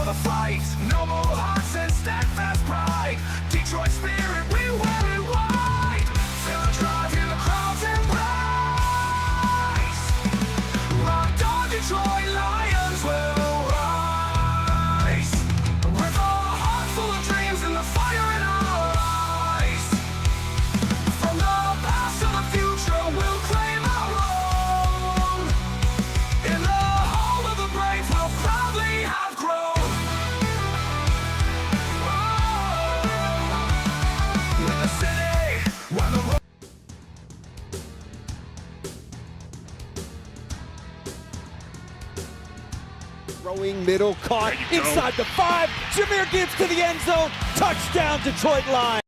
the fight. No more hearts and steadfast pride. Detroit spirit, we wear it white. Feel the drive, hear the crowds embrace. Rock on, Detroit Lions will rise. With a heart full of dreams and the fire in our eyes. From the past to the future, we'll claim our own. In the home of the brave, we'll proudly have grown. In the city, where the Throwing middle, caught inside the 5. Jameer Gibbs to the end zone. Touchdown, Detroit Lions.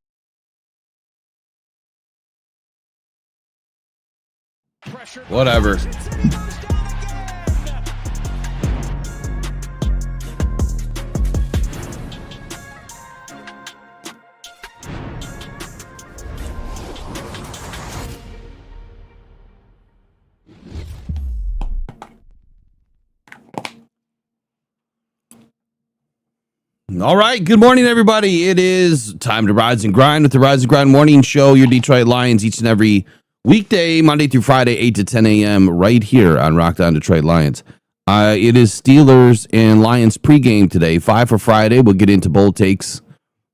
Whatever. All right. Good morning, everybody. It is time to rise and grind with the Rise and Grind Morning Show. Your Detroit Lions each and every weekday, Monday through Friday, 8 to 10 a.m. right here on Rockhound Detroit Lions. It is Steelers and Lions pregame today, 5 for Friday. We'll get into bold takes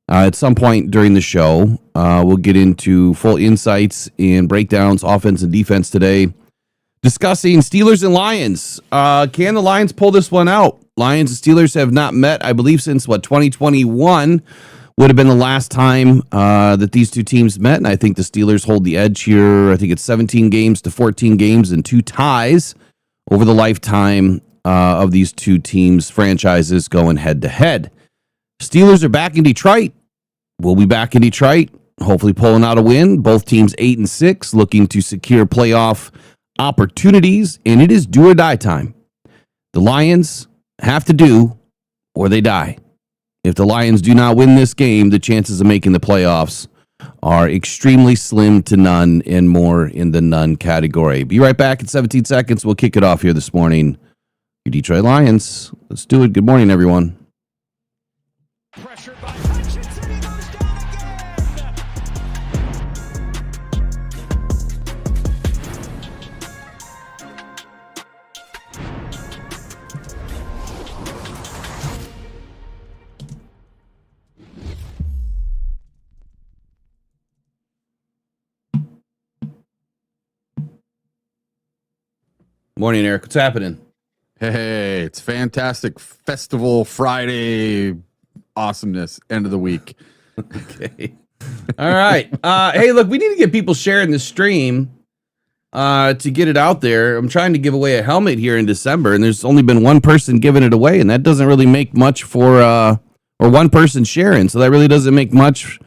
at some point during the show. We'll get into full insights and breakdowns, offense and defense today. Discussing Steelers and Lions. Can the Lions pull this one out? Lions and Steelers have not met, I believe, since 2021 would have been the last time that these two teams met. And I think the Steelers hold the edge here. I think it's 17 games to 14 games and 2 ties over the lifetime of these two teams' franchises going head to head. Steelers are back in Detroit. We'll be back in Detroit, hopefully pulling out a win. Both teams 8-6, looking to secure playoff opportunities, and it is do or die time. The Lions have to do or they die. If the Lions do not win this game, the chances of making the playoffs are extremely slim to none, and more in the none category. Be right back in 17 seconds. We'll kick it off here this morning. Your Detroit Lions. Let's do it. Good morning, everyone. Pressured by Hutchinson, he goes down again. Morning, Eric. What's happening? Hey, it's fantastic Festival Friday awesomeness, end of the week. Okay. All right. Hey, look, we need to get people sharing the stream to get it out there. I'm trying to give away a helmet here in December, and there's only been one person giving it away, and that doesn't really make much for or one person sharing, so that really doesn't make much,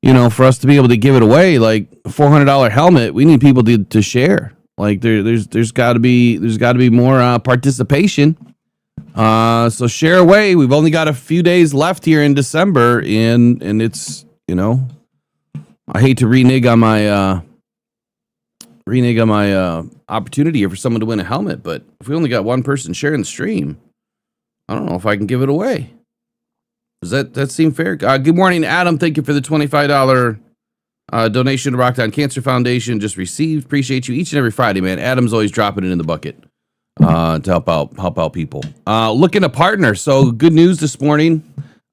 you know, for us to be able to give it away. Like a $400 helmet, we need people to share. Like there's got to be more participation. So share away. We've only got a few days left here in December, and it's, you know, I hate to renege on my opportunity here for someone to win a helmet, but if we only got one person sharing the stream, I don't know if I can give it away. Does that seem fair? Good morning, Adam. Thank you for the $25 donation to Rockhound Cancer Foundation just received. Appreciate you each and every Friday, man. Adam's always dropping it in the bucket to help out people. Looking to partner. So good news this morning.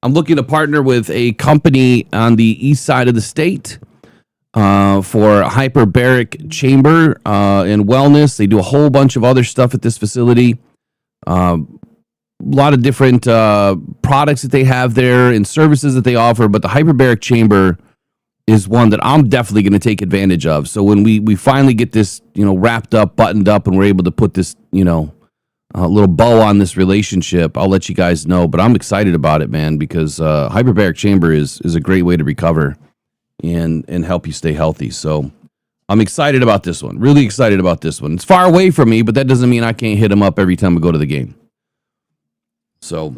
I'm looking to partner with a company on the east side of the state for hyperbaric chamber and wellness. They do a whole bunch of other stuff at this facility. A lot of different products that they have there and services that they offer, but the hyperbaric chamber is one that I'm definitely going to take advantage of. So when we finally get this, you know, wrapped up, buttoned up, and we're able to put this, you know, little bow on this relationship, I'll let you guys know. But I'm excited about it, man, because hyperbaric chamber is a great way to recover and help you stay healthy. So I'm excited about this one. Really excited about this one. It's far away from me, but that doesn't mean I can't hit them up every time I go to the game. So,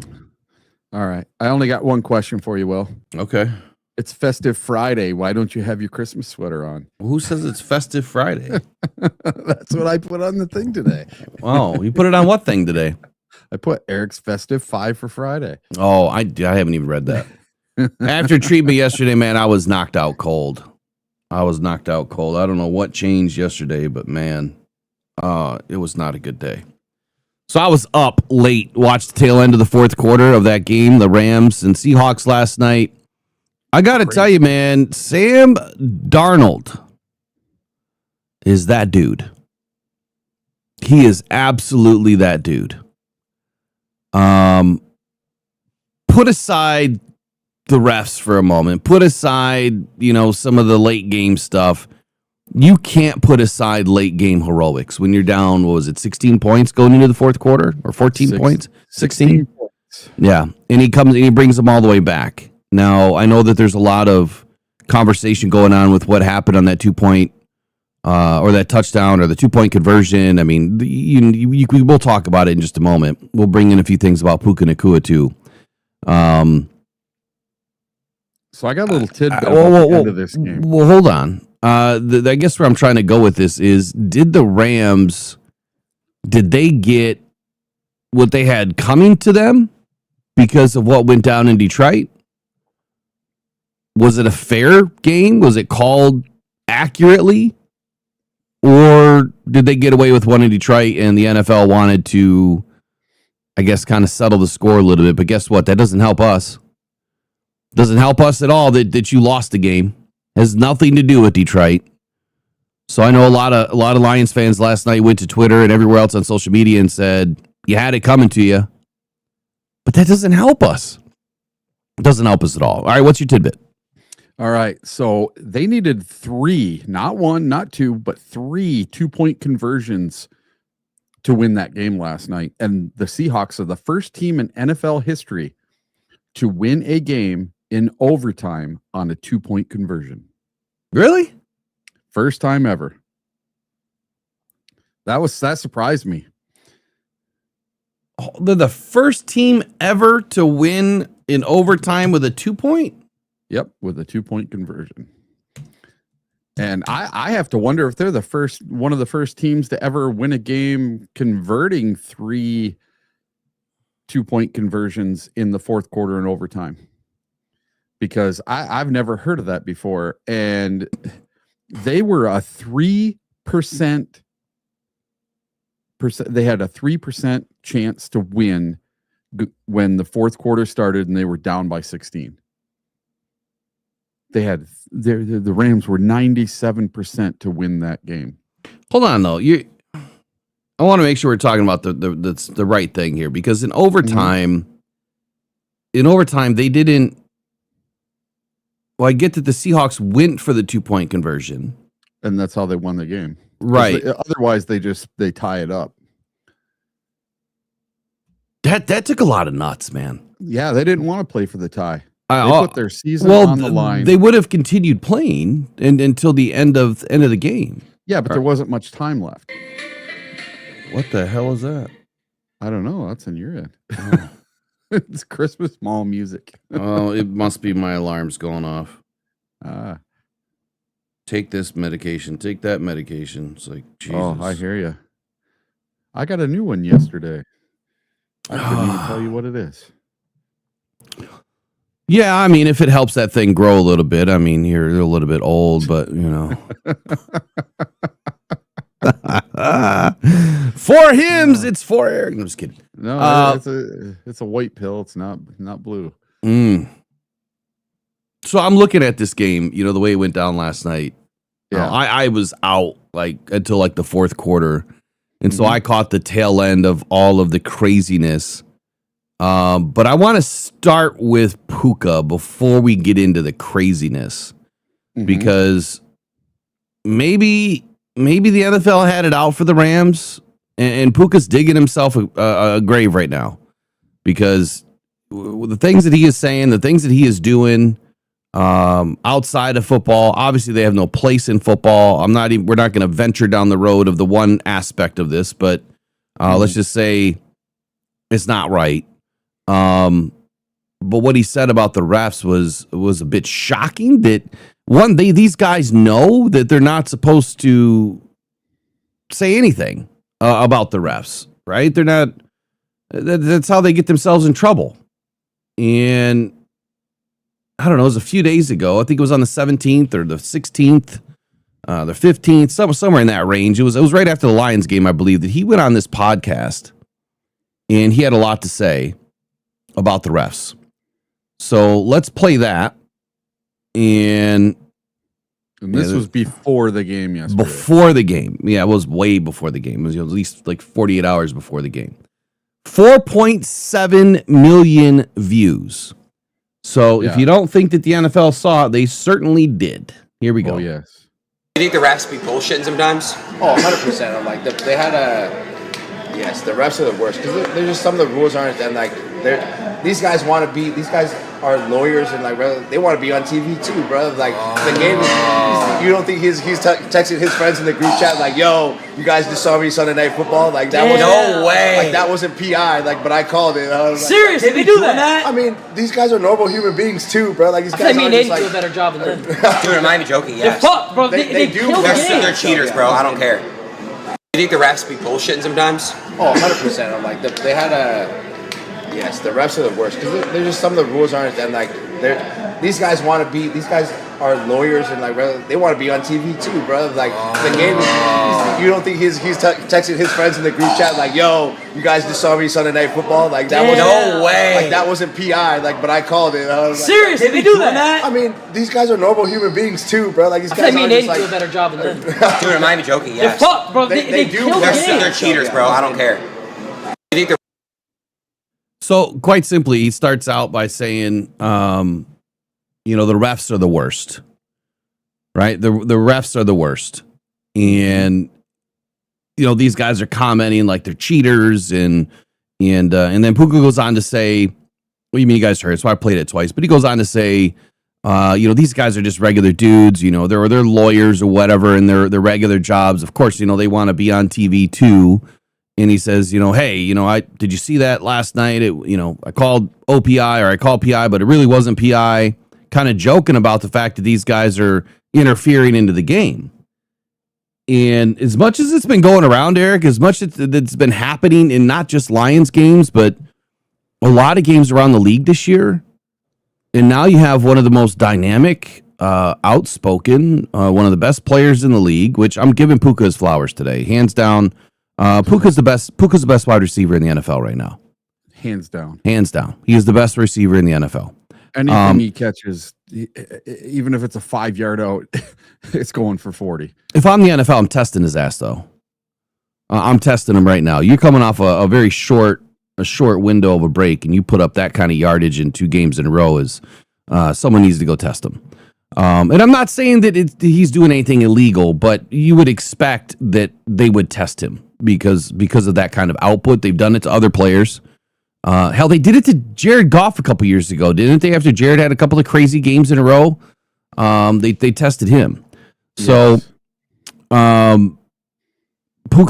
All right. I only got one question for you, Will. okay. It's Festive Friday. Why don't you have your Christmas sweater on? Who says it's Festive Friday? That's what I put on the thing today. Oh, you put it on what thing today? I put Eric's festive 5 for Friday. Oh, I haven't even read that. After treatment yesterday, man, I was knocked out cold. I don't know what changed yesterday, but man, it was not a good day. So I was up late, watched the tail end of the fourth quarter of that game, the Rams and Seahawks last night. I got to tell you, man, Sam Darnold is that dude. He is absolutely that dude. Put aside the refs for a moment. Put aside, some of the late game stuff. You can't put aside late game heroics when you're down, what was it, 16 points going into the fourth quarter or 14 points? 16 points. Yeah. And he comes and he brings them all the way back. Now, I know that there's a lot of conversation going on with what happened on that 2-point or that touchdown or the 2-point conversion. I mean, we'll talk about it in just a moment. We'll bring in a few things about Puka Nacua too. So I got a little tidbit at the end of this game. Well, hold on. I guess where I'm trying to go with this is, did the Rams, did they get what they had coming to them because of what went down in Detroit? Was it a fair game? Was it called accurately? Or did they get away with one in Detroit and the NFL wanted to, I guess, kind of settle the score a little bit? But guess what? That doesn't help us. Doesn't help us at all that you lost the game. Has nothing to do with Detroit. So I know a lot of Lions fans last night went to Twitter and everywhere else on social media and said, you had it coming to you. But that doesn't help us. It doesn't help us at all. All right, what's your tidbit? All right. So they needed 3, not 1, not 2, but 3 2-point conversions to win that game last night. And the Seahawks are the first team in NFL history to win a game in overtime on a 2-point conversion. Really? First time ever. That surprised me. They're the first team ever to win in overtime with a 2-point? Yep, with a 2-point conversion. And I have to wonder if they're one of the first teams to ever win a game converting 3 2-point conversions in the fourth quarter and overtime. Because I've never heard of that before. And they were a 3%. They had a 3% chance to win when the fourth quarter started and they were down by 16. They had the Rams were 97% to win that game. Hold on though. I want to make sure we're talking about the right thing here, because in overtime, they didn't. Well, I get that the Seahawks went for the 2-point conversion, and that's how they won the game. Right. Otherwise, they tie it up. That took a lot of nuts, man. Yeah, they didn't want to play for the tie. They put their season on the line. They would have continued playing until the end of the game. Yeah, but there wasn't much time left. What the hell is that? I don't know. That's in your end. Oh. It's Christmas mall music. Oh, it must be my alarms going off. Take this medication. Take that medication. It's like, Jesus. Oh, I hear you. I got a new one yesterday. I couldn't even tell you what it is. Yeah, I mean, if it helps that thing grow a little bit. I mean, you're a little bit old, but For hymns, it's for Eric. I'm just kidding. No, it's a white pill. It's not blue. So I'm looking at this game, the way it went down last night. Yeah. I was out until the fourth quarter. And so I caught the tail end of all of the craziness. But I want to start with Puka before we get into the craziness, because maybe the NFL had it out for the Rams, and Puka's digging himself a grave right now, because the things that he is saying, the things that he is doing outside of football, obviously they have no place in football. We're not going to venture down the road of the one aspect of this, but let's just say it's not right. But what he said about the refs was a bit shocking. That these guys know that they're not supposed to say anything about the refs, right? They're not. That's how they get themselves in trouble. And I don't know, it was a few days ago. I think it was on the 17th or the 16th, the 15th, somewhere in that range. It was right after the Lions game, I believe, that he went on this podcast and he had a lot to say about the refs. So let's play that. And this was before the game yesterday. Before the game. Yeah, it was way before the game. It was at least like 48 hours before the game. 4.7 million views. So if you don't think that the NFL saw it, they certainly did. Here we go. Oh, yes. You think the refs be bullshitting sometimes? Oh, 100%. I'm like, they had yes, the refs are the worst because they're just, some of the rules aren't, and like, these guys are lawyers and like, they want to be on TV too, bro. Like, the game, you don't think he's texting his friends in the group chat like, yo, you guys just saw me Sunday Night Football? Like, that was no way. Like, that wasn't PI, like, but I called it. I was like, seriously, they do that? I mean, these guys are normal human beings too, bro. Like, these guys I mean, aren't they just like, do a better job than them. Dude, am I even joking? Yes. They're fucked, bro. They do. kill the game. They're cheaters, bro. I don't care. You think the refs be bullshitting sometimes? Oh, 100%. I'm like, they had yes, the refs are the worst because they're just, some of the rules aren't, and like, these guys are lawyers and like, they want to be on TV too, bro. Like, the game, you don't think he's texting his friends in the group chat like, yo, you guys just saw me Sunday Night Football? Like, that was no way. Like, that wasn't PI, like, but I called it. I was like, Seriously, they do that? I mean, these guys are normal human beings too, bro. Like, these guys I mean, aren't they just do a like, better job than them. Dude, am I even joking? They're Yes. fucked, bro. They do. kill the game. They're cheaters, bro. I don't care. You think So quite simply, he starts out by saying, the refs are the worst, right? The refs are the worst. And, these guys are commenting like they're cheaters. And then Puka goes on to say, what do you mean you guys heard? So I played it twice, but he goes on to say, these guys are just regular dudes, they're lawyers or whatever, and they're regular jobs. Of course, they want to be on TV too. And he says, hey, did you see that last night? I called OPI or I called PI, but it really wasn't PI. Kind of joking about the fact that these guys are interfering into the game. And as much as it's been going around, Eric, as much as it's been happening in not just Lions games, but a lot of games around the league this year. And now you have one of the most dynamic, outspoken, one of the best players in the league, which I'm giving Puka his flowers today, hands down. Puka's the best wide receiver in the NFL right now. Hands down. Hands down. He is the best receiver in the NFL. Anything he catches, even if it's a 5-yard out, it's going for 40. If I'm the NFL, I'm testing his ass, though. I'm testing him right now. You're coming off a very short window of a break, and you put up that kind of yardage in 2 games in a row. Is someone needs to go test him. And I'm not saying that he's doing anything illegal, but you would expect that they would test him because of that kind of output. They've done it to other players. Hell, they did it to Jared Goff a couple years ago, didn't they? After Jared had a couple of crazy games in a row, they tested him. So, Puka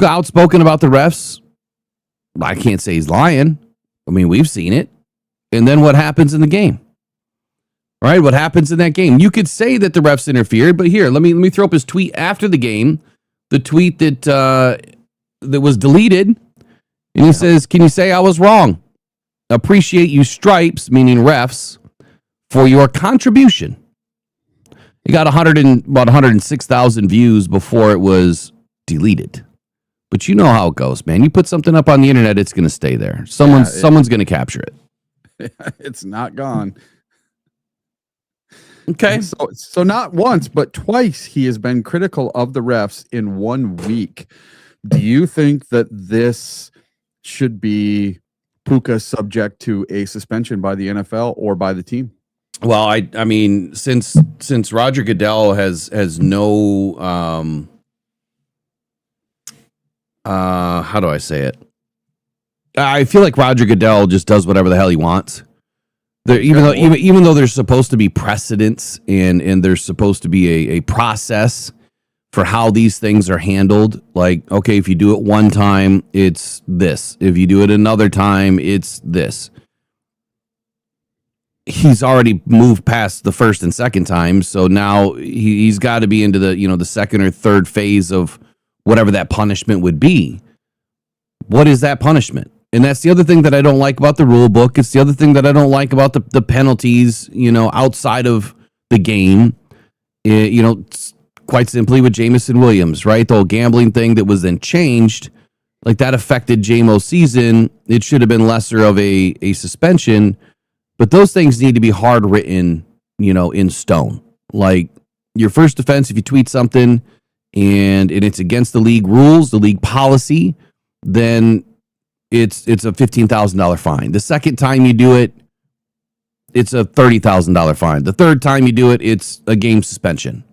outspoken about the refs. I can't say he's lying. I mean, we've seen it. And then what happens in the game? All right, what happens in that game? You could say that the refs interfered, but here, let me throw up his tweet after the game, the tweet that was deleted, and he says, "Can you say I was wrong? Appreciate you stripes," meaning refs, "for your contribution." It got about 106,000 views before it was deleted. But you know how it goes, man. You put something up on the internet, it's going to stay there. Someone's going to capture it. It's not gone. Okay. So not once, but twice he has been critical of the refs in 1 week. Do you think that this should be Puka subject to a suspension by the NFL or by the team? Well, I mean, since Roger Goodell has no how do I say it? I feel like Roger Goodell just does whatever the hell he wants. Even though there's supposed to be precedents and there's supposed to be a process for how these things are handled. Like, okay, if you do it one time, it's this. If you do it another time, it's this. He's already moved past the first and second time, so now he's got to be into the second or third phase of whatever that punishment would be. What is that punishment? And that's the other thing that I don't like about the rule book. It's the other thing that I don't like about the penalties, outside of the game. Quite simply with Jamison Williams, right? The whole gambling thing that was then changed, like that affected JMO's season. It should have been lesser of a suspension, but those things need to be hard written, in stone. Like your first offense, if you tweet something and it's against the league rules, the league policy, then it's a $15,000 fine. The second time you do it, it's a $30,000 fine. The third time you do it, it's a game suspension.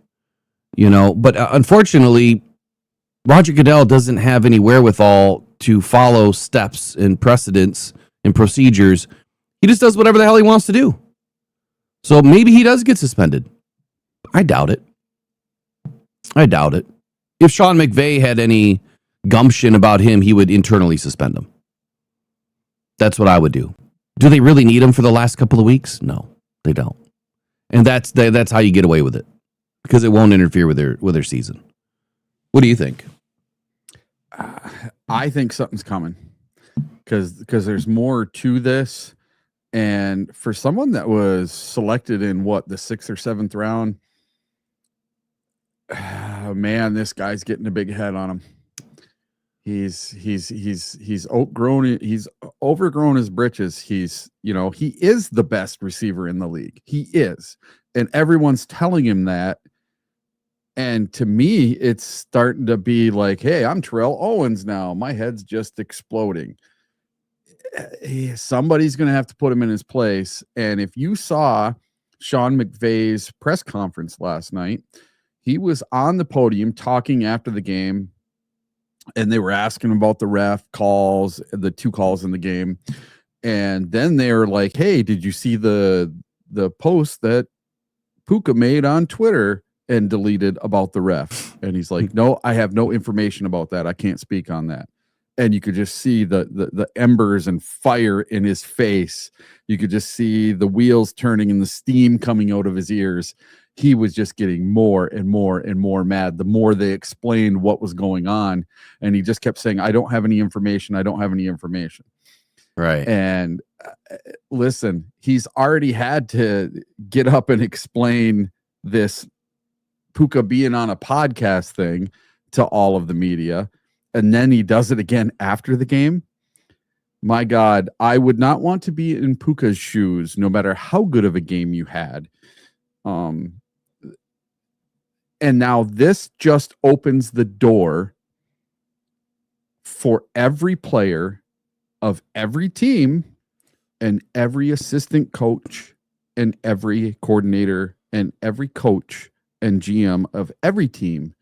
But unfortunately, Roger Goodell doesn't have any wherewithal to follow steps and precedents and procedures. He just does whatever the hell he wants to do. So maybe he does get suspended. I doubt it. If Sean McVay had any gumption about him, he would internally suspend him. That's what I would do. Do they really need him for the last couple of weeks? No, they don't. And that's how you get away with it, because it won't interfere with their season. What do you think? I think something's coming because there's more to this. And for someone that was selected in the 6th or 7th round, man, this guy's getting a big head on him. He's outgrown. He's overgrown his britches. He is the best receiver in the league. He is, and everyone's telling him that. And to me, it's starting to be like, hey, I'm Terrell Owens now. My head's just exploding. Somebody's going to have to put him in his place. And if you saw Sean McVay's press conference last night, he was on the podium talking after the game, and they were asking about the ref calls, the 2 calls in the game. And then they were like, hey, did you see the post that Puka made on Twitter and deleted about the ref? And he's like, no, I have no information about that. I can't speak on that. And you could just see the embers and fire in his face. You could just see the wheels turning and the steam coming out of his ears. He was just getting more and more and more mad the more they explained what was going on. And he just kept saying, I don't have any information. I don't have any information. Right. And listen, he's already had to get up and explain this Puka being on a podcast thing to all of the media. And then he does it again after the game. My God, I would not want to be in Puka's shoes, no matter how good of a game you had. And now this just opens the door for every player of every team and every assistant coach and every coordinator and every coach and GM of every team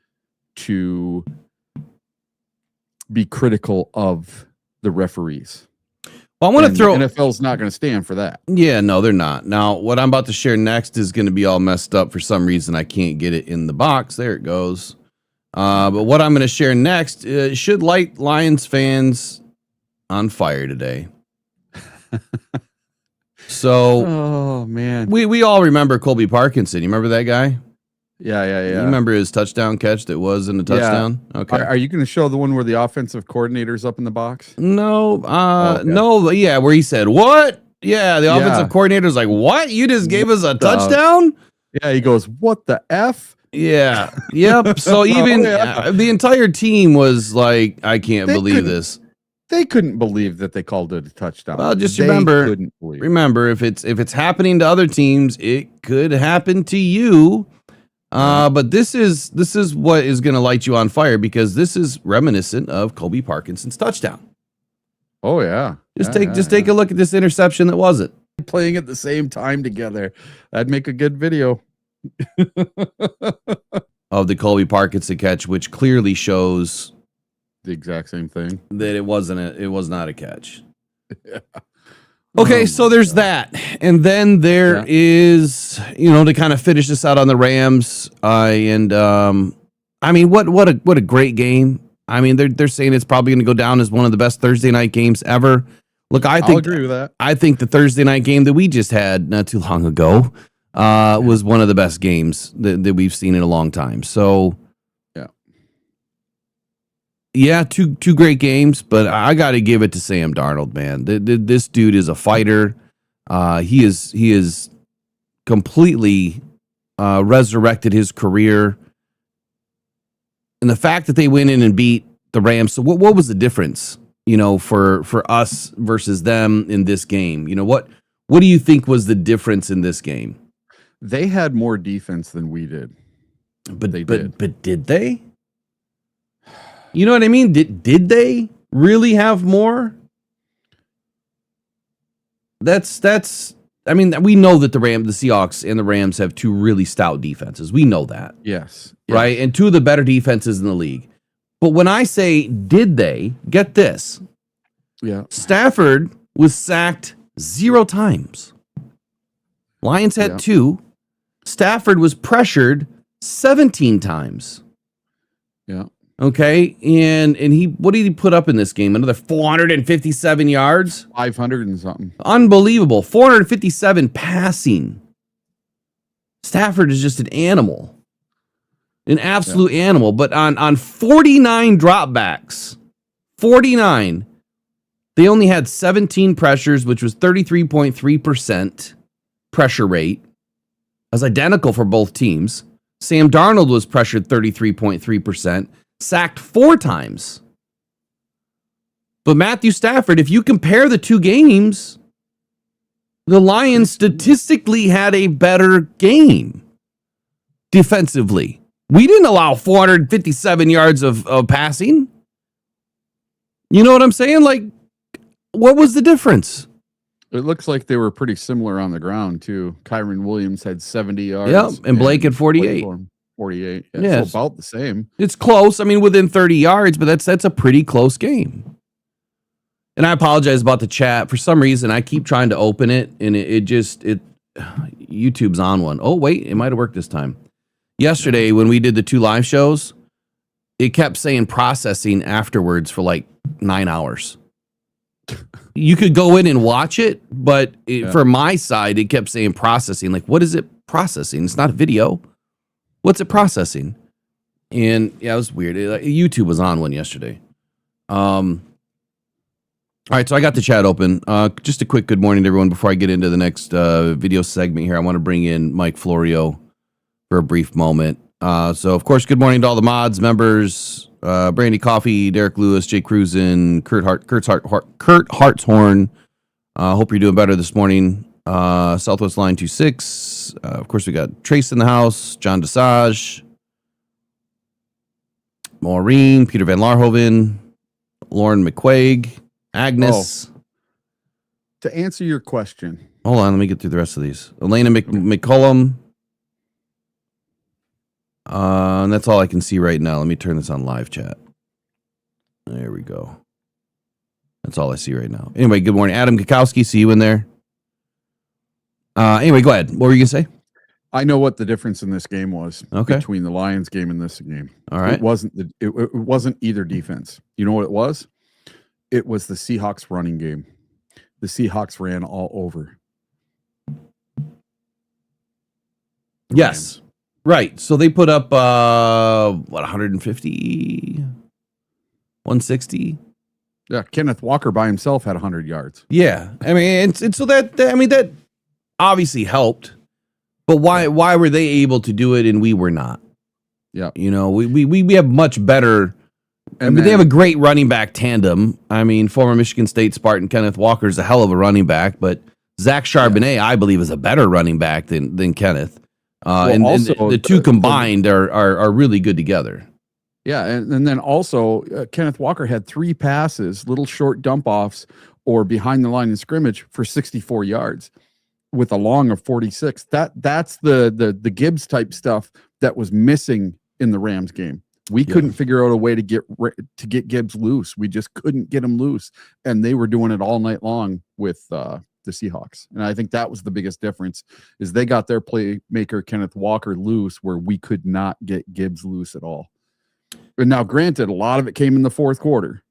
to be critical of the referees. Well, I want to throw NFL's not going to stand for that. Yeah, no, they're not. Now, what I'm about to share next is going to be all messed up for some reason. I can't get it in the box. There it goes. But what I'm going to share next should light Lions fans on fire today. So, oh man, we all remember Colby Parkinson. You remember that guy? Yeah. You remember his touchdown catch that wasn't a touchdown? Yeah. Okay. Are you going to show the one where the offensive coordinator's up in the box? No. Okay. No. Yeah, where he said, "What?" Yeah, the offensive coordinator's like, "What? You just gave us a touchdown?" Yeah, he goes, "What the F?" Yeah. Yep. So even the entire team was like, "I can't believe this." They couldn't believe that they called it a touchdown. Well, just they remember, if it's happening to other teams, it could happen to you. But this is what is going to light you on fire, because this is reminiscent of Colby Parkinson's touchdown. Oh yeah. Just take a look at this interception that wasn't. Playing at the same time together. That'd make a good video. Of the Colby Parkinson catch, which clearly shows the exact same thing. That it was not a catch. Okay, so there's that. And then there is, to kind of finish this out on the Rams. I mean, what a great game. I mean, they're saying it's probably going to go down as one of the best Thursday night games ever. Look, I'll agree with that. I think the Thursday night game that we just had not too long ago was one of the best games that we've seen in a long time. So Yeah, two great games, but I got to give it to Sam Darnold, man. This dude is a fighter. He is completely resurrected his career, and the fact that they went in and beat the Rams. So what was the difference, for us versus them in this game? What do you think was the difference in this game? They had more defense than we did. But did they? You know what I mean? Did they really have more? I mean, we know that the Seahawks and the Rams have two really stout defenses. We know that. Yes. Right? And two of the better defenses in the league. But when I say did they, get this. Yeah. Stafford was sacked 0 times. Lions had 2. Stafford was pressured 17 times. Yeah. Okay, and what did he put up in this game? Another 457 yards? 500 and something. Unbelievable. 457 passing. Stafford is just an animal. An absolute animal. But on 49 dropbacks, 49, they only had 17 pressures, which was 33.3% pressure rate. That was identical for both teams. Sam Darnold was pressured 33.3%. Sacked 4 times. But Matthew Stafford, if you compare the two games, the Lions statistically had a better game defensively. We didn't allow 457 yards of passing. You know what I'm saying? Like, what was the difference? It looks like they were pretty similar on the ground, too. Kyron Williams had 70 yards. Yep, and Blake had 48. 48. Yeah, so about the same. It's close. I mean, within 30 yards, but that's a pretty close game. And I apologize about the chat. For some reason, I keep trying to open it, and it YouTube's on one. Oh, wait, it might have worked this time. Yesterday, when we did the 2 live shows, it kept saying processing afterwards for like 9 hours. You could go in and watch it, but for my side, it kept saying processing. Like, what is it processing? It's not a video. What's it processing? And yeah, it was weird. YouTube was on one yesterday. All right, so I got the chat open. Just a quick good morning to everyone before I get into the next video segment here. I want to bring in Mike Florio for a brief moment. So, of course, good morning to all the mods, members, Brandy Coffee, Derek Lewis, Jay Cruzen, Kurt Hartshorn. Hope you're doing better this morning. Southwest Line 26. Of course, we got Trace in the house, John Desage, Maureen, Peter Van Larhoven, Lauren McQuaig, Agnes. To answer your question. Hold on, let me get through the rest of these. Elena McCollum. And that's all I can see right now. Let me turn this on live chat. There we go. That's all I see right now. Anyway, good morning. Adam Kukowski, see you in there. Anyway, go ahead. What were you going to say? I know what the difference in this game was between the Lions game and this game. All right. It wasn't either defense. You know what it was? It was the Seahawks running game. The Seahawks ran all over. Yes. Right. So they put up 150, 160. Yeah, Kenneth Walker by himself had 100 yards. Yeah. I mean, and so that obviously helped. But why were they able to do it and we were not? Yeah. We have much better. They have a great running back tandem. I mean, former Michigan State Spartan Kenneth Walker is a hell of a running back, but Zach Charbonnet, I believe, is a better running back than Kenneth. And the two combined are really good together. Yeah, and then also Kenneth Walker had 3 passes, little short dump offs, or behind the line of scrimmage for 64 yards, with a long of 46. That's the Gibbs type stuff that was missing in the Rams game. We couldn't figure out a way to get Gibbs loose. We just couldn't get him loose, and they were doing it all night long with the Seahawks. And I think that was the biggest difference, is they got their playmaker Kenneth Walker loose where we could not get Gibbs loose at all. But now, granted, a lot of it came in the fourth quarter,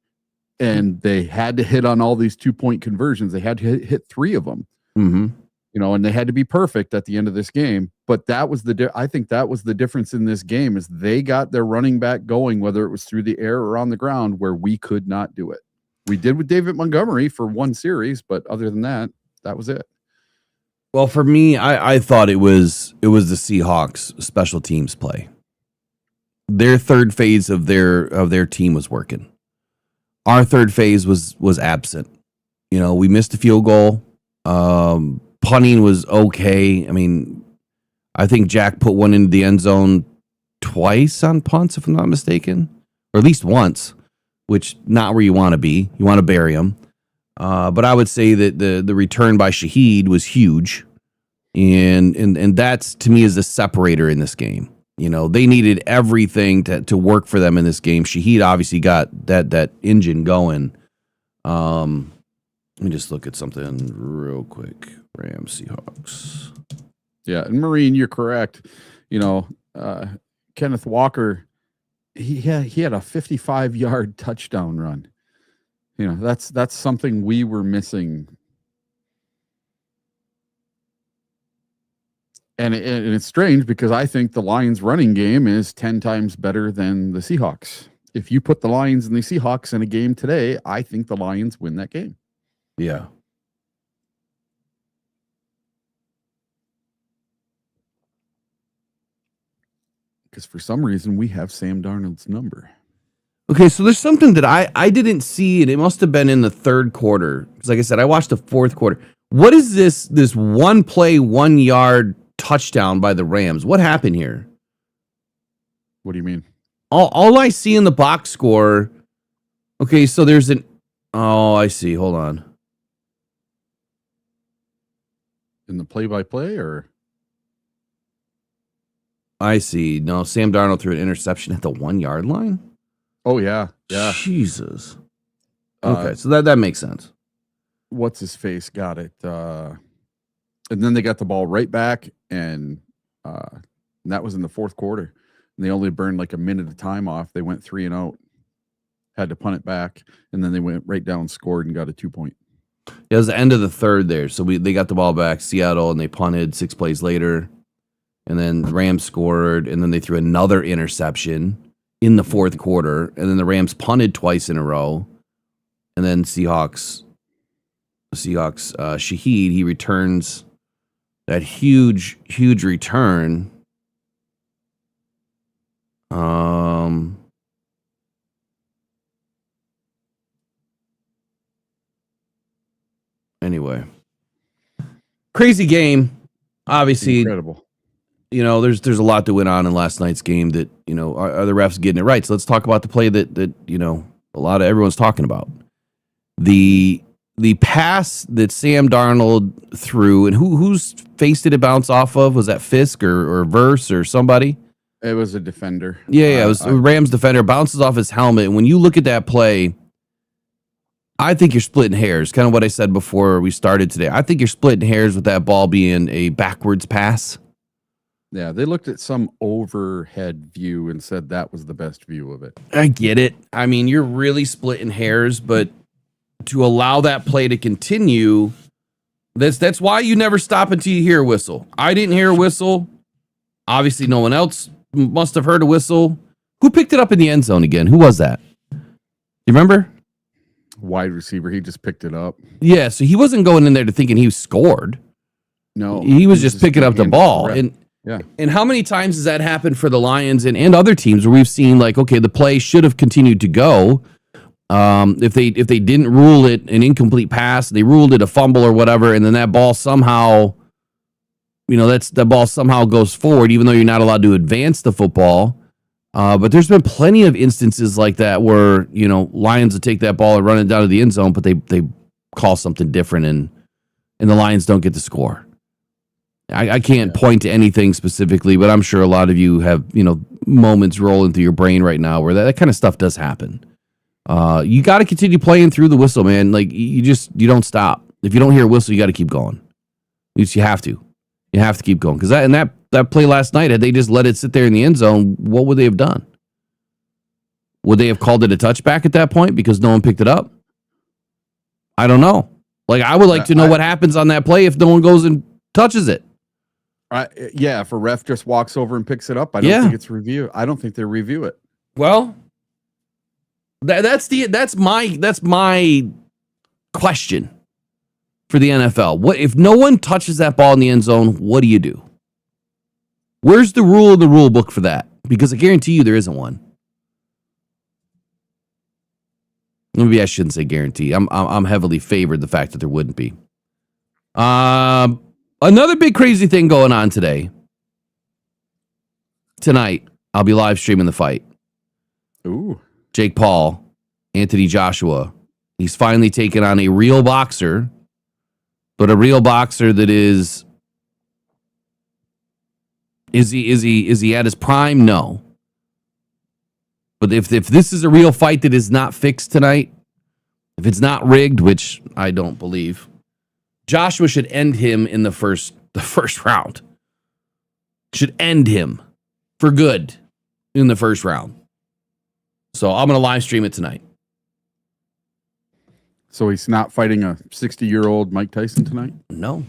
and they had to hit on all these 2-point conversions. They had to hit 3 of them, Mm-hmm. and they had to be perfect at the end of this game. But that was I think that was the difference in this game is they got their running back going, whether it was through the air or on the ground, where we could not do it. We did with David Montgomery for one series, but other than that, that was it. Well, for me, I thought it was the Seahawks special teams play. Their third phase of their team was working. Our third phase was absent. You know, we missed a field goal. Punting was okay. I mean, I think Jack put one into the end zone twice on punts, if I'm not mistaken, or at least once, which not where you want to be. You want to bury him. But I would say that the return by Shaheed was huge, and that's to me is the separator in this game. You know, they needed everything to work for them in this game. Shaheed obviously got that engine going. Let me just look at something real quick. Rams Seahawks. Yeah, and Marine, you're correct. You know, Kenneth Walker, he had a 55-yard touchdown run. You know, that's something we were missing. And it's strange because I think the Lions running game is 10 times better than the Seahawks. If you put the Lions and the Seahawks in a game today, I think the Lions win that game. Yeah. Because for some reason we have Sam Darnold's number. Okay, so there's something that I didn't see, and it must have been in the third quarter. Because like I said, I watched the fourth quarter. What is this one play, 1 yard touchdown by the Rams? What happened here? What do you mean? All I see in the box score. Okay, so there's oh, I see. Hold on. In the play-by-play, or? I see. No, Sam Darnold threw an interception at the 1 yard line. Oh yeah, yeah. Jesus. Okay, so that makes sense. What's his face got it, and then they got the ball right back, and that was in the fourth quarter. And they only burned like a minute of time off. They went 3 and out, had to punt it back, and then they went right down, scored, and got a 2-point. It was the end of the third there, so they got the ball back, Seattle, and they punted 6 plays later. And then the Rams scored, and then they threw another interception in the fourth quarter. And then the Rams punted twice in a row. And then Seahawks, Shaheed, he returns that huge return. Anyway, crazy game. Obviously, Incredible. You know, there's a lot that went on in last night's game that, you know, are the refs getting it right. So let's talk about the play that you know, everyone's talking about. The pass that Sam Darnold threw, and whose face did it bounce off of? Was that Fisk or Verse or somebody? It was a defender. Yeah, it was a Rams defender, bounces off his helmet. And when you look at that play, I think you're splitting hairs. Kind of what I said before we started today. I think you're splitting hairs with that ball being a backwards pass. Yeah, they looked at some overhead view and said that was the best view of it. I get it. I mean, you're really splitting hairs, but to allow that play to continue, that's why you never stop until you hear a whistle. I didn't hear a whistle. Obviously, no one else must have heard a whistle. Who picked it up in the end zone again? Who was that? You remember? Wide receiver, he just picked it up. Yeah, so he wasn't going in there to thinking he scored. No, He was just picking up the ball. Yeah. And how many times has that happened for the Lions and other teams where we've seen, like, okay, the play should have continued to go. If they didn't rule it an incomplete pass, they ruled it a fumble or whatever, and then that ball somehow, you know, that ball somehow goes forward, even though you're not allowed to advance the football. But there's been plenty of instances like that where, you know, Lions will take that ball and run it down to the end zone, but they call something different, and the Lions don't get the score. I can't point to anything specifically, but I'm sure a lot of you have, you know, moments rolling through your brain right now where that kind of stuff does happen. You got to continue playing through the whistle, man. Like, you don't stop. If you don't hear a whistle, you got to keep going. You have to. You have to keep going. Because that play last night, had they just let it sit there in the end zone, what would they have done? Would they have called it a touchback at that point because no one picked it up? I don't know. Like, I would like to know what happens on that play if no one goes and touches it. Yeah, if a ref just walks over and picks it up, I don't think it's review. I don't think they review it. Well, that's my question for the NFL. What if no one touches that ball in the end zone? What do you do? Where's the rule in the rule book for that? Because I guarantee you there isn't one. Maybe I shouldn't say guarantee. I'm heavily favored the fact that there wouldn't be. Another big crazy thing going on tonight. I'll be live streaming the fight. Ooh. Jake Paul, Anthony Joshua. He's finally taken on a real boxer, but a real boxer that is he at his prime? No. But if this is a real fight that is not fixed tonight, if it's not rigged, which I don't believe, Joshua should end him in the first round. Should end him for good in the first round. So I'm going to live stream it tonight. So he's not fighting a 60-year-old Mike Tyson tonight? No,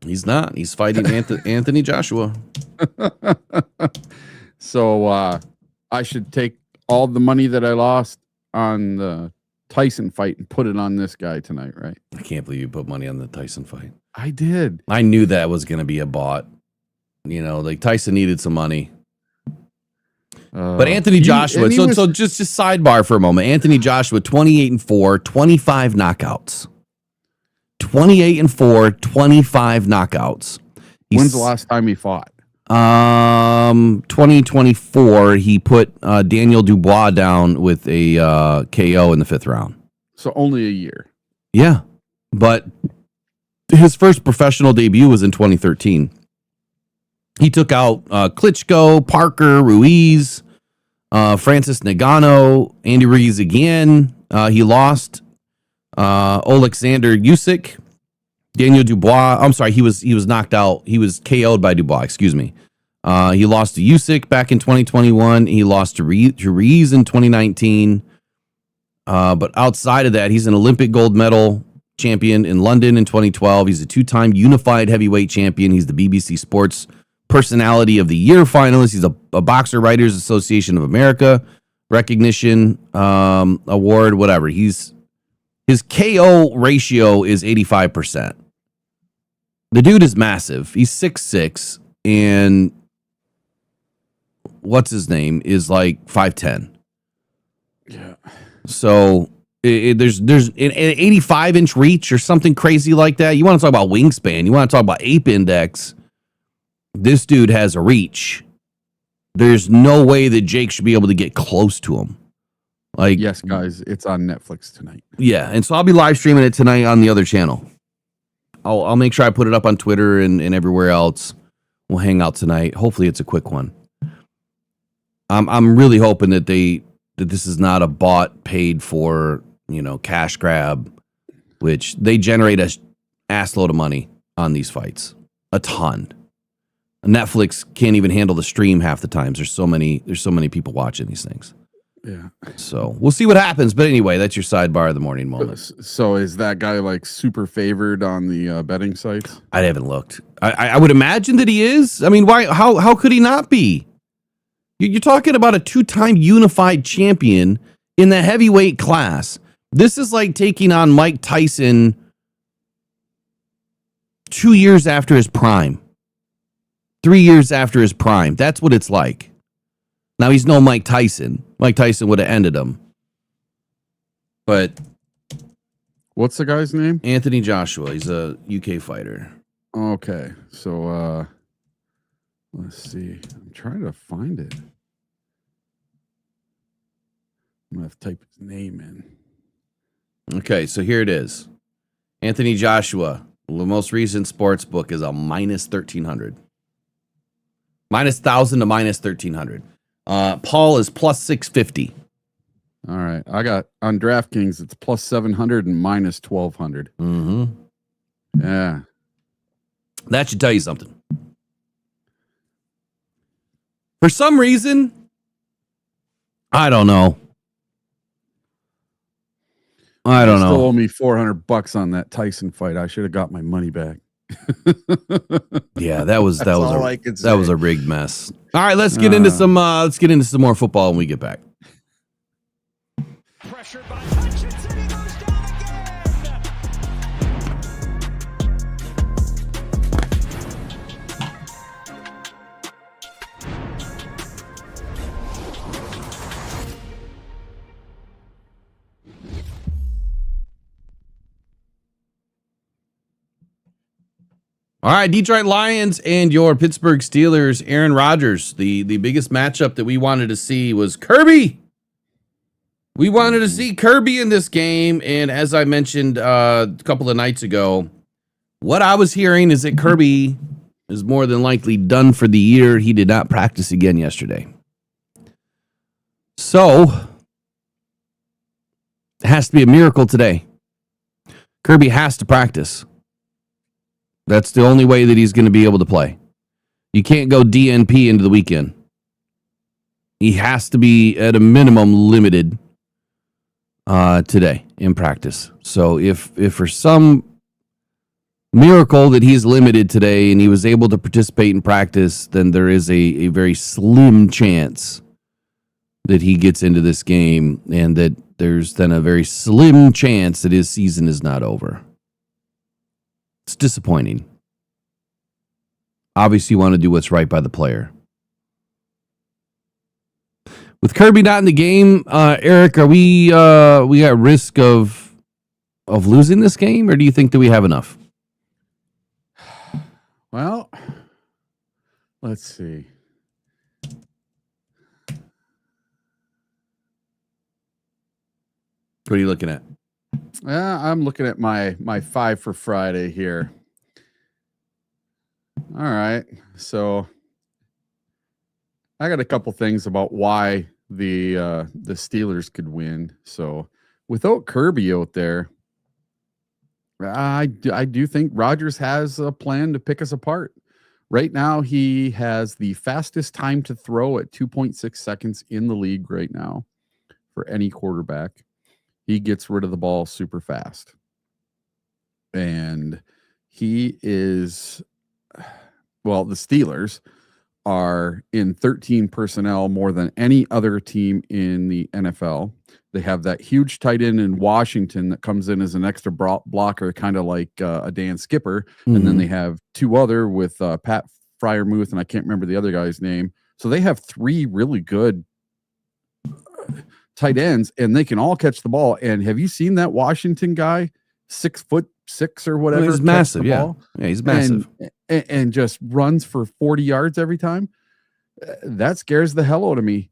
he's not. He's fighting Anthony Joshua. So I should take all the money that I lost on the Tyson fight and put it on this guy tonight, right? I can't believe you put money on the Tyson fight. I did. I knew that was going to be a bot. You know, like Tyson needed some money. But Anthony Joshua, so just sidebar for a moment. Anthony Joshua, 28-4, 25 knockouts. 28-4, 25 knockouts. When's the last time he fought? 2024, he put Daniel Dubois down with a KO in the 5th round. So only a year. Yeah, but his first professional debut was in 2013. He took out Klitschko, Parker, Ruiz, Francis Ngannou, Andy Ruiz again. He lost Alexander Usyk, Daniel Dubois. I'm sorry, he was knocked out. He was KO'd by Dubois. Excuse me. He lost to Usyk back in 2021. He lost to Ruiz in 2019. But outside of that, he's an Olympic gold medal champion in London in 2012. He's a 2-time unified heavyweight champion. He's the BBC Sports Personality of the Year finalist. He's a Boxer Writers Association of America recognition award, whatever. His KO ratio is 85%. The dude is massive. He's 6'6", and what's his name is like 5'10". Yeah. So there's an 85-inch reach or something crazy like that. You want to talk about wingspan? You want to talk about ape index? This dude has a reach. There's no way that Jake should be able to get close to him. Like, yes, guys, it's on Netflix tonight. Yeah, and so I'll be live streaming it tonight on the other channel. I'll make sure I put it up on Twitter and everywhere else. We'll hang out tonight. Hopefully, it's a quick one. I'm really hoping that this is not a bot paid for, cash grab, which they generate a ass load of money on these fights, a ton. Netflix can't even handle the stream half the times. There's so many people watching these things. Yeah. So we'll see what happens. But anyway, that's your sidebar of the morning moment. So is that guy like super favored on the betting sites? I haven't looked. I would imagine that he is. I mean, why? How could he not be? You're talking about a 2-time unified champion in the heavyweight class. This is like taking on Mike Tyson 2 years after his prime. 3 years after his prime. That's what it's like. Now, he's no Mike Tyson. Mike Tyson would have ended him. But what's the guy's name? Anthony Joshua. He's a UK fighter. Okay. So let's see. I'm trying to find it. I'm going to have to type his name in. Okay, so here it is. Anthony Joshua. The most recent sports book is a minus 1,300. Minus 1,000 to minus 1,300. Paul is plus 650. All right. I got on DraftKings, it's plus 700 and minus 1,200. Mm-hmm. Yeah. That should tell you something. For some reason, I don't know. Still owe me $400 on that Tyson fight. I should have got my money back. Yeah, that was all I could that was say. a rigged mess. All right, let's get into some more football when we get back. Pressured by Hutchinson, he goes down again. All right, Detroit Lions and your Pittsburgh Steelers. Aaron Rodgers. The biggest matchup that we wanted to see was Kirby. We wanted to see Kirby in this game, and as I mentioned a couple of nights ago, what I was hearing is that Kirby is more than likely done for the year. He did not practice again yesterday. So, it has to be a miracle today. Kirby has to practice. That's the only way that he's going to be able to play. You can't go DNP into the weekend. He has to be, at a minimum, limited today in practice. So if for some miracle that he's limited today and he was able to participate in practice, then there is a very slim chance that he gets into this game, and that there's then a very slim chance that his season is not over. It's disappointing. Obviously, you want to do what's right by the player. With Kirby not in the game, Eric, are we at risk of losing this game, or do you think that we have enough? Well, let's see. What are you looking at? I'm looking at my 5 for Friday here. All right. So I got a couple things about why the Steelers could win. So without Kirby out there, I do think Rodgers has a plan to pick us apart. Right now, he has the fastest time to throw at 2.6 seconds in the league right now for any quarterback. He gets rid of the ball super fast. And he is, well, the Steelers are in 13 personnel more than any other team in the NFL. They have that huge tight end in Washington that comes in as an extra blocker, kind of like a Dan Skipper. Mm-hmm. And then they have two other with Pat Freiermuth, and I can't remember the other guy's name. So they have three really good tight ends, and they can all catch the ball. And have you seen that Washington guy, 6'6" or whatever? Well, he's massive, yeah. Yeah, he's massive. And just runs for 40 yards every time. That scares the hell out of me.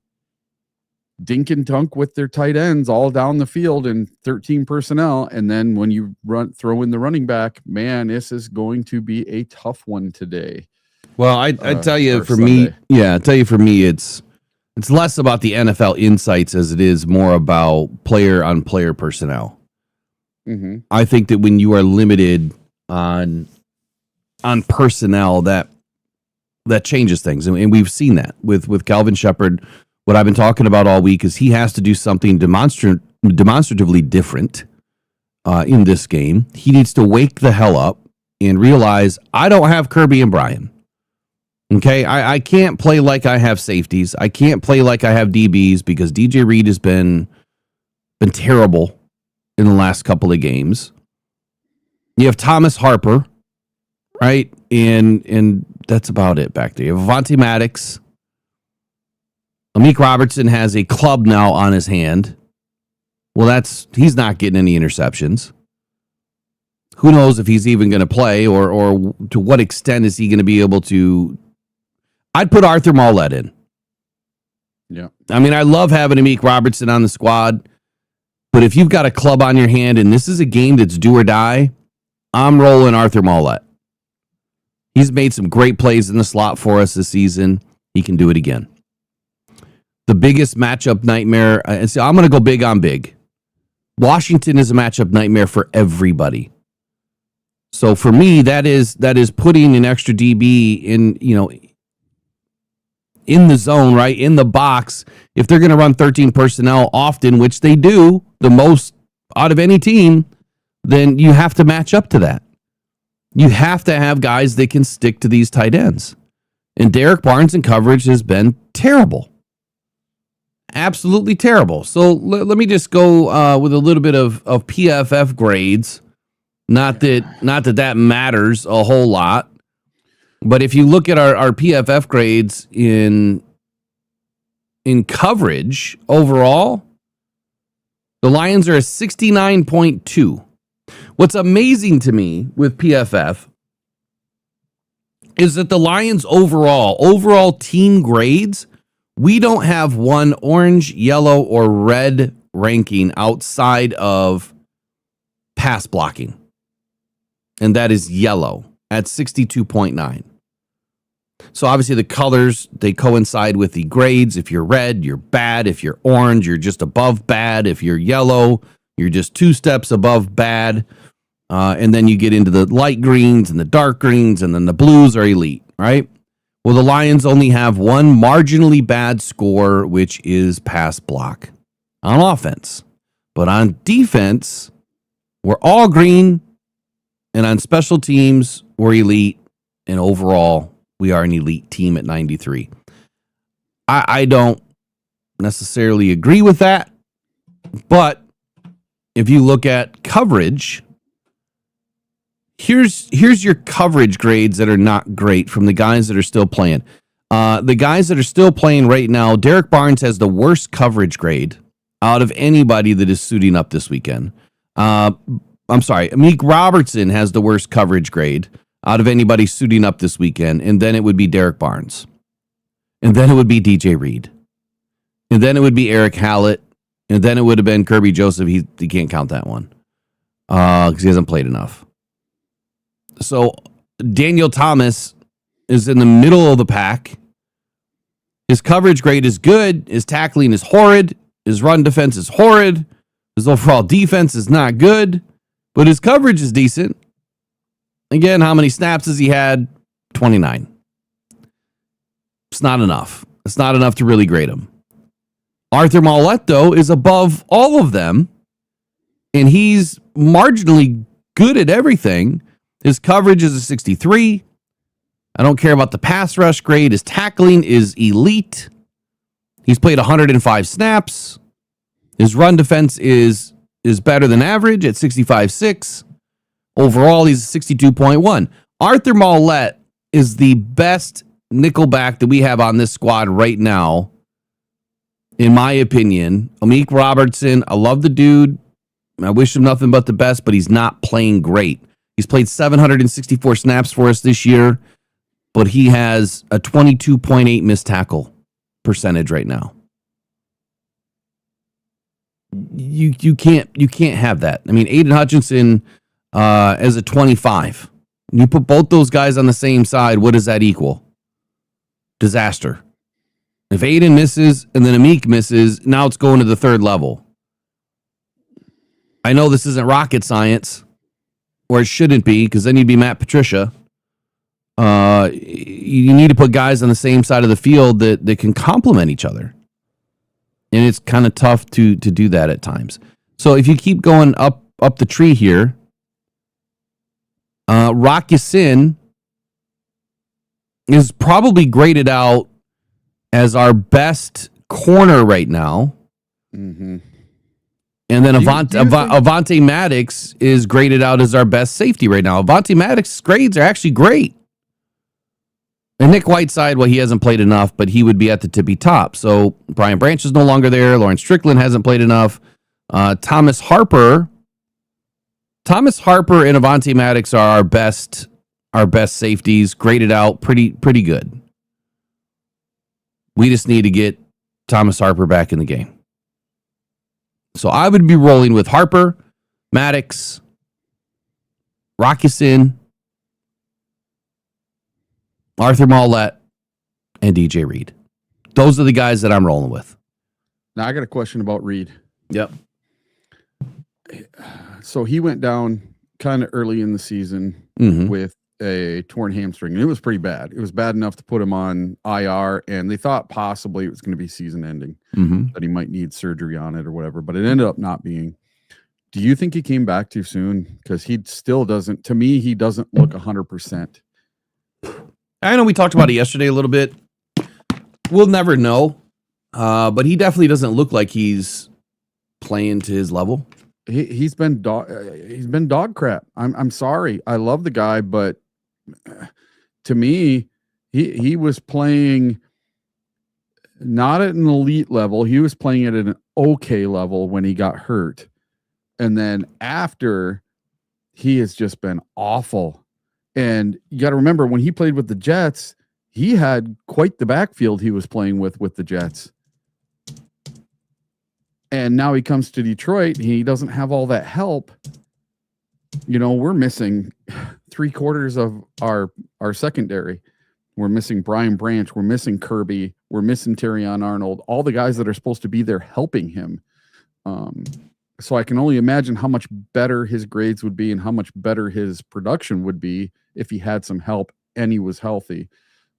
Dink and dunk with their tight ends all down the field in 13 personnel. And then when you throw in the running back, man, this is going to be a tough one today. Well, I tell you, for Sunday. Me, it's less about the NFL insights as it is more about player-on-player personnel. Mm-hmm. I think that when you are limited on personnel, that changes things, and we've seen that with Calvin Shepard. What I've been talking about all week is he has to do something demonstratively different in this game. He needs to wake the hell up and realize, I don't have Kirby and Brian. Okay, I can't play like I have safeties. I can't play like I have DBs because DJ Reed has been terrible in the last couple of games. You have Thomas Harper, right? And that's about it back there. You have Avonte Maddox. Amik Robertson has a club now on his hand. Well, he's not getting any interceptions. Who knows if he's even going to play or to what extent is he going to be able to. I'd put Arthur Marlette in. Yeah. I mean, I love having Amik Robertson on the squad, but if you've got a club on your hand and this is a game that's do or die, I'm rolling Arthur Marlette. He's made some great plays in the slot for us this season. He can do it again. The biggest matchup nightmare, and so I'm going to go big on big. Washington is a matchup nightmare for everybody. So for me, that is putting an extra DB in the zone, right, in the box. If they're going to run 13 personnel often, which they do, the most out of any team, then you have to match up to that. You have to have guys that can stick to these tight ends. And Derek Barnes in coverage has been terrible. Absolutely terrible. So let me just go with a little bit of PFF grades. Not that matters a whole lot. But if you look at our PFF grades in coverage overall, the Lions are a 69.2. What's amazing to me with PFF is that the Lions overall team grades, we don't have one orange, yellow, or red ranking outside of pass blocking. And that is yellow at 62.9. So obviously the colors, they coincide with the grades. If you're red, you're bad. If you're orange, you're just above bad. If you're yellow, you're just 2 steps above bad. And then you get into the light greens and the dark greens, and then the blues are elite, right? Well, the Lions only have one marginally bad score, which is pass block on offense. But on defense, we're all green. And on special teams, we're elite. And overall, we are an elite team at 93. I don't necessarily agree with that. But if you look at coverage, here's your coverage grades that are not great from the guys that are still playing. The guys that are still playing right now, Derek Barnes has the worst coverage grade out of anybody that is suiting up this weekend. I'm sorry, Amik Robertson has the worst coverage grade out of anybody suiting up this weekend, and then it would be Derek Barnes. And then it would be DJ Reed. And then it would be Eric Hallett. And then it would have been Kirby Joseph. He can't count that one because he hasn't played enough. So Daniel Thomas is in the middle of the pack. His coverage grade is good. His tackling is horrid. His run defense is horrid. His overall defense is not good. But his coverage is decent. Again, how many snaps has he had? 29. It's not enough. It's not enough to really grade him. Arthur Mollett, though, is above all of them. And he's marginally good at everything. His coverage is a 63. I don't care about the pass rush grade. His tackling is elite. He's played 105 snaps. His run defense is better than average at 65.6. Overall, he's 62.1. Arthur Mollett is the best nickelback that we have on this squad right now, in my opinion. Amik Robertson, I love the dude. I wish him nothing but the best, but he's not playing great. He's played 764 snaps for us this year, but he has a 22.8 missed tackle percentage right now. You can't have that. I mean, Aiden Hutchinson as a 25. You put both those guys on the same side, what does that equal? Disaster. If Aiden misses and then Amik misses, now it's going to the third level. I know this isn't rocket science, or it shouldn't be, because then you'd be Matt Patricia. You need to put guys on the same side of the field that can complement each other. And it's kind of tough to do that at times. So if you keep going up the tree here, Rock Ya-Sin is probably graded out as our best corner right now. Mm-hmm. And then Avante Maddox is graded out as our best safety right now. Avante Maddox's grades are actually great. And Nick Whiteside, well, he hasn't played enough, but he would be at the tippy top. So Brian Branch is no longer there. Lawrence Strickland hasn't played enough. Thomas Harper and Avante Maddox are our best safeties, graded out pretty good. We just need to get Thomas Harper back in the game. So I would be rolling with Harper, Maddox, Rock Ya-Sin, Arthur Mollett, and DJ Reed. Those are the guys that I'm rolling with. Now I got a question about Reed. Yep. So he went down kind of early in the season with a torn hamstring, and it was pretty bad. It was bad enough to put him on IR, and they thought possibly it was going to be season ending, that he might need surgery on it or whatever, but it ended up not being. Do you think he came back too soon? Because he still doesn't. To me, he doesn't look 100%. I know we talked about it yesterday a little bit. We'll never know, but he definitely doesn't look like he's playing to his level. He's been dog crap. I'm sorry. I love the guy, but to me, he was playing not at an elite level. He was playing at an okay level when he got hurt. And then after, he has just been awful. And you got to remember, when he played with the Jets, he had quite the backfield he was playing with the Jets. And now he comes to Detroit, and he doesn't have all that help. You know, we're missing 3/4 of our secondary. We're missing Brian Branch. We're missing Kirby. We're missing Terrion Arnold. All the guys that are supposed to be there helping him. So I can only imagine how much better his grades would be and how much better his production would be if he had some help and he was healthy.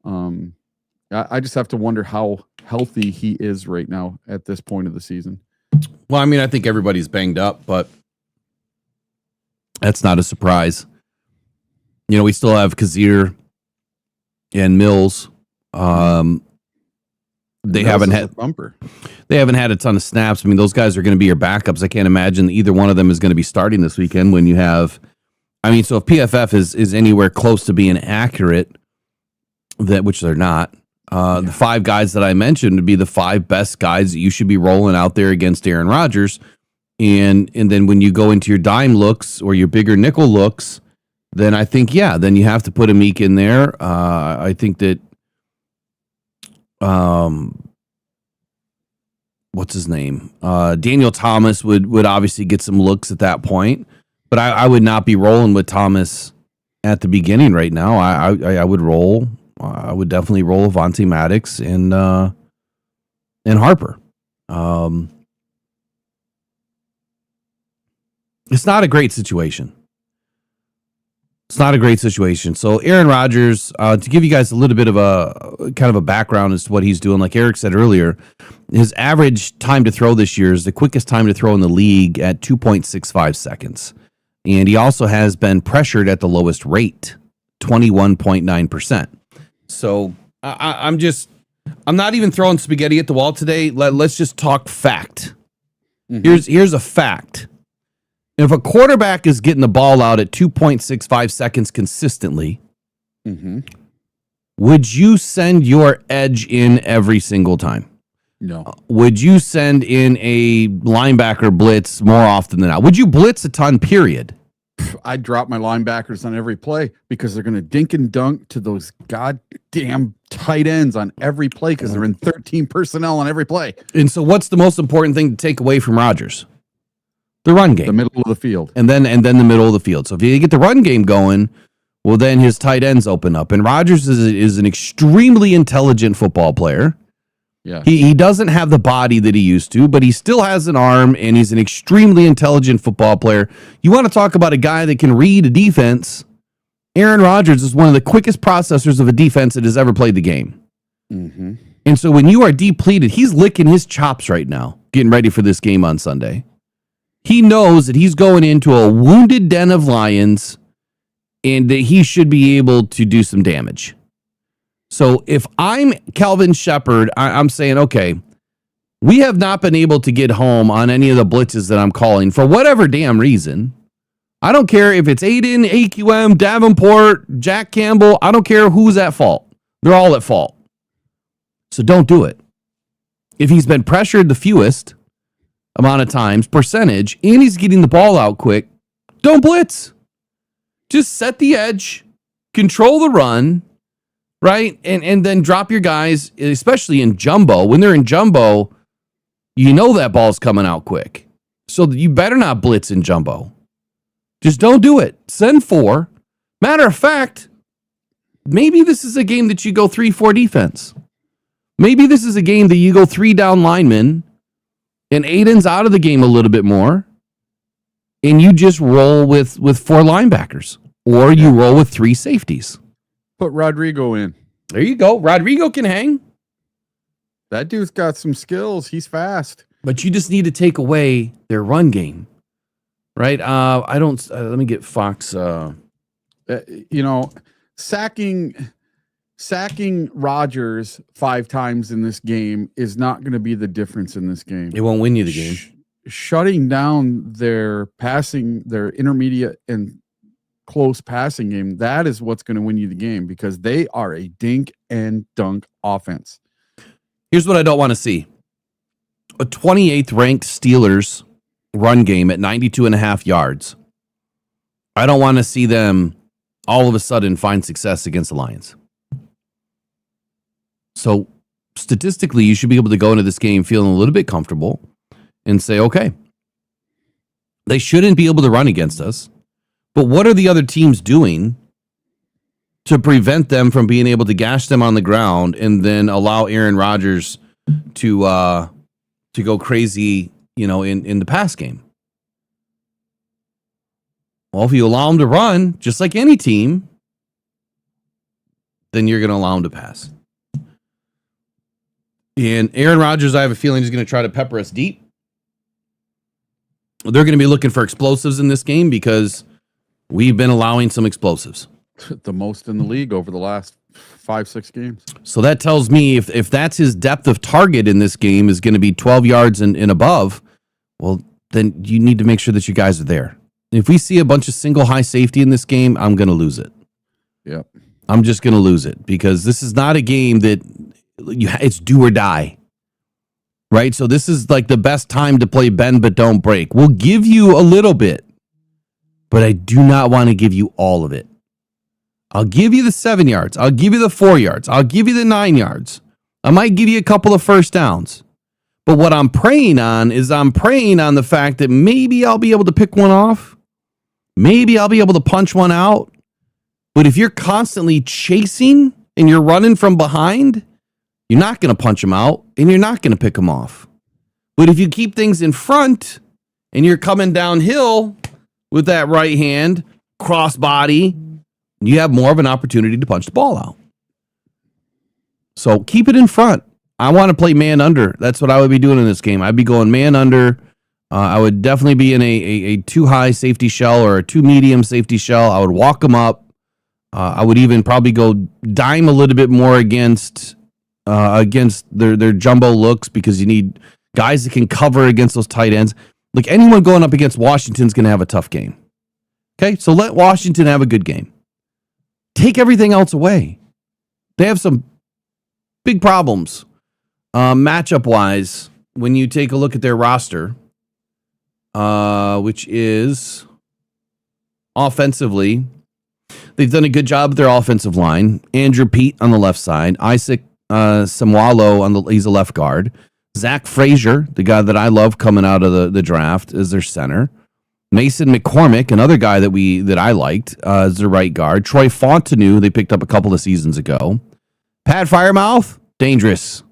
I just have to wonder how healthy he is right now at this point of the season. Well, I mean, I think everybody's banged up, but that's not a surprise. You know, we still have Kazir and Mills. They haven't had a ton of snaps. I mean, those guys are going to be your backups. I can't imagine either one of them is going to be starting this weekend when you have. I mean, so if PFF is anywhere close to being accurate, which they're not. The 5 guys that I mentioned would be the 5 best guys that you should be rolling out there against Aaron Rodgers. And then when you go into your dime looks or your bigger nickel looks, then I think, then you have to put a Meek in there. I think that, what's his name? Daniel Thomas would obviously get some looks at that point, but I would not be rolling with Thomas at the beginning right now. I would roll. I would definitely roll Avonte Maddox and Harper. It's not a great situation. So Aaron Rodgers, to give you guys a little bit of a kind of a background as to what he's doing, like Eric said earlier, his average time to throw this year is the quickest time to throw in the league at 2.65 seconds. And he also has been pressured at the lowest rate, 21.9%. So I'm not even throwing spaghetti at the wall today. Let's just talk fact. Mm-hmm. Here's a fact. If a quarterback is getting the ball out at 2.65 seconds consistently, would you send your edge in every single time? No. Would you send in a linebacker blitz more often than not? Would you blitz a ton, period? I drop my linebackers on every play because they're going to dink and dunk to those goddamn tight ends on every play because they're in 13 personnel on every play. And so what's the most important thing to take away from Rodgers? The run game. The middle of the field. And then the middle of the field. So if you get the run game going, well, then his tight ends open up. And Rodgers is an extremely intelligent football player. Yeah. He doesn't have the body that he used to, but he still has an arm, and he's an extremely intelligent football player. You want to talk about a guy that can read a defense? Aaron Rodgers is one of the quickest processors of a defense that has ever played the game. Mm-hmm. And so when you are depleted, he's licking his chops right now, getting ready for this game on Sunday. He knows that he's going into a wounded den of lions and that he should be able to do some damage. So if I'm Kelvin Shepard, I'm saying, okay, we have not been able to get home on any of the blitzes that I'm calling for whatever damn reason. I don't care if it's Aiden, AQM, Davenport, Jack Campbell. I don't care who's at fault. They're all at fault. So don't do it. If he's been pressured the fewest amount of times, percentage, and he's getting the ball out quick, don't blitz. Just set the edge, control the run, right? And then drop your guys, especially in jumbo. When they're in jumbo, you know that ball's coming out quick. So you better not blitz in jumbo. Just don't do it. Send 4. Matter of fact, maybe this is a game that you go 3-4 defense. Maybe this is a game that you go 3 down linemen and Aiden's out of the game a little bit more, and you just roll with 4 linebackers, or you roll with 3 safeties. Put Rodrigo in. There you go. Rodrigo can hang. That dude's got some skills. He's fast. But you just need to take away their run game. right? I don't. Let me get Fox. Sacking Rodgers 5 times in this game is not going to be the difference in this game. It won't win you the game. Shutting down their intermediate and close passing game, that is what's going to win you the game, because they are a dink and dunk offense. Here's what I don't want to see. A 28th ranked Steelers run game at 92.5 yards. I don't want to see them all of a sudden find success against the Lions. So statistically, you should be able to go into this game feeling a little bit comfortable and say, okay, they shouldn't be able to run against us, but what are the other teams doing to prevent them from being able to gash them on the ground and then allow Aaron Rodgers to go crazy, in the pass game? Well, if you allow him to run, just like any team, then you're going to allow him to pass. And Aaron Rodgers, I have a feeling, is going to try to pepper us deep. They're going to be looking for explosives in this game because we've been allowing some explosives. The most in the league over the last 5-6 games. So that tells me if that's his depth of target in this game is going to be 12 yards and above, well, then you need to make sure that you guys are there. If we see a bunch of single high safety in this game, I'm going to lose it. Yep. I'm just going to lose it because this is not a game that it's do or die. Right? So this is like the best time to play bend but don't break. We'll give you a little bit, but I do not want to give you all of it. I'll give you the 7 yards. I'll give you the 4 yards. I'll give you the 9 yards. I might give you a couple of first downs. But what I'm praying on is the fact that maybe I'll be able to pick one off. Maybe I'll be able to punch one out. But if you're constantly chasing and you're running from behind, you're not going to punch them out and you're not going to pick them off. But if you keep things in front and you're coming downhill with that right hand, crossbody, you have more of an opportunity to punch the ball out. So keep it in front. I want to play man under. That's what I would be doing in this game. I'd be going man under. I would definitely be in a too high safety shell or a too medium safety shell. I would walk them up. I would even probably go dime a little bit more against their jumbo looks, because you need guys that can cover against those tight ends. Like, anyone going up against Washington's going to have a tough game. Okay, so let Washington have a good game. Take everything else away. They have some big problems matchup wise when you take a look at their roster, which is offensively. They've done a good job with their offensive line. Andrew Pete on the left side. Isaac Samualo he's a left guard. Zach Frazier, the guy that I love coming out of the draft, is their center. Mason McCormick, another guy that I liked, is the right guard. Troy Fontenot, they picked up a couple of seasons ago. Pat Firemouth, dangerous.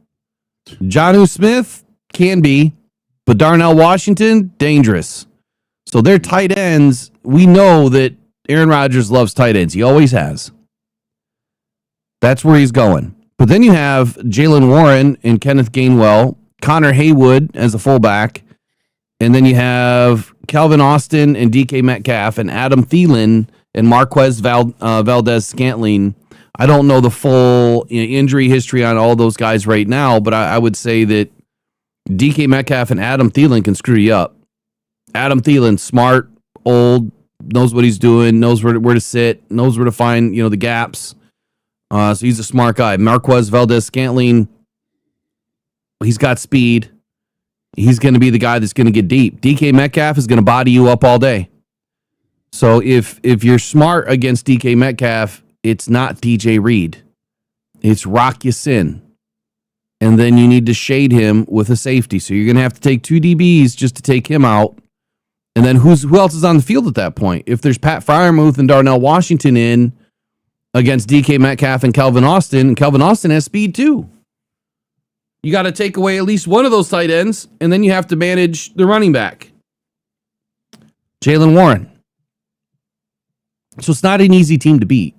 Jonnu Smith, can be. But Darnell Washington, dangerous. So their tight ends, we know that Aaron Rodgers loves tight ends. He always has. That's where he's going. But then you have Jalen Warren and Kenneth Gainwell, Connor Haywood as a fullback, and then you have Calvin Austin and DK Metcalf and Adam Thielen and Marquez Valdez-Scantling. I don't know the full injury history on all those guys right now, but I would say that DK Metcalf and Adam Thielen can screw you up. Adam Thielen, smart, old, knows what he's doing, knows where to sit, knows where to find the gaps. So he's a smart guy. Marquez Valdez-Scantling, he's got speed. He's going to be the guy that's going to get deep. DK Metcalf is going to body you up all day. So if you're smart against DK Metcalf, it's not DJ Reed. It's Rock Ya-Sin. And then you need to shade him with a safety. So you're going to have to take 2 DBs just to take him out. And then who else is on the field at that point? If there's Pat Freiermuth and Darnell Washington in against DK Metcalf and Calvin Austin has speed too. You got to take away at least one of those tight ends, and then you have to manage the running back. Jalen Warren. So it's not an easy team to beat.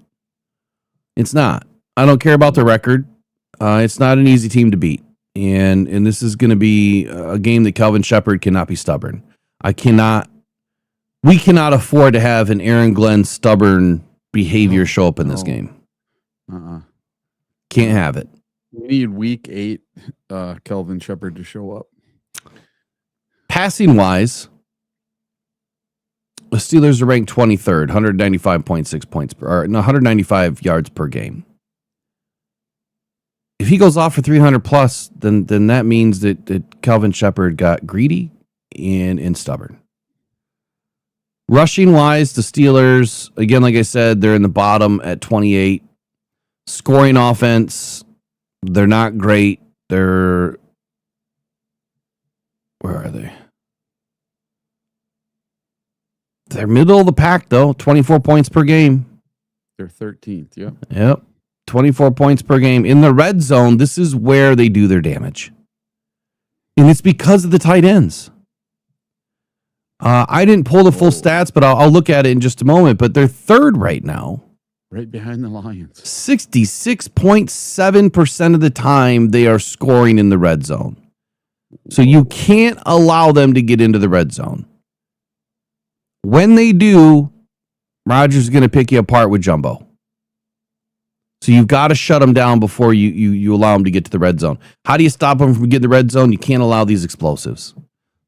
It's not. I don't care about the record. It's not an easy team to beat. And this is going to be a game that Kelvin Shepard cannot be stubborn. I cannot We cannot afford to have an Aaron Glenn stubborn behavior show up in this game. Can't have it. We need week 8 Kelvin Shepherd to show up. Passing wise, the Steelers are ranked 23rd, 195.6 points or 195 yards per game. If he goes off for 300 plus, then that means that Kelvin Shepherd got greedy and stubborn. Rushing wise, the Steelers, again, like I said, they're in the bottom at 28. Scoring offense, they're not great. Where are they? They're middle of the pack, though. 24 points per game. They're 13th, yeah. Yep. 24 points per game. In the red zone, this is where they do their damage. And it's because of the tight ends. I didn't pull the full stats, but I'll look at it in just a moment. But they're third right now. Right behind the Lions. 66.7% of the time they are scoring in the red zone. So you can't allow them to get into the red zone. When they do, Rodgers is going to pick you apart with Jumbo. So you've got to shut them down before you allow them to get to the red zone. How do you stop them from getting the red zone? You can't allow these explosives.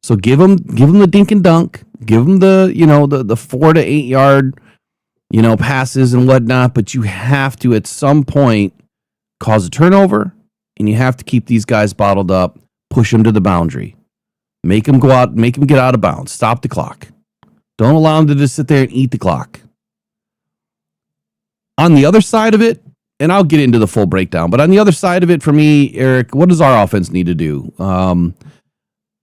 So give them the dink and dunk. Give them the 4 to 8 yard passes and whatnot. But you have to at some point cause a turnover, and you have to keep these guys bottled up. Push them to the boundary. Make them go out. Make them get out of bounds. Stop the clock. Don't allow them to just sit there and eat the clock. On the other side of it, and I'll get into the full breakdown, but on the other side of it, for me, Eric, what does our offense need to do?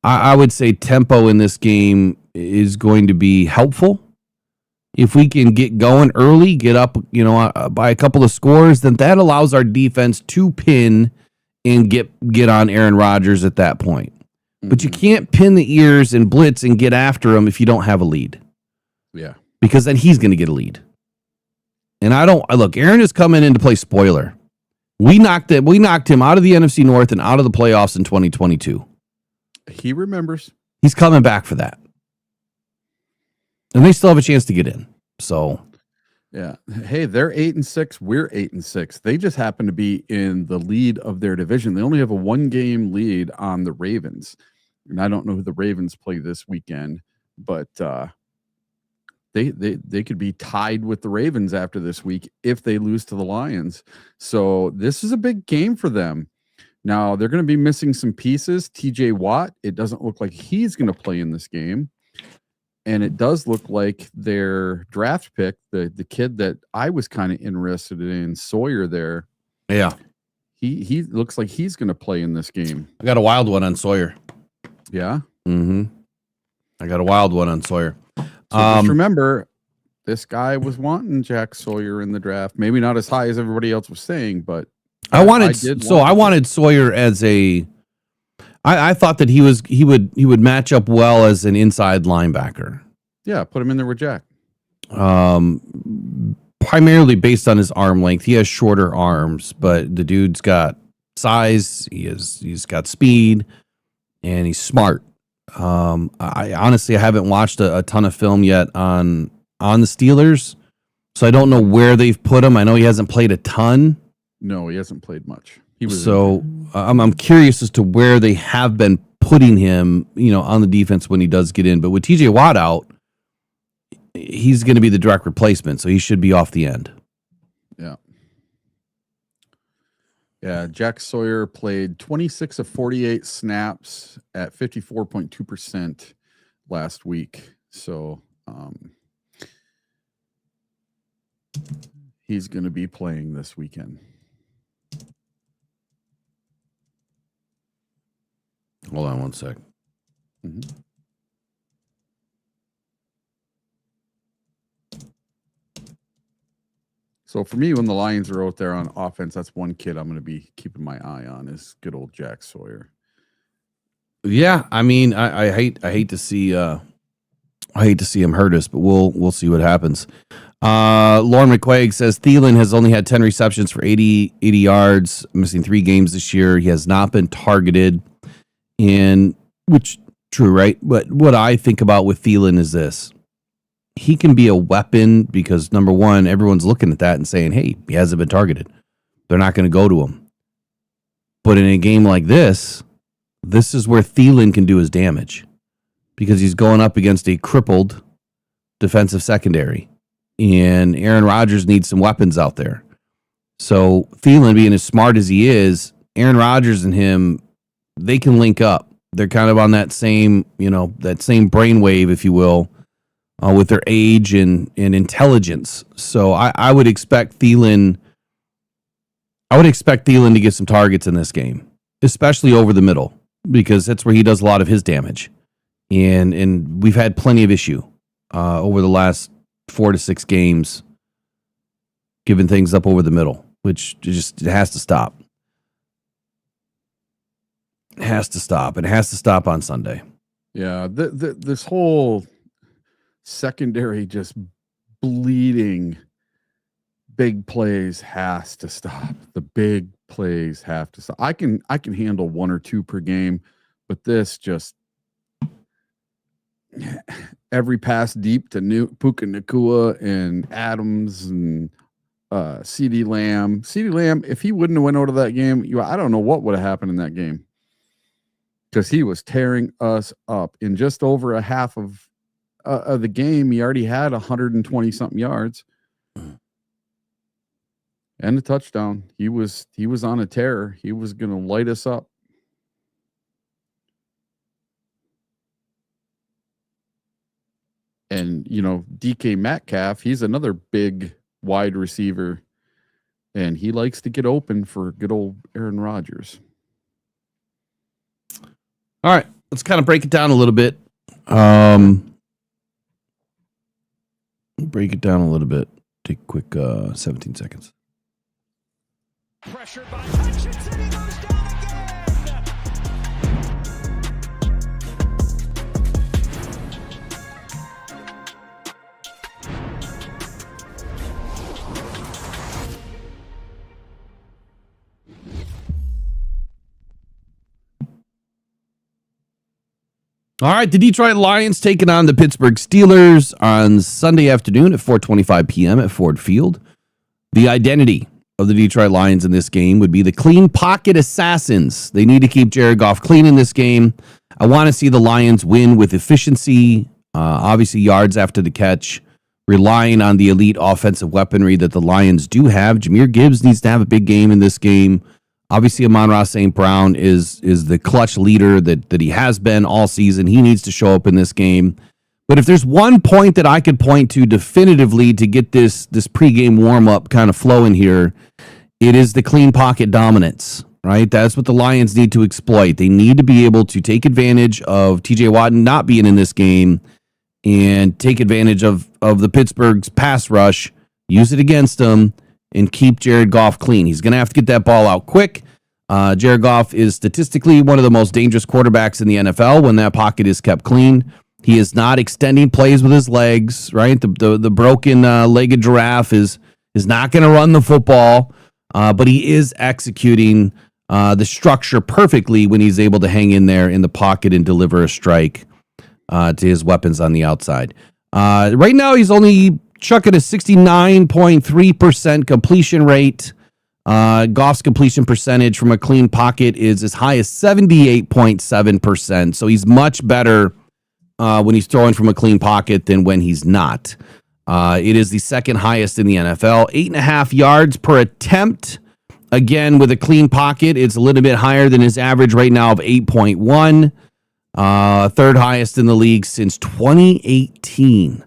I would say tempo in this game is going to be helpful. If we can get going early, get up, by a couple of scores, then that allows our defense to pin and get on Aaron Rodgers at that point. But you can't pin the ears and blitz and get after him if you don't have a lead. Yeah. Because then he's going to get a lead. And look, Aaron is coming in to play spoiler. We knocked him out of the NFC North and out of the playoffs in 2022. He remembers. He's coming back for that. And they still have a chance to get in. So, yeah. Hey, they're 8-6. We're 8-6. They just happen to be in the lead of their division. They only have a 1-game lead on the Ravens. And I don't know who the Ravens play this weekend, but they could be tied with the Ravens after this week if they lose to the Lions. So this is a big game for them. Now, they're going to be missing some pieces. TJ Watt, it doesn't look like he's going to play in this game. And it does look like their draft pick, the kid that I was kind of interested in, Sawyer there. yeah. He looks like he's going to play in this game. I got a wild one on Sawyer. Yeah. Mm-hmm. I got a wild one on Sawyer. So just remember, this guy was wanting Jack Sawyer in the draft. Maybe not as high as everybody else was saying, but I wanted Sawyer as a. I thought that he would match up well as an inside linebacker. Yeah, put him in there with Jack. Primarily based on his arm length. He has shorter arms, but the dude's got size. He's got speed, and he's smart. I honestly haven't watched a ton of film yet on the Steelers, so I don't know where they've put him. I know he hasn't played a ton. No, he hasn't played much. I'm curious as to where they have been putting him, on the defense when he does get in. But with TJ Watt out, he's going to be the direct replacement, so he should be off the end. Yeah. Yeah, Jack Sawyer played 26 of 48 snaps at 54.2% last week. So he's going to be playing this weekend. Hold on one sec. Mm-hmm. So for me, when the Lions are out there on offense, that's one kid I'm going to be keeping my eye on is good old Jack Sawyer. Yeah, I mean, I hate to see him hurt us, but we'll see what happens. Lauren McQuaig says Thielen has only had 10 receptions for 80 yards, missing 3 games this year. He has not been targeted, which true, right? But what I think about with Thielen is this: he can be a weapon because, number one, everyone's looking at that and saying, hey, he hasn't been targeted. They're not going to go to him. But in a game like this is where Thielen can do his damage because he's going up against a crippled defensive secondary. And Aaron Rodgers needs some weapons out there. So Thielen, being as smart as he is, Aaron Rodgers and him, they can link up. They're kind of on that same, that same brainwave, if you will, with their age and intelligence. So I would expect Thielen. I would expect Thielen to get some targets in this game, especially over the middle, because that's where he does a lot of his damage. And we've had plenty of issue over the last 4 to 6 games, giving things up over the middle, which it has to stop. It has to stop. It has to stop on Sunday. Yeah, this whole secondary just bleeding big plays has to stop. The big plays have to stop. I can handle 1 or 2 per game, but this just every pass deep to Puka Nacua and Adams and CeeDee Lamb. CeeDee Lamb, if he wouldn't have went out of that game, I don't know what would have happened in that game. Because he was tearing us up in just over a half of the game. He already had 120 something yards and a touchdown. He was on a tear. He was going to light us up. And DK Metcalf, he's another big wide receiver, and he likes to get open for good old Aaron Rodgers. All right, let's kind of break it down a little bit. Break it down a little bit. Take a quick 17 seconds. Pressured by Hutchinson, he goes down again. All right, the Detroit Lions taking on the Pittsburgh Steelers on Sunday afternoon at 4:25 p.m. at Ford Field. The identity of the Detroit Lions in this game would be the clean pocket assassins. They need to keep Jared Goff clean in this game. I want to see the Lions win with efficiency, obviously yards after the catch, relying on the elite offensive weaponry that the Lions do have. Jahmyr Gibbs needs to have a big game in this game. Obviously, Amon-Ra St. Brown is the clutch leader that he has been all season. He needs to show up in this game. But if there's one point that I could point to definitively to get this pregame warm-up kind of flowing here, it is the clean pocket dominance, right? That's what the Lions need to exploit. They need to be able to take advantage of TJ Watt not being in this game and take advantage of the Pittsburgh's pass rush, use it against them, and keep Jared Goff clean. He's going to have to get that ball out quick. Jared Goff is statistically one of the most dangerous quarterbacks in the NFL when that pocket is kept clean. He is not extending plays with his legs, right? The broken legged giraffe is not going to run the football, but he is executing the structure perfectly when he's able to hang in there in the pocket and deliver a strike to his weapons on the outside. Right now, he's only chucking a 69.3% completion rate. Goff's completion percentage from a clean pocket is as high as 78.7%. So he's much better when he's throwing from a clean pocket than when he's not. It is the second highest in the NFL. 8.5 yards per attempt. Again, with a clean pocket, it's a little bit higher than his average right now of 8.1. Third highest in the league since 2018.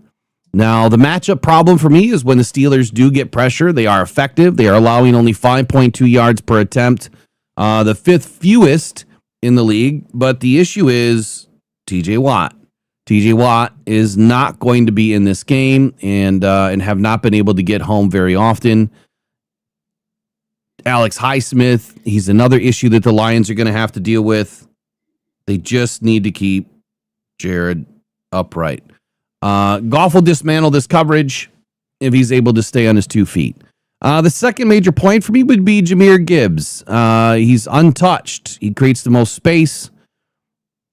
Now, the matchup problem for me is when the Steelers do get pressure, they are effective. They are allowing only 5.2 yards per attempt, the fifth fewest in the league. But the issue is TJ Watt. TJ Watt is not going to be in this game and have not been able to get home very often. Alex Highsmith, he's another issue that the Lions are going to have to deal with. They just need to keep Jared upright. Goff will dismantle this coverage if he's able to stay on his 2 feet. The second major point for me would be Jahmyr Gibbs. He's untouched. He creates the most space.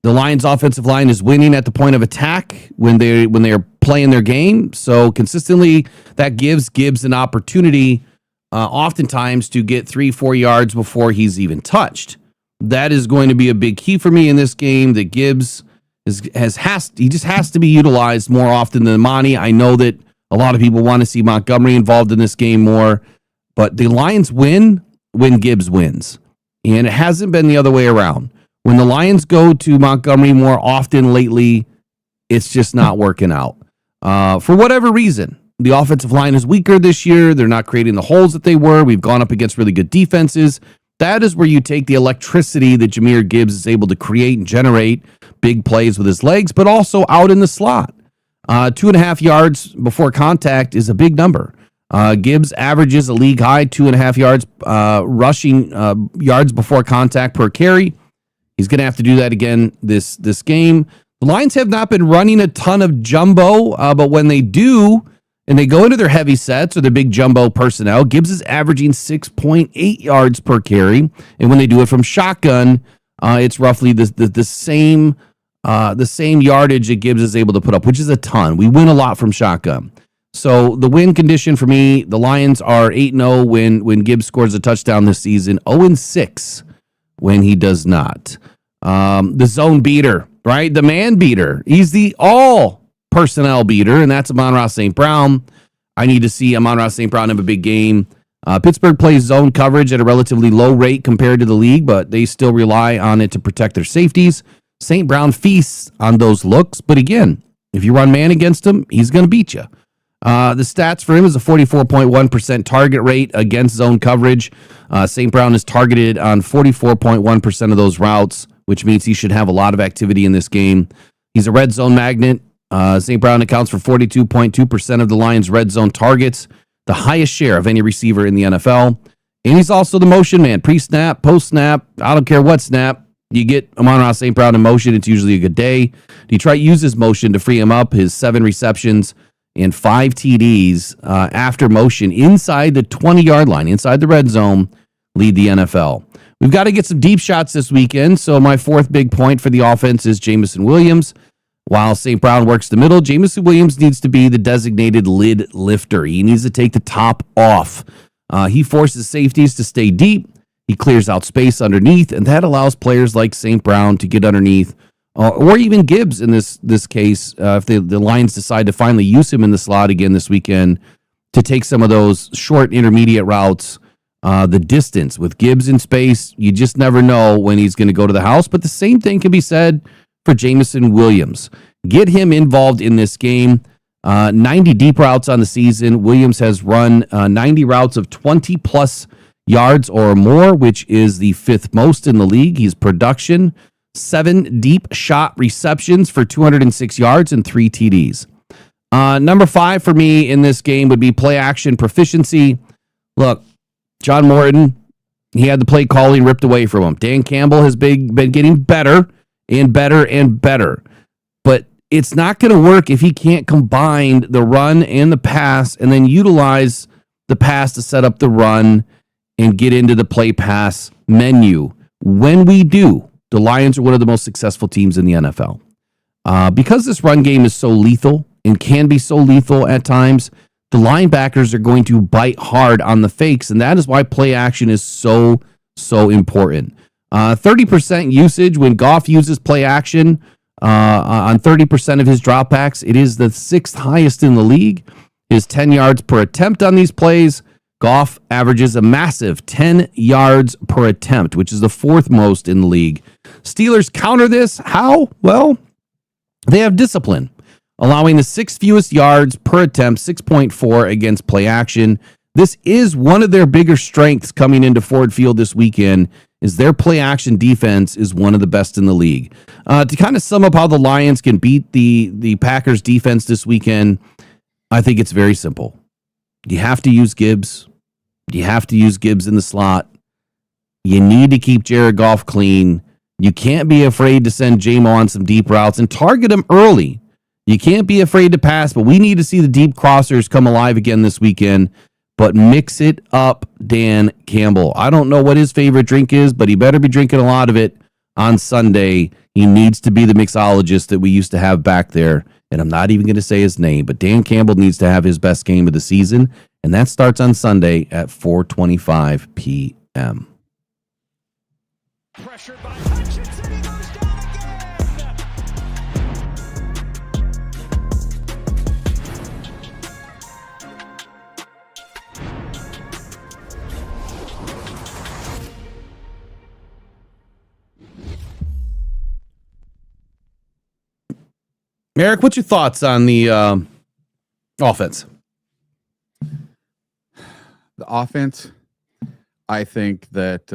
The Lions' offensive line is winning at the point of attack when they are playing their game. So consistently, that gives Gibbs an opportunity oftentimes to get 3-4 yards before he's even touched. That is going to be a big key for me in this game. That Gibbs he just has to be utilized more often than Monty. I know that a lot of people want to see Montgomery involved in this game more, but the Lions win when Gibbs wins, and it hasn't been the other way around. When the Lions go to Montgomery more often lately, it's just not working out. For whatever reason, the offensive line is weaker this year. They're not creating the holes that they were. We've gone up against really good defenses. That is where you take the electricity that Jahmyr Gibbs is able to create and generate big plays with his legs, but also out in the slot. 2.5 yards before contact is a big number. Gibbs averages a league high 2.5 yards rushing yards before contact per carry. He's going to have to do that again this game. The Lions have not been running a ton of jumbo, but when they do, and they go into their heavy sets or their big jumbo personnel, Gibbs is averaging 6.8 yards per carry. And when they do it from shotgun, it's roughly the same yardage that Gibbs is able to put up, which is a ton. We win a lot from shotgun. So the win condition for me, the Lions are 8-0 when Gibbs scores a touchdown this season, 0-6 when he does not. The zone beater, right? The man beater. He's the all personnel beater, and that's Amon-Ra St. Brown. I need to see Amon-Ra St. Brown have a big game. Pittsburgh plays zone coverage at a relatively low rate compared to the league, but they still rely on it to protect their safeties. St. Brown feasts on those looks, but again, if you run man against him, he's going to beat you. The stats for him is a 44.1% target rate against zone coverage. St. Brown is targeted on 44.1% of those routes, which means he should have a lot of activity in this game. He's a red zone magnet. St. Brown accounts for 42.2% of the Lions' red zone targets, the highest share of any receiver in the NFL. And he's also the motion man, pre-snap, post-snap, I don't care what snap. You get Amon-Ra St. Brown in motion, it's usually a good day. Detroit uses motion to free him up. His 7 receptions and 5 TDs after motion inside the 20-yard line, inside the red zone, lead the NFL. We've got to get some deep shots this weekend, so my fourth big point for the offense is Jameson Williams. While St. Brown works the middle, Jameson Williams needs to be the designated lid lifter. He needs to take the top off. He forces safeties to stay deep. He clears out space underneath, and that allows players like St. Brown to get underneath, or even Gibbs in this case, if the Lions decide to finally use him in the slot again this weekend, to take some of those short intermediate routes. The distance with Gibbs in space, you just never know when he's going to go to the house, but the same thing can be said for Jameson Williams. Get him involved in this game. 90 deep routes on the season. Williams has run 90 routes of 20-plus yards or more, which is the 5th most in the league. He's production, 7 deep shot receptions for 206 yards and 3 TDs. Number 5 for me in this game would be play action proficiency. Look, John Morton, he had the play calling ripped away from him. Dan Campbell has been getting better and better and better. But it's not going to work if he can't combine the run and the pass and then utilize the pass to set up the run and get into the play pass menu. When we do, the Lions are one of the most successful teams in the NFL. Because this run game is so lethal and can be so lethal at times, the linebackers are going to bite hard on the fakes, and that is why play action is so important. 30% usage when Goff uses play action on 30% of his dropbacks. It is the 6th highest in the league. His 10 yards per attempt on these plays. Goff averages a massive 10 yards per attempt, which is the 4th most in the league. Steelers counter this. How? Well, they have discipline, allowing the 6th fewest yards per attempt, 6.4 against play action. This is one of their bigger strengths coming into Ford Field this weekend, is their play action defense is one of the best in the league. To kind of sum up how the Lions can beat the Packers defense this weekend, I think it's very simple. You have to use Gibbs. You have to use Gibbs in the slot. You need to keep Jared Goff clean. You can't be afraid to send J-Mo on some deep routes and target him early. You can't be afraid to pass, but we need to see the deep crossers come alive again this weekend. But mix it up, Dan Campbell. I don't know what his favorite drink is, but he better be drinking a lot of it on Sunday. He needs to be the mixologist that we used to have back there and I'm not even going to say his name, but Dan Campbell needs to have his best game of the season, and that starts on Sunday at 4:25 p.m. Pressured by Hutchinson, he goes down again. Eric, what's your thoughts on the offense? The offense, I think that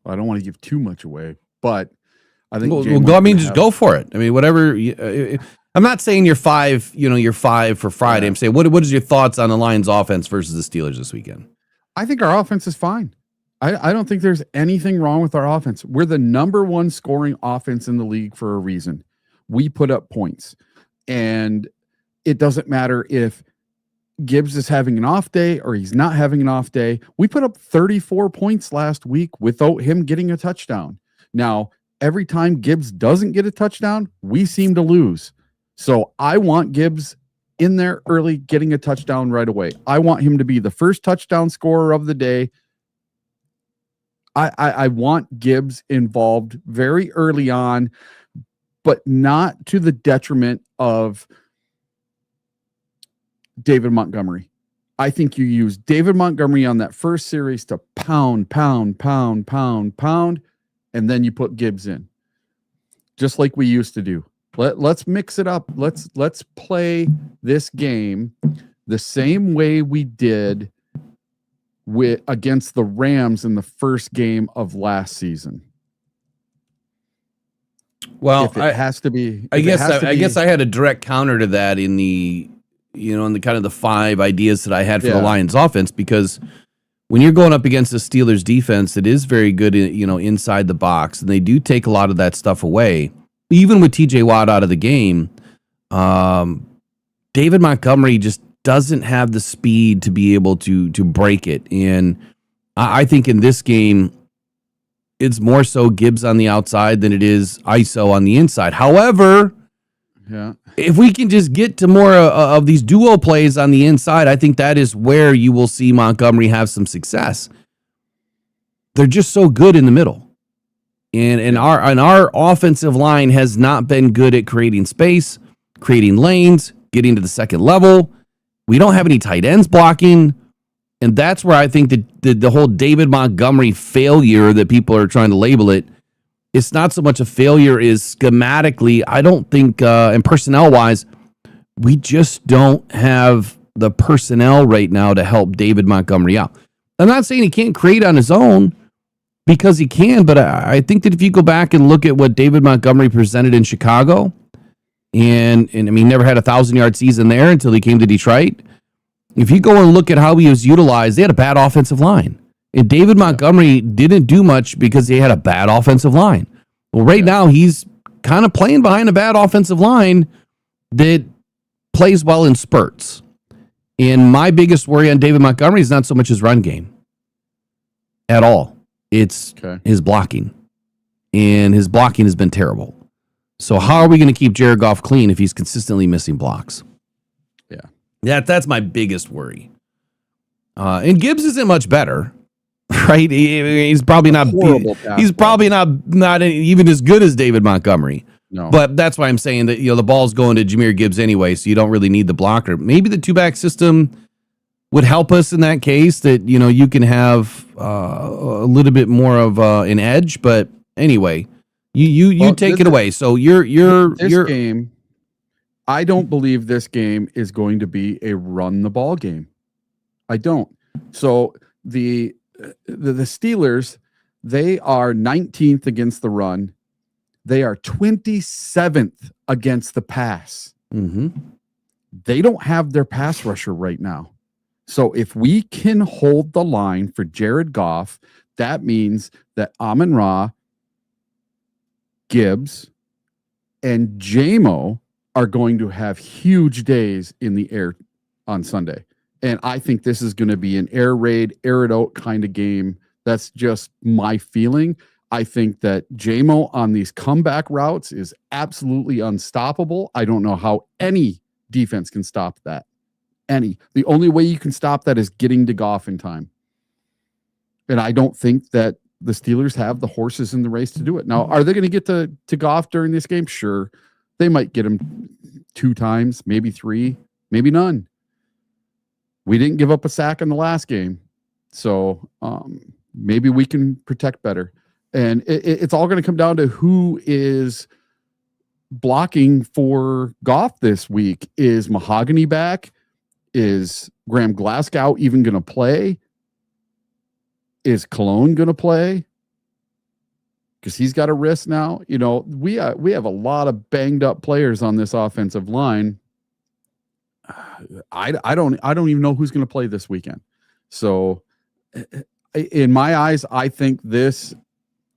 I don't want to give too much away, but I think Well, go. I mean, just go for it. I mean, whatever. I'm not saying you're 5. You're 5 for Friday. I'm saying what is your thoughts on the Lions' offense versus the Steelers this weekend? I think our offense is fine. I don't think there's anything wrong with our offense. We're the number 1 scoring offense in the league for a reason. We put up points, and it doesn't matter if Gibbs is having an off day or he's not having an off day. We put up 34 points last week without him getting a touchdown. Now, every time Gibbs doesn't get a touchdown, we seem to lose. So I want Gibbs in there early, getting a touchdown right away. I want him to be the first touchdown scorer of the day. I want Gibbs involved very early on, but not to the detriment of David Montgomery. I think you use David Montgomery on that first series to pound, and then you put Gibbs in, just like we used to do. Let's mix it up. Let's play this game the same way we did against the Rams in the first game of last season. Well, if it has to be. I guess I had a direct counter to that in the in the kind of the 5 ideas that I had for the Lions offense, because when you're going up against the Steelers defense, it is very good, inside the box, and they do take a lot of that stuff away. Even with TJ Watt out of the game, David Montgomery just doesn't have the speed to be able to break it. And I think in this game, it's more so Gibbs on the outside than it is ISO on the inside. However, if we can just get to more of these duo plays on the inside, I think that is where you will see Montgomery have some success. They're just so good in the middle. And our offensive line has not been good at creating space, creating lanes, getting to the second level. We don't have any tight ends blocking. And that's where I think that the whole David Montgomery failure that people are trying to label it, it's not so much a failure as schematically. I don't think, and personnel-wise, we just don't have the personnel right now to help David Montgomery out. I'm not saying he can't create on his own, because he can, but I think that if you go back and look at what David Montgomery presented in Chicago, and I mean, never had a 1,000-yard season there until he came to Detroit. If you go and look at how he was utilized, they had a bad offensive line. And David Montgomery didn't do much because he had a bad offensive line. Well, right now, he's kind of playing behind a bad offensive line that plays well in spurts. And my biggest worry on David Montgomery is not so much his run game at all. It's his blocking. And his blocking has been terrible. So how are we going to keep Jared Goff clean if he's consistently missing blocks? That's my biggest worry. And Gibbs isn't much better, right? He's probably not. He's probably not even as good as David Montgomery. No. But that's why I'm saying that the ball's going to Jahmyr Gibbs anyway, so you don't really need the blocker. Maybe the 2-back system would help us in that case. That you can have a little bit more of an edge. But anyway, you take it away. So you're game. I don't believe this game is going to be a run the ball game. I don't. So the Steelers, they are 19th against the run. They are 27th against the pass. Mm-hmm. They don't have their pass rusher right now. So if we can hold the line for Jared Goff, that means that Amon-Ra, Gibbs, and J-Mo are going to have huge days in the air on Sunday. And I think this is going to be an air raid, air it out kind of game. That's just my feeling. I think that JMO on these comeback routes is absolutely unstoppable. I don't know how any defense can stop that. The only way you can stop that is getting to Goff in time. And I don't think that the Steelers have the horses in the race to do it. Now, are they going to get to Goff during this game? Sure. They might get him 2 times, maybe 3, maybe none. We didn't give up a sack in the last game. So maybe we can protect better. And it's all going to come down to who is blocking for Goff this week. Is Mahogany back? Is Graham Glasgow even going to play? Is Cologne going to play? Because he's got a wrist now. You know, we have a lot of banged up players on this offensive line. I don't even know who's going to play this weekend. So in my eyes, I think this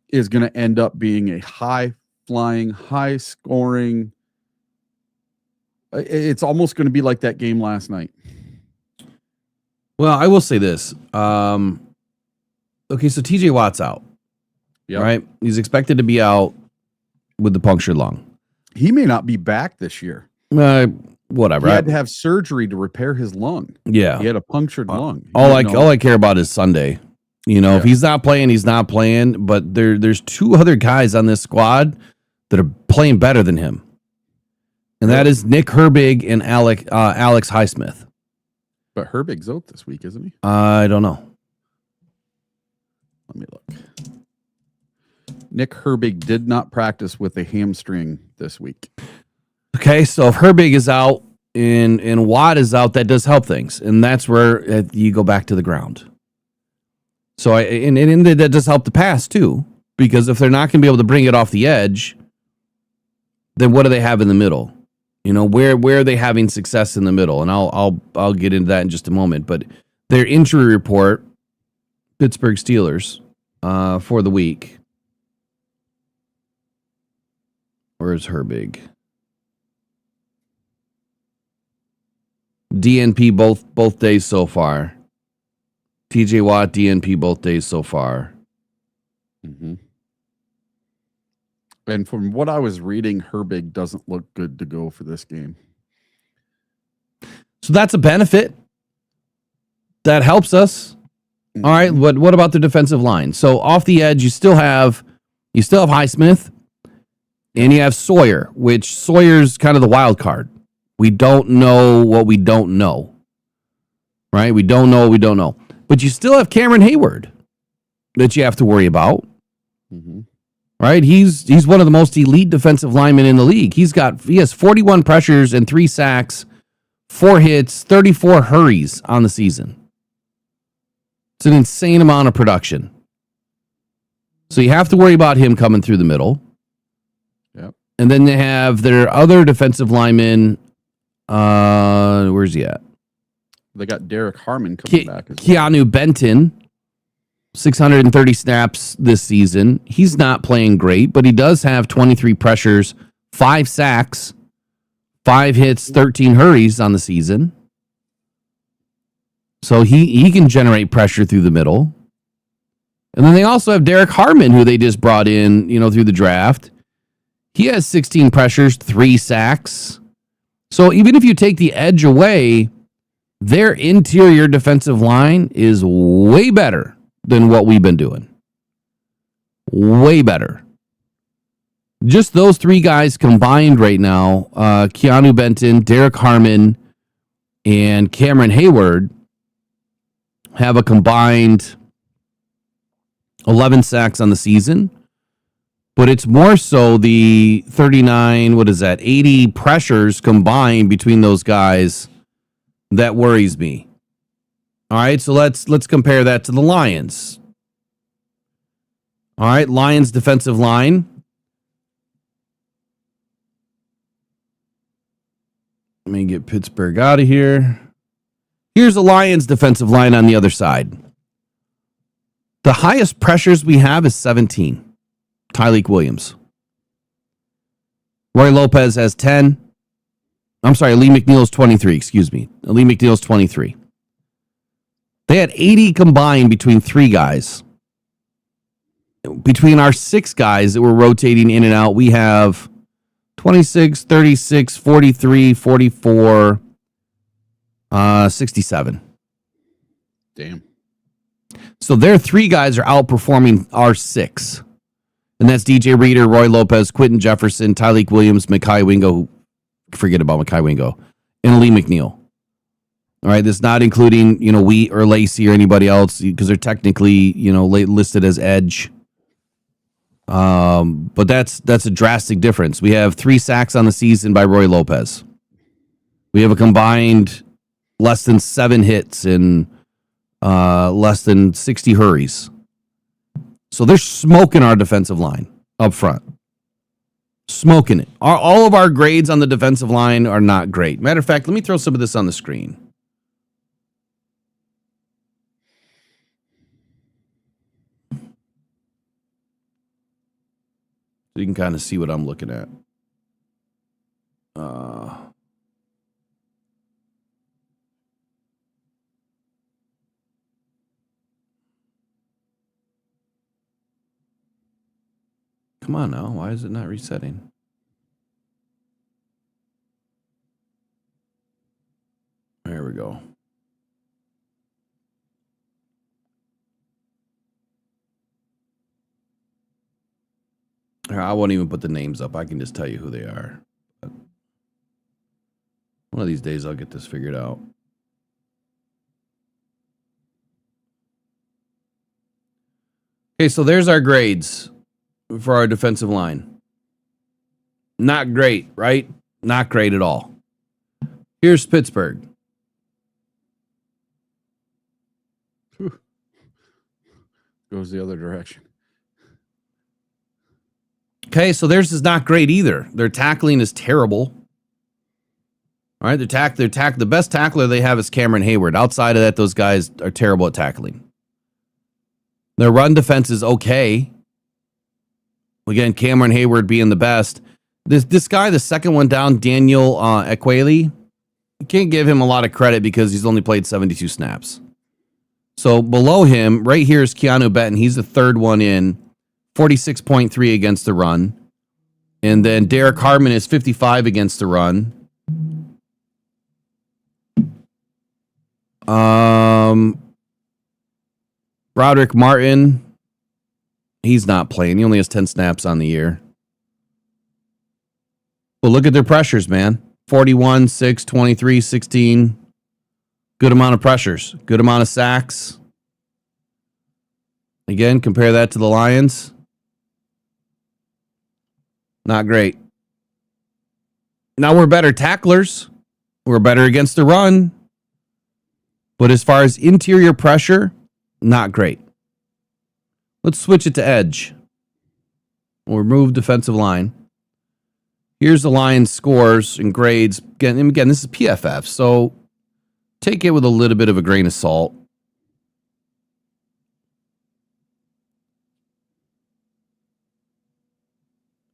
is going to end up being a high flying, high scoring. It's almost going to be like that game last night. Well, I will say this. Okay, so TJ Watt's out. Yep. Right? He's expected to be out with the punctured lung. He may not be back this year. Whatever. He had to have surgery to repair his lung. Yeah. He had a punctured lung. All I care about is Sunday. You know, if he's not playing, he's not playing. But there's 2 other guys on this squad that are playing better than him. And that is Nick Herbig and Alex Highsmith. But Herbig's out this week, isn't he? I don't know. Let me look. Nick Herbig did not practice with a hamstring this week. Okay, so if Herbig is out and Watt is out, that does help things. And that's where you go back to the ground. So that does help the pass too, because if they're not going to be able to bring it off the edge, then what do they have in the middle? You know, where are they having success in the middle? And I'll get into that in just a moment. But their injury report, Pittsburgh Steelers, for the week. Where's Herbig? DNP both days so far. TJ Watt, DNP both days so far. Mm-hmm. And from what I was reading, Herbig doesn't look good to go for this game. So that's a benefit. That helps us. All right. What about the defensive line? So off the edge, you still have Highsmith and you have Sawyer, which Sawyer's kind of the wild card. We don't know what we don't know. Right? We don't know what we don't know. But you still have Cameron Hayward that you have to worry about. Mm-hmm. Right? He's one of the most elite defensive linemen in the league. He has 41 pressures and 3 sacks, 4 hits, 34 hurries on the season. It's an insane amount of production. So you have to worry about him coming through the middle. Yep. And then they have their other defensive lineman. Where's he at? They got Derek Harmon coming back. Keanu Benton, 630 snaps this season. He's not playing great, but he does have 23 pressures, 5 sacks, 5 hits, 13 hurries on the season. So he can generate pressure through the middle. And then they also have Derek Harmon, who they just brought in, through the draft. He has 16 pressures, 3 sacks. So even if you take the edge away, their interior defensive line is way better than what we've been doing. Way better. Just those 3 guys combined right now, Keanu Benton, Derek Harmon, and Cameron Hayward, have a combined 11 sacks on the season. But it's more so the 80 pressures combined between those guys that worries me. All right, so let's compare that to the Lions. All right, Lions defensive line. Let me get Pittsburgh out of here. Here's the Lions defensive line on the other side. The highest pressures we have is 17. Tyleek Williams. Roy Lopez has 10. I'm sorry, Lee McNeil's 23, excuse me. Lee McNeil's 23. They had 80 combined between 3 guys. between our 6 guys that we're rotating in and out, we have 26, 36, 43, 44, 67. Damn. So their 3 guys are outperforming our 6. And that's DJ Reader, Roy Lopez, Quentin Jefferson, Tyleek Williams, Mekhi Wingo. Forget about Mekhi Wingo. And Lee McNeil. All right, this is not including, Wheat or Lacey or anybody else because they're technically, listed as edge. But that's a drastic difference. We have 3 sacks on the season by Roy Lopez. We have a combined less than 7 hits and less than 60 hurries. So they're smoking our defensive line up front. Smoking it. All of our grades on the defensive line are not great. Matter of fact, let me throw some of this on the screen. So you can kind of see what I'm looking at. Come on now. Why is it not resetting? There we go. I won't even put the names up. I can just tell you who they are. But one of these days I'll get this figured out. Okay, so there's our grades for our defensive line. Not great, right? Not great at all. Here's Pittsburgh. Goes the other direction. Okay, so theirs is not great either. Their tackling is terrible. All right, the best tackler they have is Cameron Hayward. Outside of that, those guys are terrible at tackling. Their run defense is okay. Again, Cameron Hayward being the best. This guy, the second one down, Daniel Ekweli, you can't give him a lot of credit because he's only played 72 snaps. So below him, right here is Keanu Benton. He's the third one in, 46.3 against the run. And then Derek Harmon is 55 against the run. Broderick Martin, he's not playing. He only has 10 snaps on the year. Well, look at their pressures, man. 41, 6, 23, 16. Good amount of pressures. Good amount of sacks. Again, compare that to the Lions. Not great. Now we're better tacklers. We're better against the run. But as far as interior pressure, not great. Let's switch it to edge. We'll remove defensive line. Here's the Lions scores and grades. Again, this is PFF, so take it with a little bit of a grain of salt.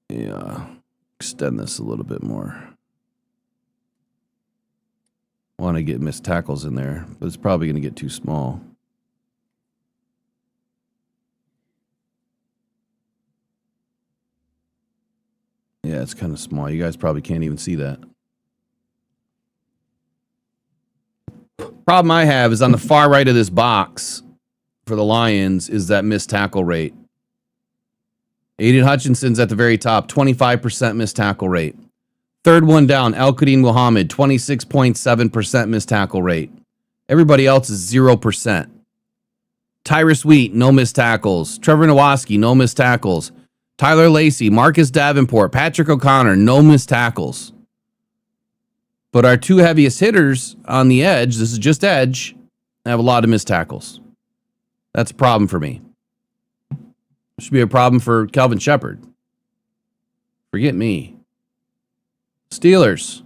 Yeah, extend this a little bit more. Want to get missed tackles in there, but it's probably going to get too small. Yeah, it's kind of small. You guys probably can't even see that. Problem I have is on the far right of this box for the Lions is that missed tackle rate. Aiden Hutchinson's at the very top, 25% missed tackle rate. Third one down, Al-Qadim Muhammad, 26.7% missed tackle rate. Everybody else is 0%. Tyrus Wheat, no missed tackles. Trevor Nowaski, no missed tackles. Tyler Lacey, Marcus Davenport, Patrick O'Connor, no missed tackles. But our two heaviest hitters on the edge, this is just edge, have a lot of missed tackles. That's a problem for me. It should be a problem for Kelvin Shepard. Forget me. Steelers.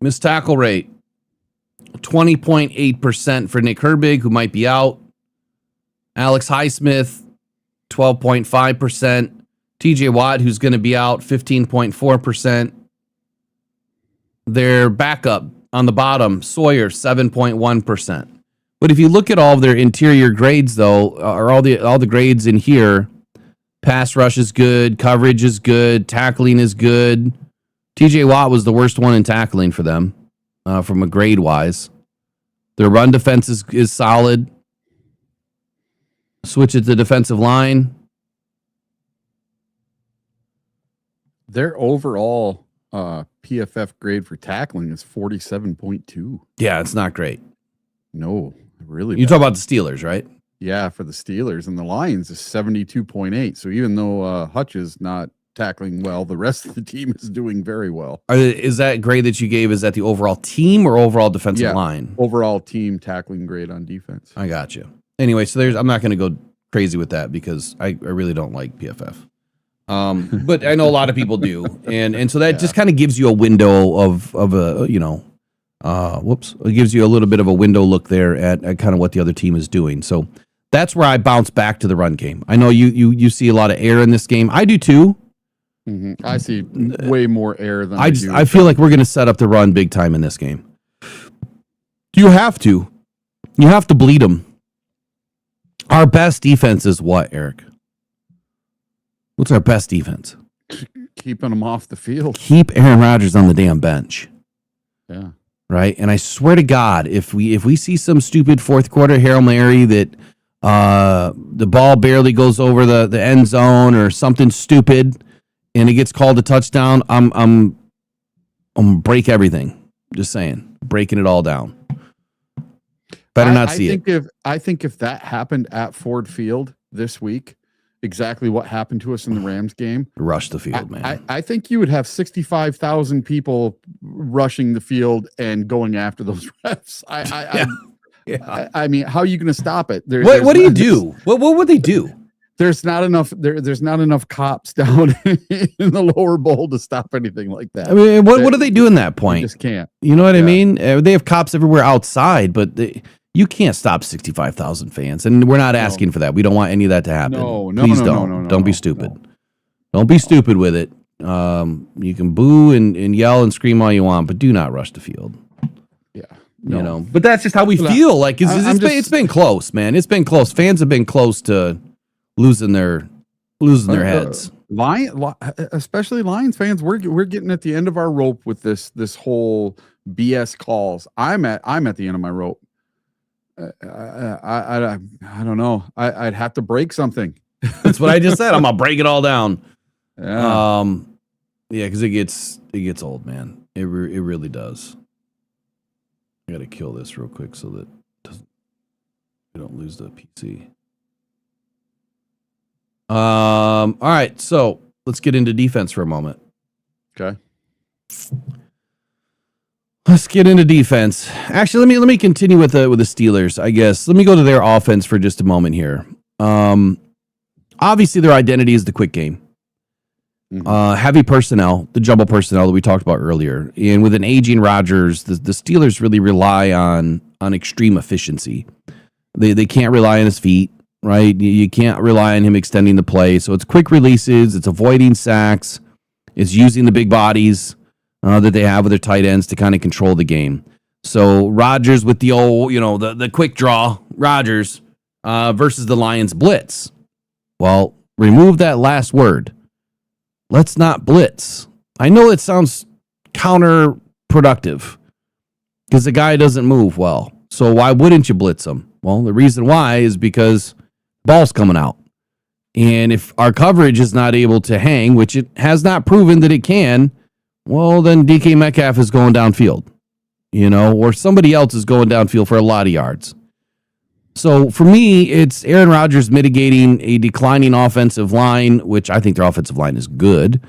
Missed tackle rate. 20.8% for Nick Herbig, who might be out. Alex Highsmith, 12.5%. TJ Watt, who's going to be out, 15.4%. Their backup on the bottom, Sawyer, 7.1%. But if you look at all of their interior grades, though, or all the grades in here, pass rush is good, coverage is good, tackling is good. TJ Watt was the worst one in tackling for them, from a grade wise. Their run defense is solid. Switch it to defensive line. Their overall PFF grade for tackling is 47.2. Yeah, it's not great. No, really. You talk about the Steelers, right? Yeah, for the Steelers, and the Lions is 72.8. So even though Hutch is not tackling well, the rest of the team is doing very well. Is that grade that you gave, is that the overall team or overall defensive line? Overall team tackling grade on defense. I got you. Anyway, so I'm not going to go crazy with that because I really don't like PFF. But I know a lot of people do. And so that just kind of gives you a window of a, it gives you a little bit of a window look there at kind of what the other team is doing. So that's where I bounce back to the run game. I know you see a lot of air in this game. I do too. Mm-hmm. I see way more air than I feel like we're going to set up the run big time in this game. You have to. You have to bleed them. Our best defense is what, Eric? What's our best defense? Keeping them off the field. Keep Aaron Rodgers on the damn bench. Yeah. Right? And I swear to God, if we see some stupid fourth quarter Hail Mary that the ball barely goes over the end zone or something stupid and it gets called a touchdown, I'm break everything. Just saying. Breaking it all down. Better not see it. I think if that happened at Ford Field this week, exactly what happened to us in the Rams game. Rush the field, man. I think you would have 65,000 people rushing the field and going after those refs. I mean, how are you going to stop it? What do you do? What would they do? There's not enough. There's not enough cops down in the lower bowl to stop anything like that. I mean, what do they do in that point? You just can't. You know what I mean? They have cops everywhere outside, but you can't stop 65,000 fans, and we're not asking for that. We don't want any of that to happen. Please don't. Don't be stupid. Don't be stupid with it. You can boo and yell and scream all you want, but do not rush the field. Yeah, you know. But that's just how we feel. Like it's been close, man. It's been close. Fans have been close to losing their heads. Especially Lions fans, we're getting at the end of our rope with this whole BS calls. I'm at the end of my rope. I don't know. I'd have to break something. That's what I just said. I'm gonna break it all down. Yeah. Because it gets old, man. It really does. I gotta kill this real quick so that we don't lose the PC. All right, so let's get into defense for a moment. Okay. Let's get into defense. Actually, let me continue with the Steelers, I guess. Let me go to their offense for just a moment here. Obviously, their identity is the quick game. Heavy personnel, the jumbo personnel that we talked about earlier. And with an aging Rodgers, the Steelers really rely on extreme efficiency. They can't rely on his feet, right? You can't rely on him extending the play. So it's quick releases, it's avoiding sacks, it's using the big bodies that they have with their tight ends to kind of control the game. So Rodgers with the old, the quick draw, Rodgers versus the Lions blitz. Well, remove that last word. Let's not blitz. I know it sounds counterproductive because the guy doesn't move well. So why wouldn't you blitz him? Well, the reason why is because ball's coming out. And if our coverage is not able to hang, which it has not proven that it can, well, then DK Metcalf is going downfield, or somebody else is going downfield for a lot of yards. So for me, it's Aaron Rodgers mitigating a declining offensive line, which I think their offensive line is good.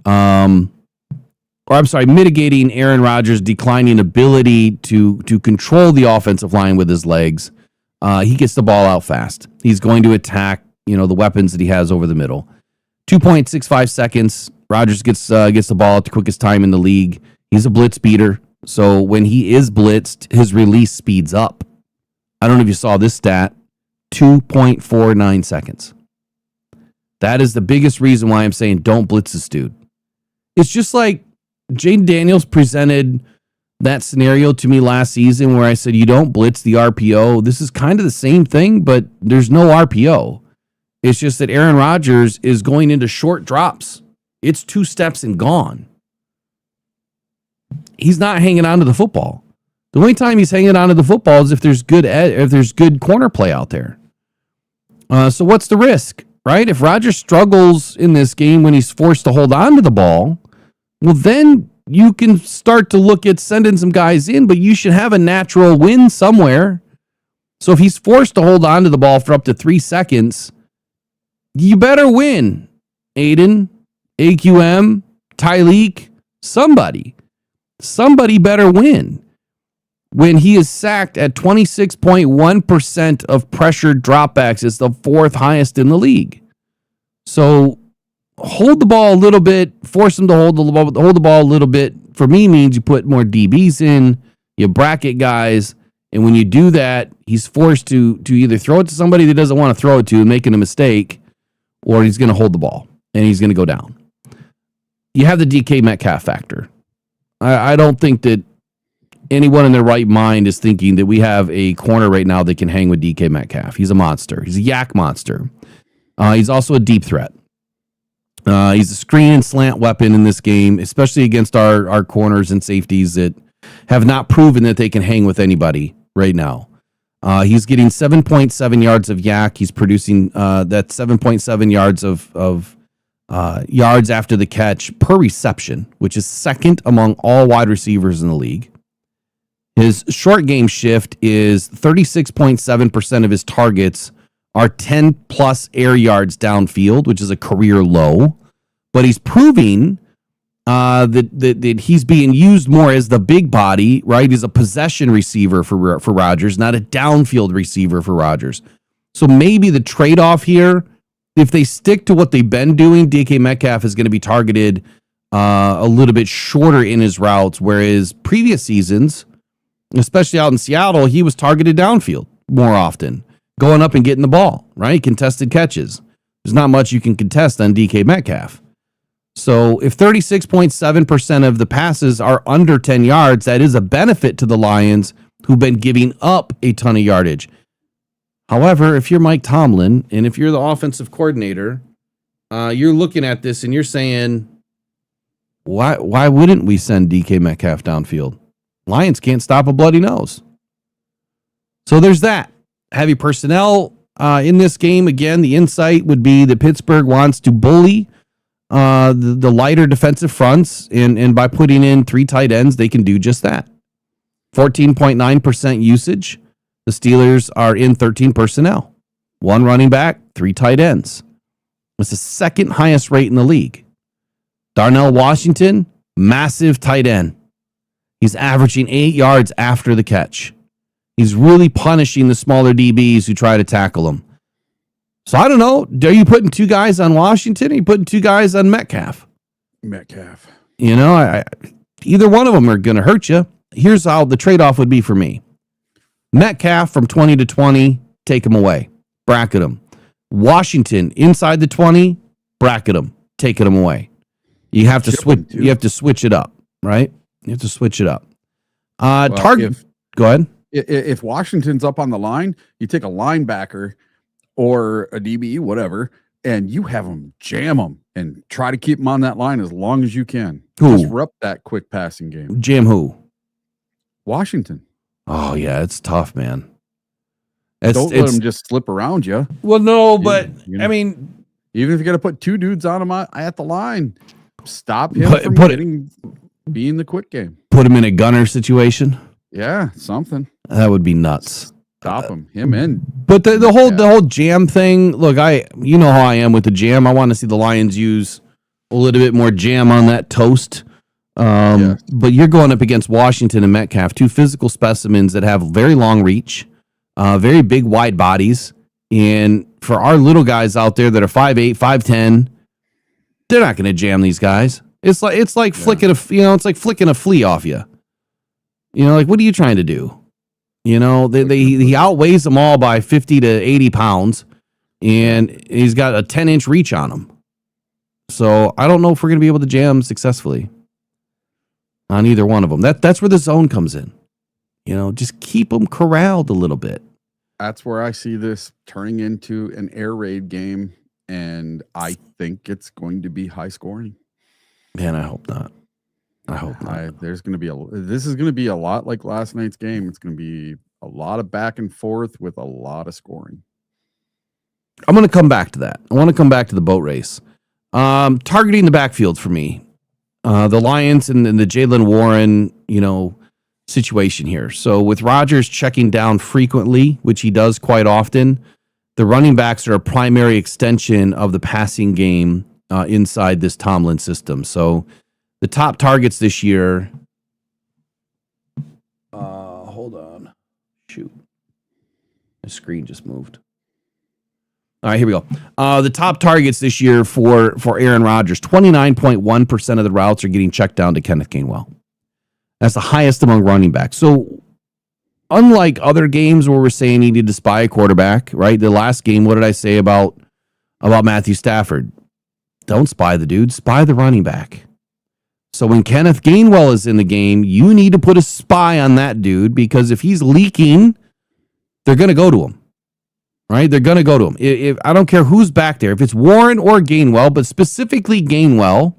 Mitigating Aaron Rodgers' declining ability to control the offensive line with his legs. He gets the ball out fast. He's going to attack, the weapons that he has over the middle. 2.65 seconds. Rodgers gets the ball at the quickest time in the league. He's a blitz beater. So when he is blitzed, his release speeds up. I don't know if you saw this stat, 2.49 seconds. That is the biggest reason why I'm saying don't blitz this dude. It's just like Jaden Daniels presented that scenario to me last season where I said you don't blitz the RPO. This is kind of the same thing, but there's no RPO. It's just that Aaron Rodgers is going into short drops. It's 2 steps and gone. He's not hanging on to the football. The only time he's hanging on to the football is if there's good corner play out there. So what's the risk, right? If Rodgers struggles in this game when he's forced to hold on to the ball, well, then you can start to look at sending some guys in, but you should have a natural win somewhere. So if he's forced to hold on to the ball for up to 3 seconds, you better win. Aiden, AQM, Tyleek, somebody better win. When he is sacked at 26.1% of pressured dropbacks, it's the 4th highest in the league. So hold the ball a little bit, force him to hold the ball a little bit. For me, means you put more DBs in, you bracket guys, and when you do that, he's forced to either throw it to somebody that doesn't want to throw it to and making a mistake, or he's going to hold the ball and he's going to go down. You have the DK Metcalf factor. I don't think that anyone in their right mind is thinking that we have a corner right now that can hang with DK Metcalf. He's a monster. He's a yak monster. He's also a deep threat. He's a screen and slant weapon in this game, especially against our corners and safeties that have not proven that they can hang with anybody right now. He's getting 7.7 yards of yak. He's producing that 7.7 yards of yards after the catch per reception, which is second among all wide receivers in the league. His short game shift is 36.7% of his targets are 10 plus air yards downfield, which is a career low. But he's proving that he's being used more as the big body, right? He's a possession receiver for Rodgers, not a downfield receiver for Rodgers. So maybe the trade-off here, if they stick to what they've been doing, DK Metcalf is going to be targeted a little bit shorter in his routes, whereas previous seasons, especially out in Seattle, he was targeted downfield more often, going up and getting the ball, right? Contested catches. There's not much you can contest on DK Metcalf. So if 36.7% of the passes are under 10 yards, that is a benefit to the Lions, who've been giving up a ton of yardage. However, if you're Mike Tomlin and if you're the offensive coordinator, you're looking at this and you're saying, why wouldn't we send DK Metcalf downfield? Lions can't stop a bloody nose. So there's that. Heavy personnel in this game. Again, the insight would be that Pittsburgh wants to bully the lighter defensive fronts, and by putting in 3 tight ends, they can do just that. 14.9% usage. The Steelers are in 13 personnel. 1 running back, 3 tight ends. It's the 2nd highest rate in the league. Darnell Washington, massive tight end. He's averaging 8 yards after the catch. He's really punishing the smaller DBs who try to tackle him. So I don't know. Are you putting 2 guys on Washington? Or are you putting 2 guys on Metcalf? Metcalf. You know, either one of them are going to hurt you. Here's how the trade-off would be for me. Metcalf from 20 to 20, take him away. Bracket him. Washington inside the 20, bracket him. Taking him away. You have to switch. You have to switch it up, right? You have to switch it up. Target. Go ahead. If Washington's up on the line, you take a linebacker or a DB, whatever, and you have them jam them and try to keep them on that line as long as you can. Who? Disrupt that quick passing game. Jam who? Washington. Oh, yeah, it's tough, man. Don't let them just slip around you. Well, no, but, You know, I mean... Even if you got to put 2 dudes on him at the line, stop him from being the quick game. Put him in a gunner situation? Yeah, something. That would be nuts. Stop him. Him in. But the whole jam thing, look, you know how I am with the jam. I want to see the Lions use a little bit more jam on that toast. Yes. But you're going up against Washington and Metcalf, 2 physical specimens that have very long reach, very big, wide bodies. And for our little guys out there that are 5'8", 5'10", they're not going to jam these guys. It's like flicking it's like flicking a flea off you. You know, like, what are you trying to do? You know, he outweighs them all by 50 to 80 pounds, and he's got a 10-inch reach on him. So I don't know if we're going to be able to jam successfully. on either one of them. That's where the zone comes in. You know, just keep them corralled a little bit. That's where I see this turning into an air raid game, and I think it's going to be high scoring. Man, I hope not. I hope not. This is going to be a lot like last night's game. It's going to be a lot of back and forth with a lot of scoring. I'm going to come back to that. I want to come back to the boat race. Targeting the backfield for me. The Lions and the Jaylen Warren, situation here. So with Rodgers checking down frequently, which he does quite often, the running backs are a primary extension of the passing game inside this Tomlin system. So the top targets this year. Hold on. Shoot. My screen just moved. All right, here we go. The top targets this year for Aaron Rodgers, 29.1% of the routes are getting checked down to Kenneth Gainwell. That's the highest among running backs. So unlike other games where we're saying you need to spy a quarterback, right? The last game, what did I say about Matthew Stafford? Don't spy the dude, spy the running back. So when Kenneth Gainwell is in the game, you need to put a spy on that dude, because if he's leaking, they're going to go to him. Right? They're going to go to him. If I don't care who's back there, if it's Warren or Gainwell, but specifically Gainwell,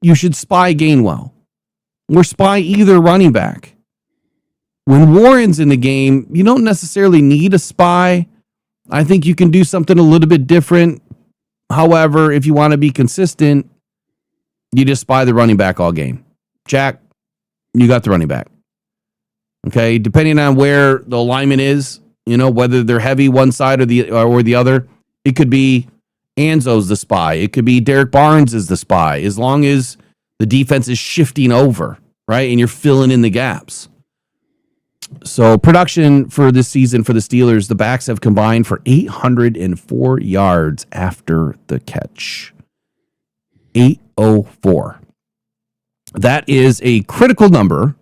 you should spy Gainwell. Or spy either running back. When Warren's in the game, you don't necessarily need a spy. I think you can do something a little bit different. However, if you want to be consistent, you just spy the running back all game. Jack, you got the running back. Okay, depending on where the alignment is, whether they're heavy one side or the other, it could be Anzo's the spy. It could be Derek Barnes is the spy, as long as the defense is shifting over, right? And you're filling in the gaps. So production for this season for the Steelers, the backs have combined for 804 yards after the catch. 804. That is a critical number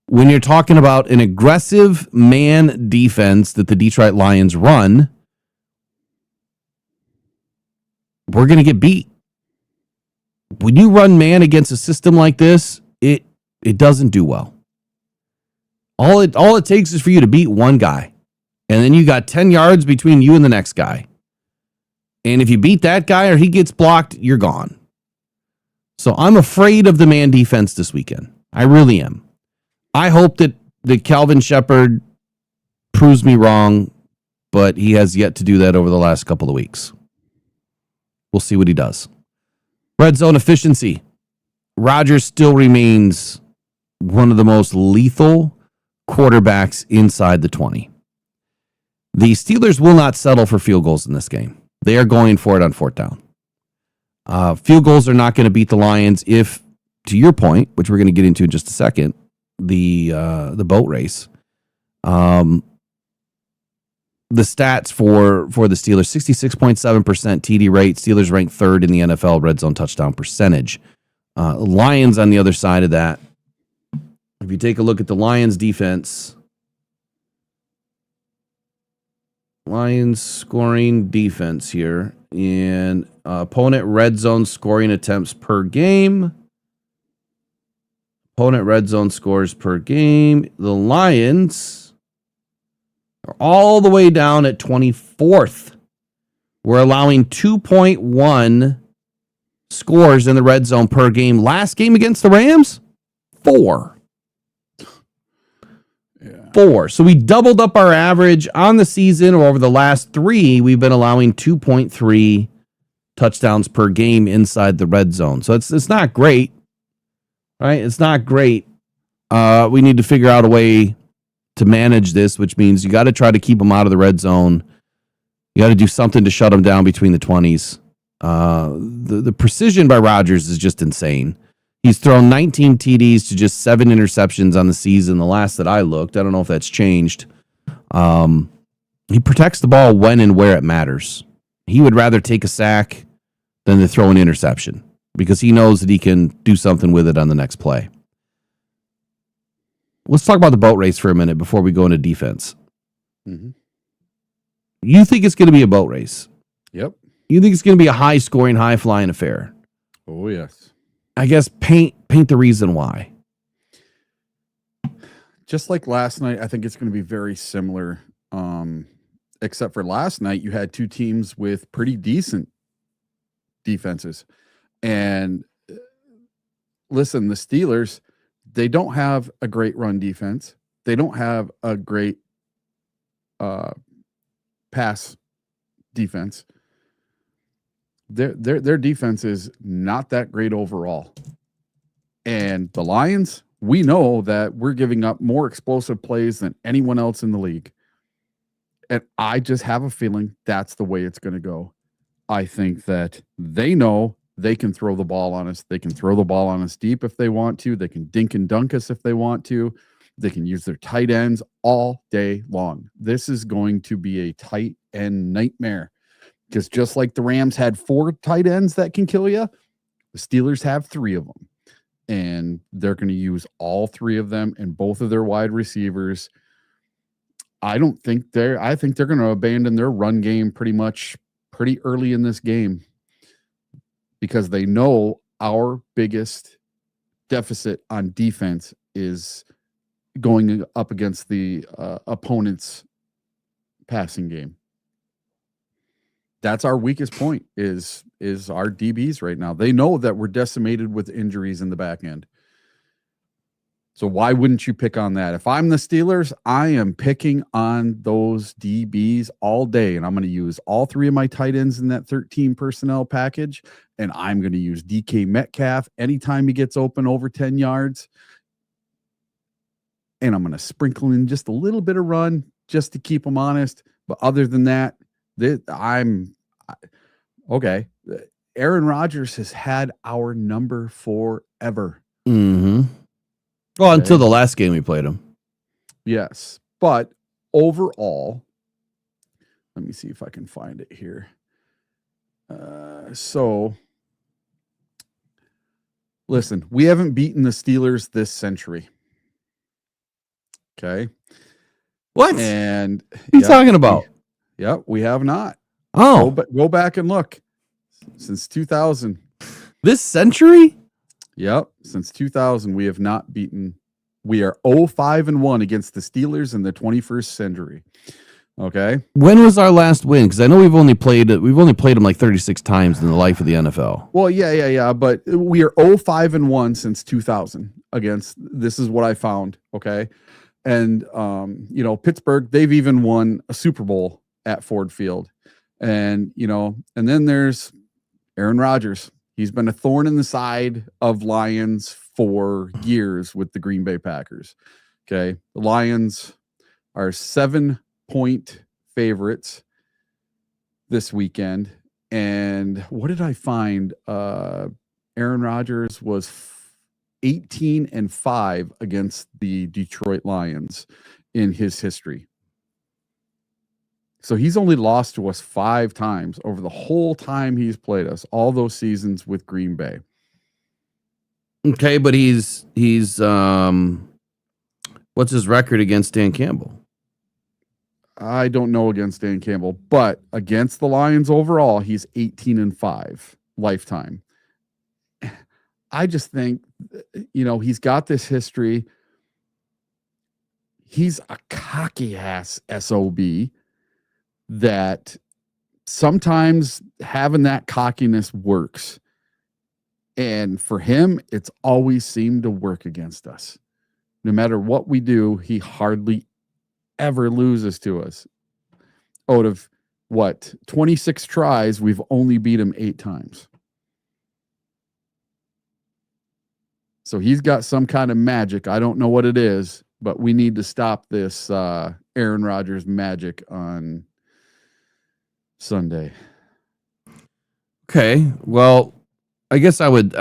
when you're talking about an aggressive man defense that the Detroit Lions run. We're going to get beat. When you run man against a system like this, it doesn't do well. All it takes is for you to beat one guy, and then you got 10 yards between you and the next guy. And if you beat that guy or he gets blocked, you're gone. So I'm afraid of the man defense this weekend. I really am. I hope that Calvin Shepard proves me wrong, but he has yet to do that over the last couple of weeks. We'll see what he does. Red zone efficiency. Rodgers still remains one of the most lethal quarterbacks inside the 20. The Steelers will not settle for field goals in this game. They are going for it on fourth down. Field goals are not going to beat the Lions if, to your point, which we're going to get into in just a second, the boat race. The stats for the Steelers, 66.7% TD rate. Steelers ranked third in the NFL red zone touchdown percentage. Lions on the other side of that. If you take a look at the Lions defense, Lions scoring defense here, and opponent red zone scoring attempts per game. Opponent red zone scores per game. The Lions are all the way down at 24th. We're allowing 2.1 scores in the red zone per game. Last game against the Rams, 4. 4. So we doubled up our average on the season, or over the last 3, we've been allowing 2.3 touchdowns per game inside the red zone. So it's not great, right? It's not great. We need to figure out a way to manage this, which means you got to try to keep them out of the red zone. You got to do something to shut them down between the 20s. The precision by Rodgers is just insane. He's thrown 19 TDs to just 7 interceptions on the season. The last that I looked, I don't know if that's changed. He protects the ball when and where it matters. He would rather take a sack than to throw an interception because he knows that he can do something with it on the next play. Let's talk about the boat race for a minute before we go into defense. Mm-hmm. You think it's going to be a boat race? Yep. You think it's going to be a high-scoring, high-flying affair? Oh, yes. I guess paint paint the reason why. Just like last night, I think it's going to be very similar. Except for last night, you had two teams with pretty decent defenses. And listen, the Steelers, they don't have a great run defense. They don't have a great pass defense. Their defense is not that great overall. And the Lions, we know that we're giving up more explosive plays than anyone else in the league. And I just have a feeling that's the way it's going to go. I think that they know they can throw the ball on us. They can throw the ball on us deep if they want to. They can dink and dunk us if they want to. They can use their tight ends all day long. This is going to be a tight end nightmare, because just like the Rams had 4 tight ends that can kill you, the Steelers have 3 of them. And they're going to use all 3 of them and both of their wide receivers. I think they're going to abandon their run game pretty early in this game, because they know our biggest deficit on defense is going up against the opponent's passing game. That's our weakest point is our DBs right now. They know that we're decimated with injuries in the back end. So why wouldn't you pick on that? If I'm the Steelers, I am picking on those DBs all day, and I'm going to use all 3 of my tight ends in that 13 personnel package, and I'm going to use DK Metcalf anytime he gets open over 10 yards, and I'm going to sprinkle in just a little bit of run just to keep them honest. But other than that, okay. Aaron Rodgers has had our number forever. Mm-hmm. Well, until the last game we played him. Yes. But overall, let me see if I can find it here. So, listen, we haven't beaten the Steelers this century. Okay. What? And what are you talking about? We have not. Oh, Go back and look. Since 2000. this century? Yep. Since 2000, we have not beaten. We are 0-5-1 against the Steelers in the 21st century. Okay. When was our last win? Because I know we've only played them like 36 times in the life of the NFL. Well, yeah. But we are 0-5-1 since 2000 against. This is what I found. Okay. And Pittsburgh, they've even won a Super Bowl at Ford Field. And and then there's Aaron Rodgers. He's been a thorn in the side of Lions for years with the Green Bay Packers. Okay. The Lions are 7-point favorites this weekend. And what did I find? Aaron Rodgers was 18-5 against the Detroit Lions in his history. So he's only lost to us 5 times over the whole time he's played us, all those seasons with Green Bay. Okay, but he's what's his record against Dan Campbell? I don't know against Dan Campbell, but against the Lions overall, he's 18-5 lifetime. I just think, he's got this history. He's a cocky ass SOB that sometimes having that cockiness works. And for him, it's always seemed to work against us. No matter what we do, he hardly ever loses to us. Out of 26 tries, we've only beat him 8 times. So he's got some kind of magic. I don't know what it is, but we need to stop this Aaron Rodgers magic on Sunday. Okay, well, I guess I would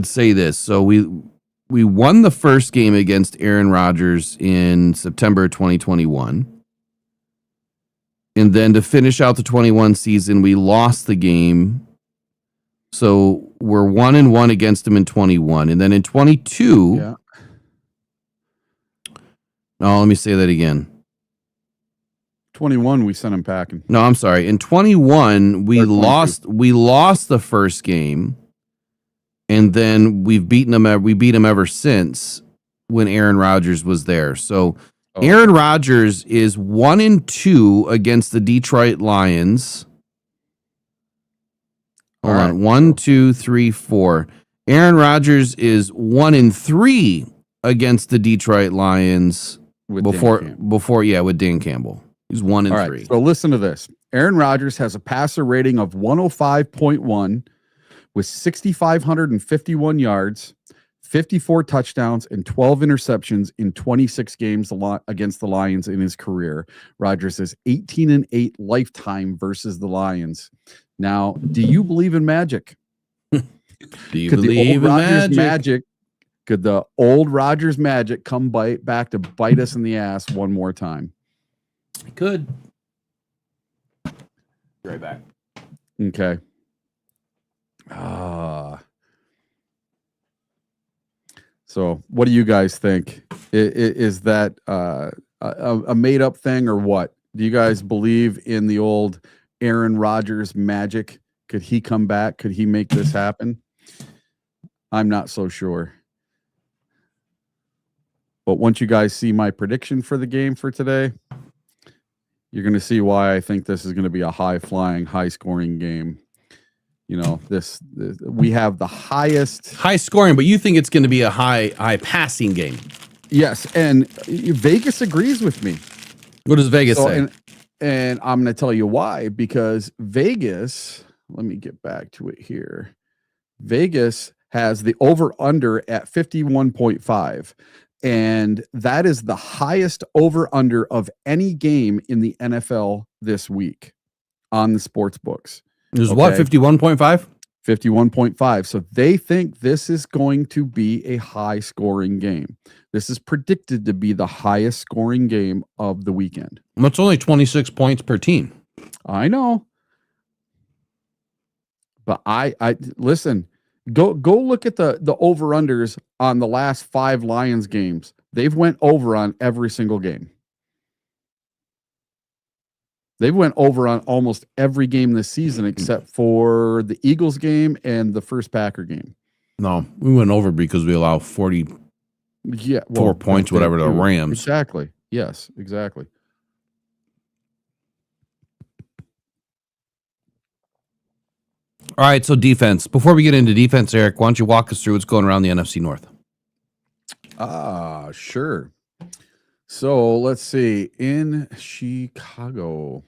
say this. So we won the first game against Aaron Rodgers in September 2021. And then to finish out the 21 season, we lost the game. So we're 1-1 against him in 21. And then in 22. Yeah. No, let me say that again. 21, we sent him packing. No, I'm sorry. In 21, we lost the first game. and then we beat him ever since when Aaron Rodgers was there. So Aaron Rodgers is 1-2 against the Detroit Lions. Hold on. 1, 2, 3, 4. Aaron Rodgers is 1-3 against the Detroit Lions with Dan Campbell. He's 1-3. Right, so listen to this. Aaron Rodgers has a passer rating of 105.1 with 6,551 yards, 54 touchdowns, and 12 interceptions in 26 games against the Lions in his career. Rodgers is 18-8 lifetime versus the Lions. Now, do you believe in magic? Do you believe in magic? Could the old Rodgers magic come back to bite us in the ass one more time? It could. Be right back. Okay. So what do you guys think? Is that a made up thing or what? Do you guys believe in the old Aaron Rodgers magic? Could he come back? Could he make this happen? I'm not so sure. But once you guys see my prediction for the game for today, you're going to see why I think this is going to be a high-flying, high-scoring game. You know, this we have the highest high scoring, but you think it's going to be a high passing game. Yes, and Vegas agrees with me. What does Vegas say? And I'm going to tell you why, because Vegas, let me get back to it here. Vegas has the over-under at 51.5, and that is the highest over-under of any game in the NFL this week on the sports books. It was what, 51.5? 51.5. So they think this is going to be a high-scoring game. This is predicted to be the highest-scoring game of the weekend. That's only 26 points per team. I know. But I listen, go look at the over-unders on the last 5 Lions games. They've went over on every single game. They've went over on almost every game this season except for the Eagles game and the first Packer game. No, we went over because we allow 44 points, whatever, to the Rams. Exactly. Yes, exactly. All right, so defense. Before we get into defense, Eric, why don't you walk us through what's going around the NFC North? Sure. So let's see. In Chicago,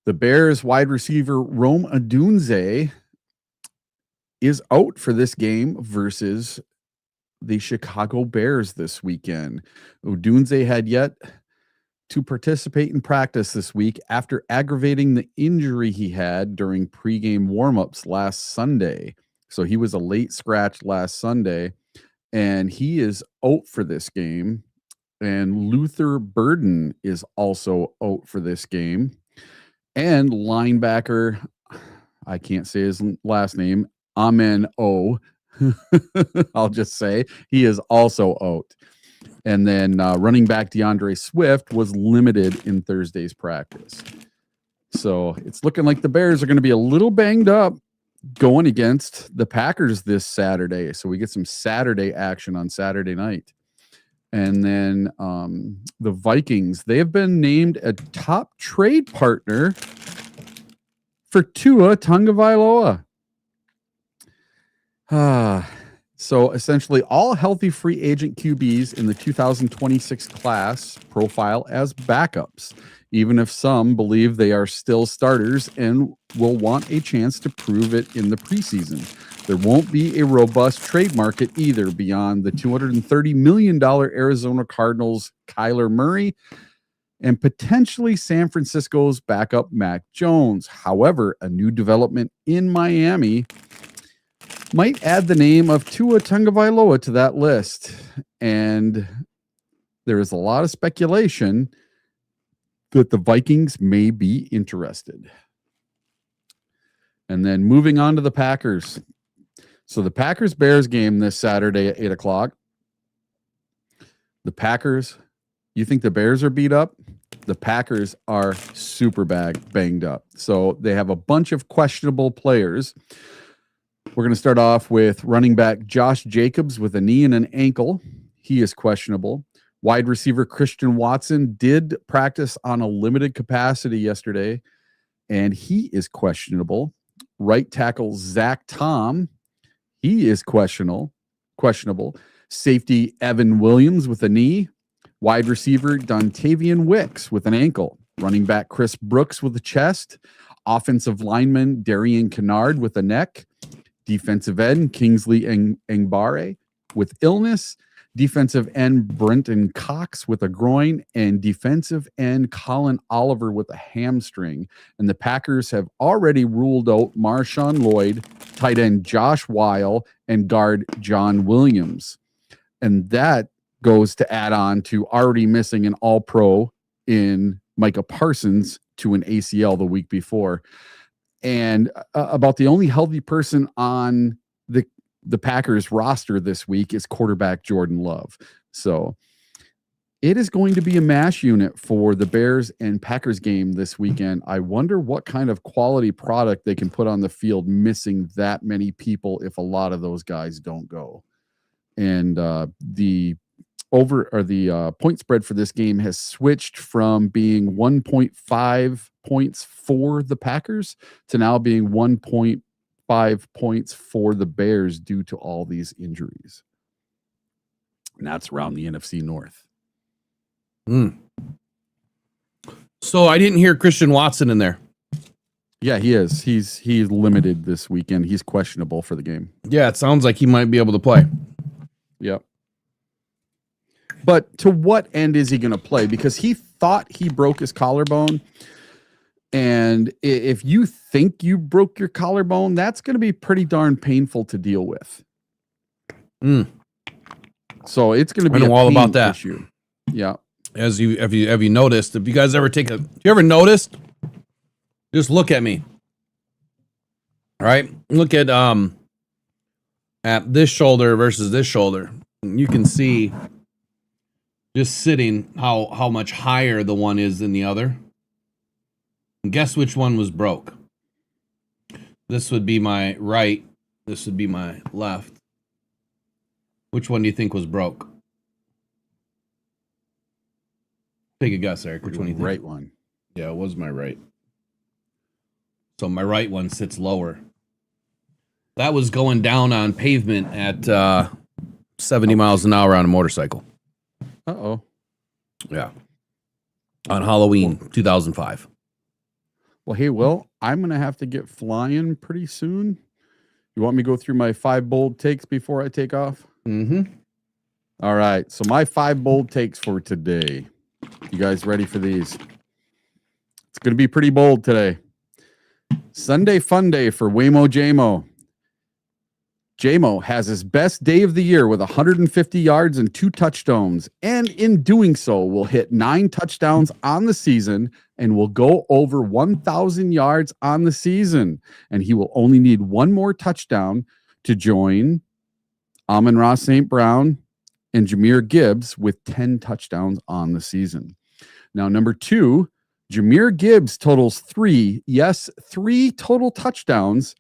the Bears wide receiver Rome Odunze is out for this game versus the Chicago Bears this weekend. Odunze had yet to participate in practice this week after aggravating the injury he had during pregame warmups last Sunday. So he was a late scratch last Sunday, and he is out for this game. And Luther Burden is also out for this game. And linebacker, I can't say his last name, Amen O. I'll just say he is also out. And then running back DeAndre Swift was limited in Thursday's practice. So it's looking like the Bears are going to be a little banged up going against the Packers this Saturday. So we get some Saturday action on Saturday night. And then the Vikings, they have been named a top trade partner for Tua Tagovailoa. So essentially all healthy free agent QBs in the 2026 class profile as backups, even if some believe they are still starters and will want a chance to prove it in the preseason. There won't be a robust trade market either beyond the $230 million Arizona Cardinals Kyler Murray and potentially San Francisco's backup Mac Jones. However, a new development in Miami might add the name of Tua Tagovailoa to that list. And there is a lot of speculation that the Vikings may be interested. And then moving on to the Packers. So the Packers-Bears game this Saturday at 8 o'clock. The Packers, you think the Bears are beat up? The Packers are super banged up. So they have a bunch of questionable players. We're going to start off with running back Josh Jacobs with a knee and an ankle. He is questionable. Wide receiver Christian Watson did practice on a limited capacity yesterday, and he is questionable. Right tackle Zach Tom, he is questionable. Safety Evan Williams with a knee. Wide receiver Dontavian Wicks with an ankle. Running back Chris Brooks with a chest. Offensive lineman Darian Kennard with a neck. Defensive end Kingsley Ngbare with illness. Defensive end Brenton Cox with a groin, and defensive end Colin Oliver with a hamstring. And the Packers have already ruled out Marshawn Lloyd, tight end Josh Weil, and guard John Williams. And that goes to add on to already missing an all-pro in Micah Parsons to an ACL the week before. And about the only healthy person on the Packers roster this week is quarterback Jordan Love. So it is going to be a mash unit for the Bears and Packers game this weekend. I wonder what kind of quality product they can put on the field missing that many people if a lot of those guys don't go. And the point spread for this game has switched from being 1.5 points for the Packers to now being 1.5 points for the Bears due to all these injuries. And that's around the NFC North. So I didn't hear Christian Watson in there. Yeah, he is. He's limited this weekend. He's questionable for the game. Yeah, it sounds like he might be able to play. Yep. But to what end is he going to play? Because he thought he broke his collarbone. And if you think you broke your collarbone, that's going to be pretty darn painful to deal with. So it's going to be I know all about that issue. Yeah. Have you noticed? If you guys ever noticed? Just look at me. All right, look at this shoulder versus this shoulder. You can see just sitting how much higher the one is than the other. And guess which one was broke? This would be my right. This would be my left. Which one do you think was broke? Take a guess, Eric. Which one do you think? Right one. Yeah, it was my right. So my right one sits lower. That was going down on pavement at 70 miles an hour on a motorcycle. Uh-oh. Yeah. On Halloween 2005. Well, hey, Will, I'm going to have to get flying pretty soon. You want me to go through my 5 bold takes before I take off? Mm-hmm. All right. So my 5 bold takes for today. You guys ready for these? It's going to be pretty bold today. Sunday fun day for Waymo JMO. JMO has his best day of the year with 150 yards and 2 touchdowns. And in doing so, will hit 9 touchdowns on the season and will go over 1,000 yards on the season. And he will only need 1 more touchdown to join Amon-Ra St. Brown and Jahmyr Gibbs with 10 touchdowns on the season. Now, number 2, Jahmyr Gibbs totals 3 total touchdowns.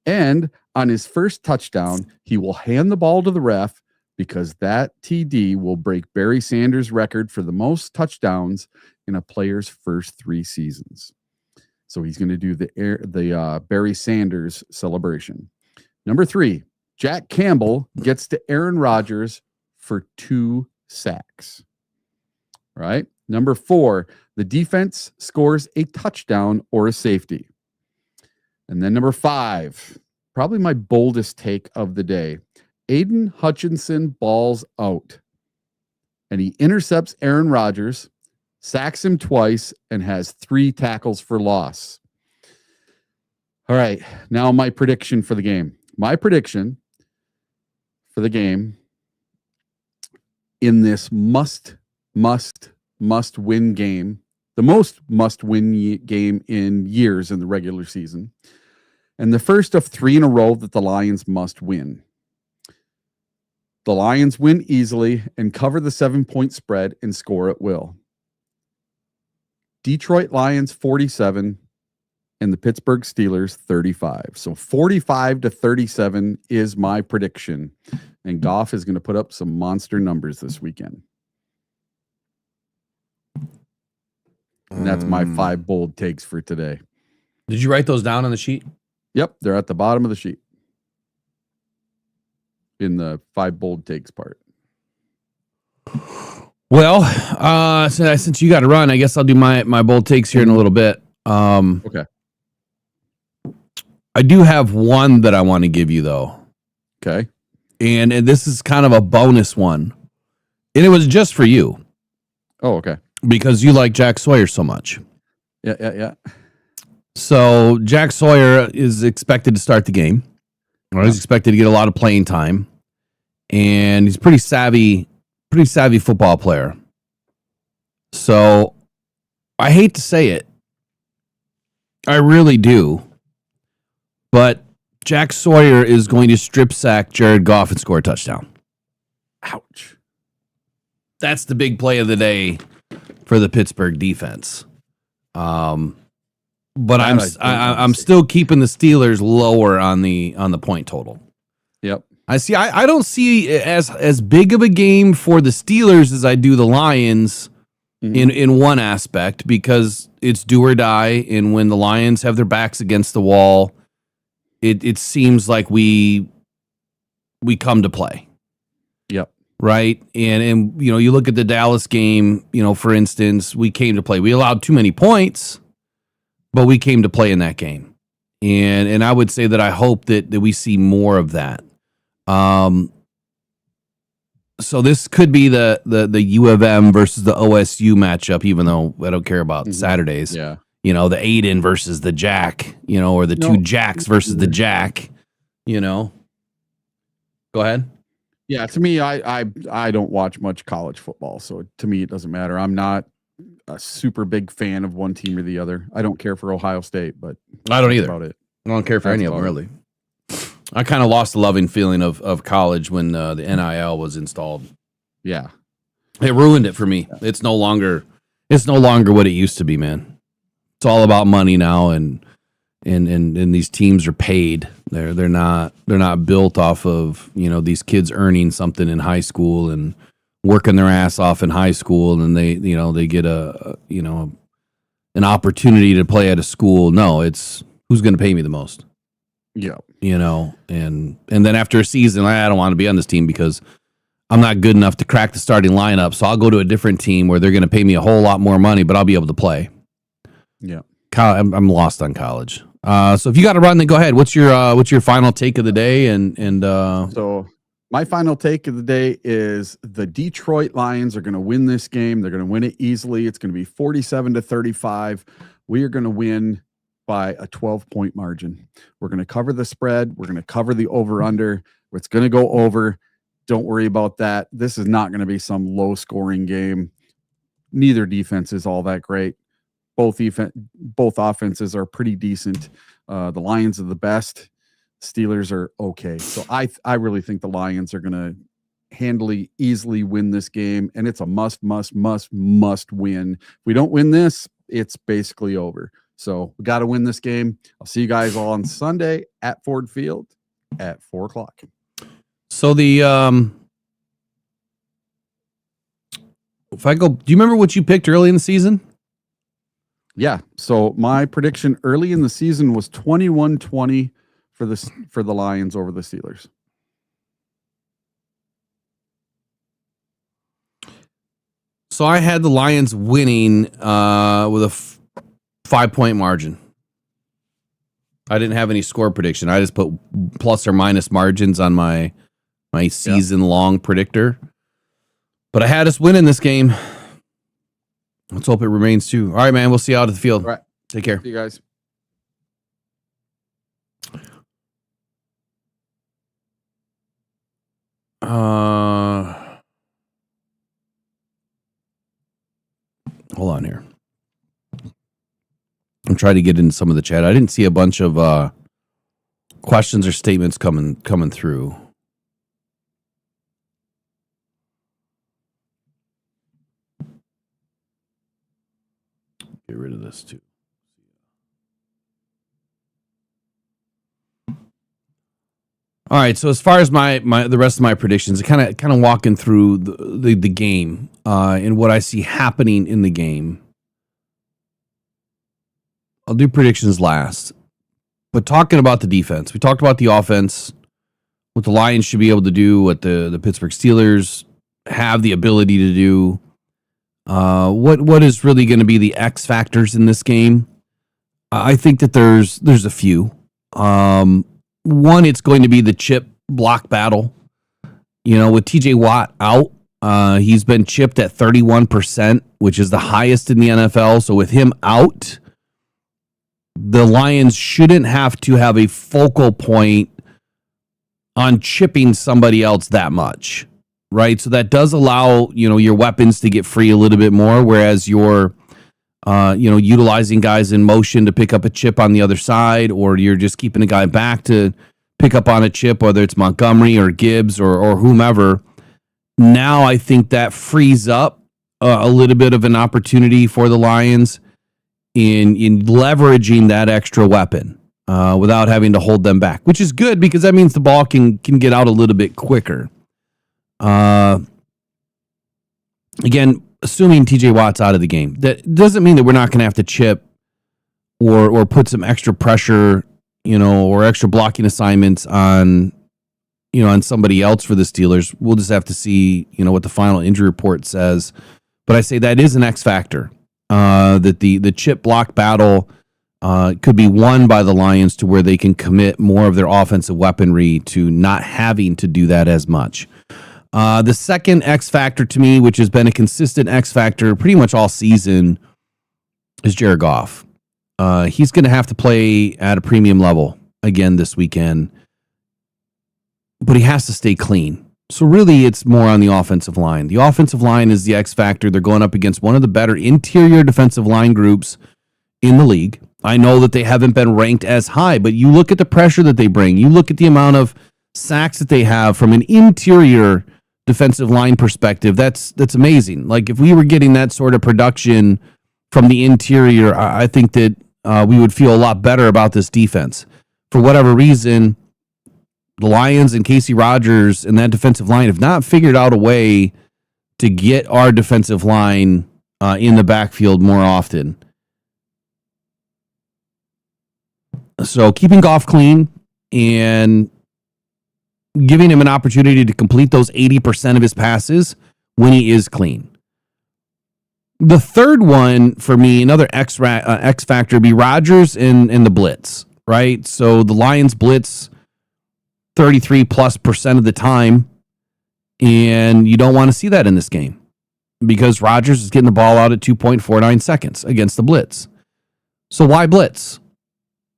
And on his first touchdown, he will hand the ball to the ref because that TD will break Barry Sanders' record for the most touchdowns in a player's first 3 seasons. So he's going to do the Barry Sanders celebration. Number 3, Jack Campbell gets to Aaron Rodgers for 2 sacks. Right? Number 4, the defense scores a touchdown or a safety. And then number 5, probably my boldest take of the day. Aiden Hutchinson balls out. And he intercepts Aaron Rodgers, sacks him twice, and has 3 tackles for loss. All right, now my prediction for the game. My prediction for the game in this must-win game, the most must-win game in years in the regular season, and the first of 3 in a row that the Lions must win. The Lions win easily and cover the 7-point spread and score at will. Detroit Lions 47, and the Pittsburgh Steelers 35. So 45-37 is my prediction. And Goff is going to put up some monster numbers this weekend. And that's my 5 bold takes for today. Did you write those down on the sheet? Yep, they're at the bottom of the sheet. In the 5 bold takes part. Well, since you got to run, I guess I'll do my bold takes here in a little bit. Okay. I do have one that I want to give you though. Okay. And this is kind of a bonus one. And it was just for you Oh, okay. because you like Jack Sawyer so much. Yeah. So Jack Sawyer is expected to start the game. Or he's expected to get a lot of playing time. And he's pretty savvy football player. So I hate to say it. I really do. But Jack Sawyer is going to strip sack Jared Goff and score a touchdown. Ouch. That's the big play of the day for the Pittsburgh defense. But I'm still keeping the Steelers lower on the point total. Yep. I don't see it as big of a game for the Steelers as I do the Lions in one aspect, because it's do or die, and when the Lions have their backs against the wall, it seems like we come to play. Yep. Right. And you look at the Dallas game, for instance, we came to play. We allowed too many points, but we came to play in that game. And I would say that I hope that we see more of that. So this could be the U of M versus the OSU matchup, even though I don't care about Saturdays. Yeah. The Aiden versus the Jack, or the two Jacks versus the Jack, Go ahead. Yeah, to me, I don't watch much college football, so to me it doesn't matter. I'm not a super big fan of one team or the other. I don't care for Ohio State, but I don't that's either. about it. I don't care for That's any of them, about really. I kind of lost the loving feeling of college when the NIL was installed. Yeah. It ruined it for me. It's no longer what it used to be, man. It's all about money now, and these teams are paid. They're not built off of these kids earning something in high school and working their ass off in high school, and they get an opportunity to play at a school. No, it's who's going to pay me the most. Yeah. And then after a season, I don't want to be on this team because I'm not good enough to crack the starting lineup. So I'll go to a different team where they're going to pay me a whole lot more money, but I'll be able to play. Yeah. I'm lost on college. So if you got to run, then go ahead. What's your final take of the day? And So my final take of the day is the Detroit Lions are going to win this game. They're going to win it easily. It's going to be 47-35. We are going to win by a 12-point margin. We're going to cover the spread. We're going to cover the over-under. It's going to go over. Don't worry about that. This is not going to be some low-scoring game. Neither defense is all that great. Both offenses are pretty decent. The Lions are the best. Steelers are okay. So I really think the Lions are going to handily, easily win this game, and it's a must win. If we don't win this, it's basically over. So we got to win this game. I'll see you guys all on Sunday at Ford Field at 4:00. so if I go, do you remember what you picked early in the season? Yeah. So my prediction early in the season was 21-20 for the Lions over the Steelers. So I had the Lions winning with a 5-point margin. I didn't have any score prediction. I just put plus or minus margins on my season long predictor. But I had us winning this game. Let's hope it remains true. All right, man. We'll see you out at the field. All right. Take care. See you guys. Hold on here. I'm trying to get into some of the chat. I didn't see a bunch of questions or statements coming through. Get rid of this too. All right. So as far as the rest of my predictions, kind of walking through the game and what I see happening in the game. I'll do predictions last. But talking about the defense, we talked about the offense, what the Lions should be able to do, what the Pittsburgh Steelers have the ability to do. What is really going to be the X factors in this game? I think that there's a few. One, it's going to be the chip block battle. You know, with TJ Watt out, he's been chipped at 31%, which is the highest in the NFL. So with him out, the Lions shouldn't have to have a focal point on chipping somebody else that much, right? So that does allow, your weapons to get free a little bit more, whereas you're, utilizing guys in motion to pick up a chip on the other side, or you're just keeping a guy back to pick up on a chip, whether it's Montgomery or Gibbs or whomever. Now I think that frees up a little bit of an opportunity for the Lions in leveraging that extra weapon without having to hold them back, which is good because that means the ball can get out a little bit quicker. Again, assuming TJ Watt's out of the game, that doesn't mean that we're not going to have to chip or put some extra pressure, or extra blocking assignments on somebody else for the Steelers. We'll just have to see, what the final injury report says. But I say that is an X factor. That the chip block battle could be won by the Lions to where they can commit more of their offensive weaponry to not having to do that as much. The second X factor to me, which has been a consistent X factor pretty much all season, is Jared Goff. He's going to have to play at a premium level again this weekend, but he has to stay clean. So really, it's more on the offensive line. The offensive line is the X factor. They're going up against one of the better interior defensive line groups in the league. I know that they haven't been ranked as high, but you look at the pressure that they bring. You look at the amount of sacks that they have from an interior defensive line perspective. That's amazing. Like if we were getting that sort of production from the interior, I think that we would feel a lot better about this defense. For whatever reason, the Lions and Casey Rogers and that defensive line have not figured out a way to get our defensive line in the backfield more often. So keeping Goff clean and giving him an opportunity to complete those 80% of his passes when he is clean. The third one for me, another X factor, would be Rodgers and the blitz, right? So the Lions blitz 33+% of the time, and you don't want to see that in this game because Rodgers is getting the ball out at 2.49 seconds against the blitz. So why blitz?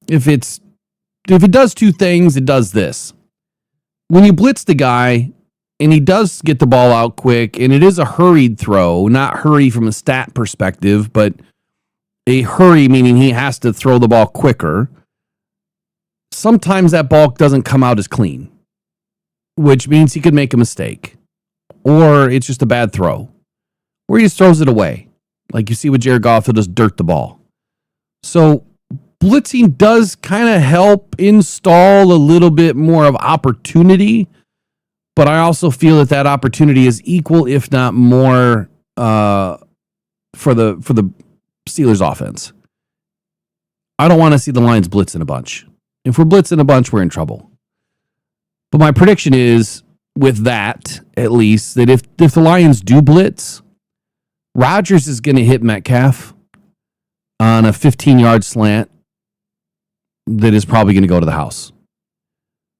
If it does two things, it does this. When you blitz the guy and he does get the ball out quick, and it is a hurried throw, not hurry from a stat perspective, but a hurry meaning he has to throw the ball quicker. Sometimes that ball doesn't come out as clean, which means he could make a mistake, or it's just a bad throw, or he just throws it away. Like you see with Jared Goff, he'll just dirt the ball. So blitzing does kind of help install a little bit more of opportunity, but I also feel that opportunity is equal, if not more, for the Steelers offense. I don't want to see the Lions blitzing a bunch. If we're blitzing a bunch, we're in trouble. But my prediction is, with that, at least, that if the Lions do blitz, Rodgers is going to hit Metcalf on a 15-yard slant that is probably going to go to the house.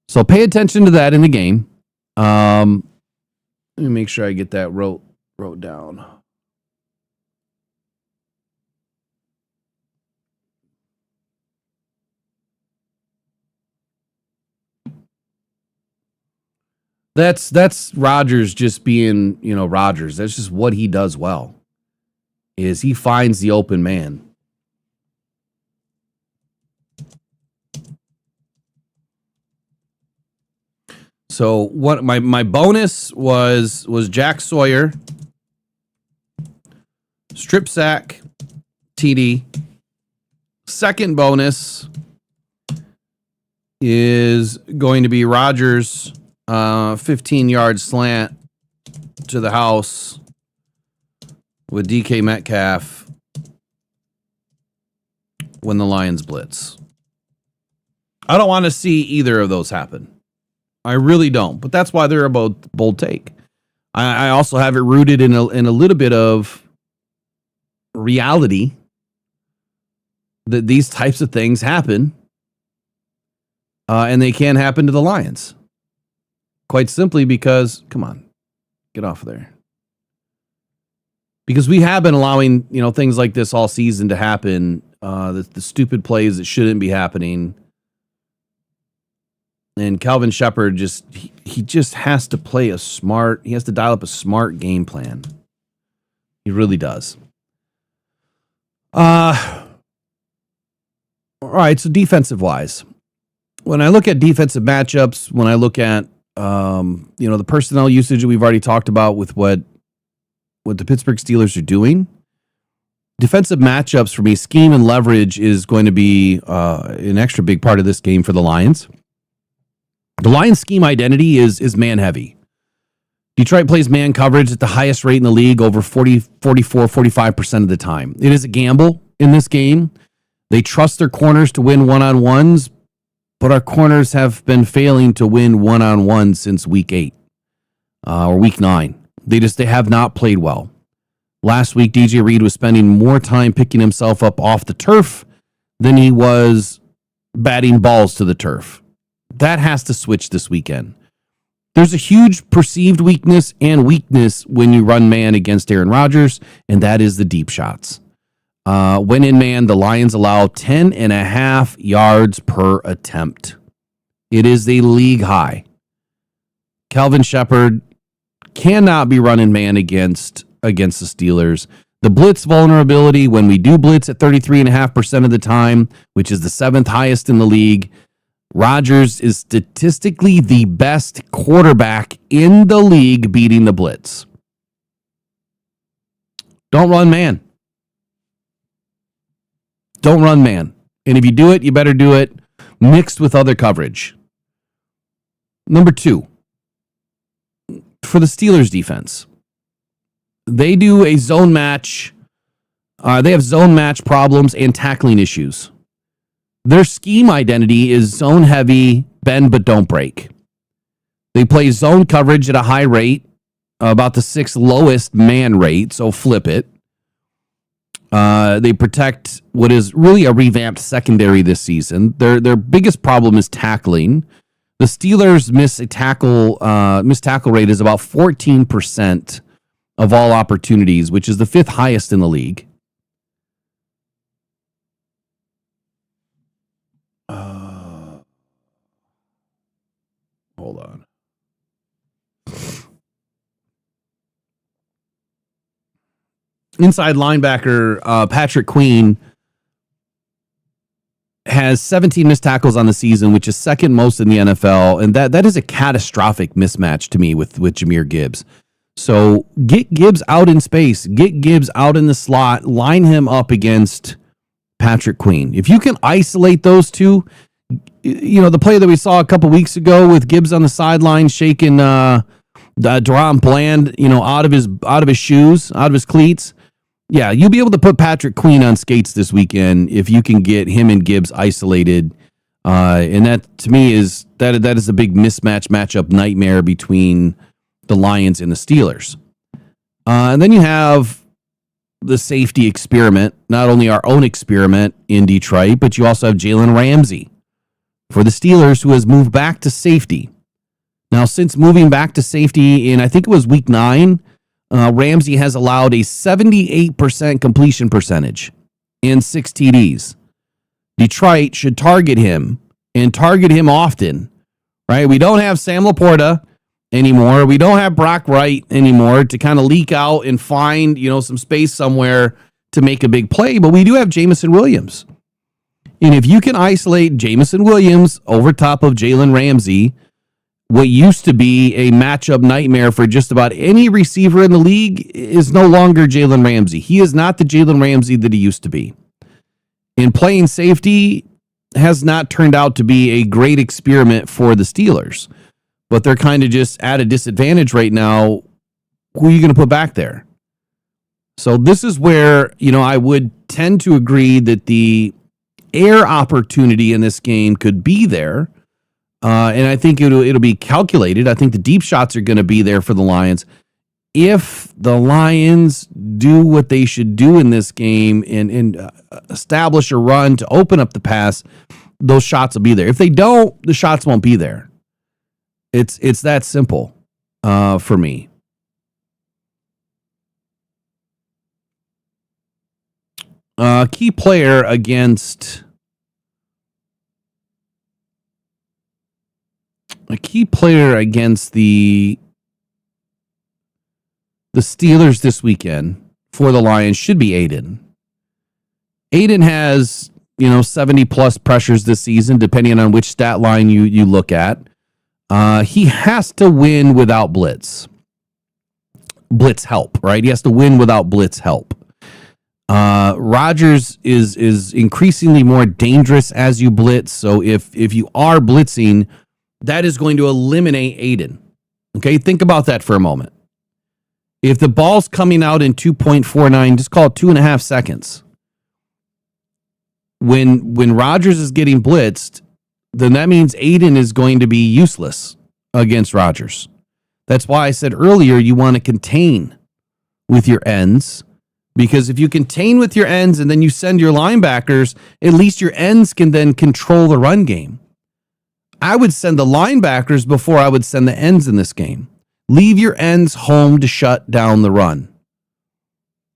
So pay attention to that in the game. Let me make sure I get that wrote down. That's Rodgers just being, Rodgers. That's just what he does well, is he finds the open man. So what my bonus was Jack Sawyer, strip sack, TD. Second bonus is going to be Rodgers' 15-yard slant to the house with DK Metcalf when the Lions blitz. I don't want to see either of those happen. I really don't. But that's why they're a bold take. I also have it rooted in a little bit of reality that these types of things happen, and they can happen to the Lions. Quite simply because, come on, get off of there. Because we have been allowing, things like this all season to happen, the stupid plays that shouldn't be happening. And Calvin Shepard he just has to he has to dial up a smart game plan. He really does. All right, so defensive wise, when I look at defensive matchups, when I look at the personnel usage that we've already talked about with what the Pittsburgh Steelers are doing, defensive matchups for me, scheme and leverage is going to be an extra big part of this game for the Lions. The Lions' scheme identity is man heavy. Detroit plays man coverage at the highest rate in the league, over 45% of the time. It is a gamble in this game. They trust their corners to win one-on-ones, but our corners have been failing to win one-on-ones since week 8 or week 9. They have not played well. Last week, DJ Reed was spending more time picking himself up off the turf than he was batting balls to the turf. That has to switch this weekend. There's a huge perceived weakness when you run man against Aaron Rodgers, and that is the deep shots. When in man, the Lions allow 10.5 yards per attempt. It is a league high. Calvin Shepard cannot be running man against the Steelers. The blitz vulnerability, when we do blitz at 33.5% of the time, which is the 7th highest in the league, Rodgers is statistically the best quarterback in the league beating the blitz. Don't run man. Don't run man. And if you do it, you better do it mixed with other coverage. Number 2, for the Steelers defense, they do a zone match. They have zone match problems and tackling issues. Their scheme identity is zone heavy, bend but don't break. They play zone coverage at a high rate, about the 6th lowest man rate, so flip it. They protect what is really a revamped secondary this season. Their biggest problem is tackling. The Steelers' missed tackle rate is about 14% of all opportunities, which is the 5th highest in the league. Hold on. Inside linebacker Patrick Queen has 17 missed tackles on the season, which is 2nd most in the NFL, and that is a catastrophic mismatch to me with Jahmyr Gibbs. So get Gibbs out in space, get Gibbs out in the slot, line him up against Patrick Queen. If you can isolate those two, the play that we saw a couple weeks ago with Gibbs on the sideline shaking Deron Bland, out of his shoes, out of his cleats. Yeah, you'll be able to put Patrick Queen on skates this weekend if you can get him and Gibbs isolated. And that, to me, is a big matchup nightmare between the Lions and the Steelers. And then you have the safety experiment, not only our own experiment in Detroit, but you also have Jalen Ramsey for the Steelers, who has moved back to safety. Now, since moving back to safety in, I think it was week 9, Ramsey has allowed a 78% completion percentage and 6 TDs. Detroit should target him and target him often, right? We don't have Sam Laporta anymore. We don't have Brock Wright anymore to kind of leak out and find, some space somewhere to make a big play, but we do have Jameson Williams. And if you can isolate Jameson Williams over top of Jalen Ramsey, what used to be a matchup nightmare for just about any receiver in the league is no longer Jalen Ramsey. He is not the Jalen Ramsey that he used to be. In playing safety has not turned out to be a great experiment for the Steelers. But they're kind of just at a disadvantage right now. Who are you going to put back there? So this is where, I would tend to agree that the air opportunity in this game could be there. And I think it'll be calculated. I think the deep shots are going to be there for the Lions. If the Lions do what they should do in this game and establish a run to open up the pass, those shots will be there. If they don't, the shots won't be there. It's that simple for me. Key player against the Steelers this weekend for the Lions should be Aiden. Aiden has 70 plus pressures this season, depending on which stat line you look at. He has to win without blitz help, right? He has to win without blitz help. Rodgers is increasingly more dangerous as you blitz. So if you are blitzing, that is going to eliminate Aiden. Okay, think about that for a moment. If the ball's coming out in 2.49, just call it 2.5 seconds. When Rodgers is getting blitzed, then that means Aiden is going to be useless against Rodgers. That's why I said earlier you want to contain with your ends, because if you contain with your ends and then you send your linebackers, at least your ends can then control the run game. I would send the linebackers before I would send the ends in this game. Leave your ends home to shut down the run.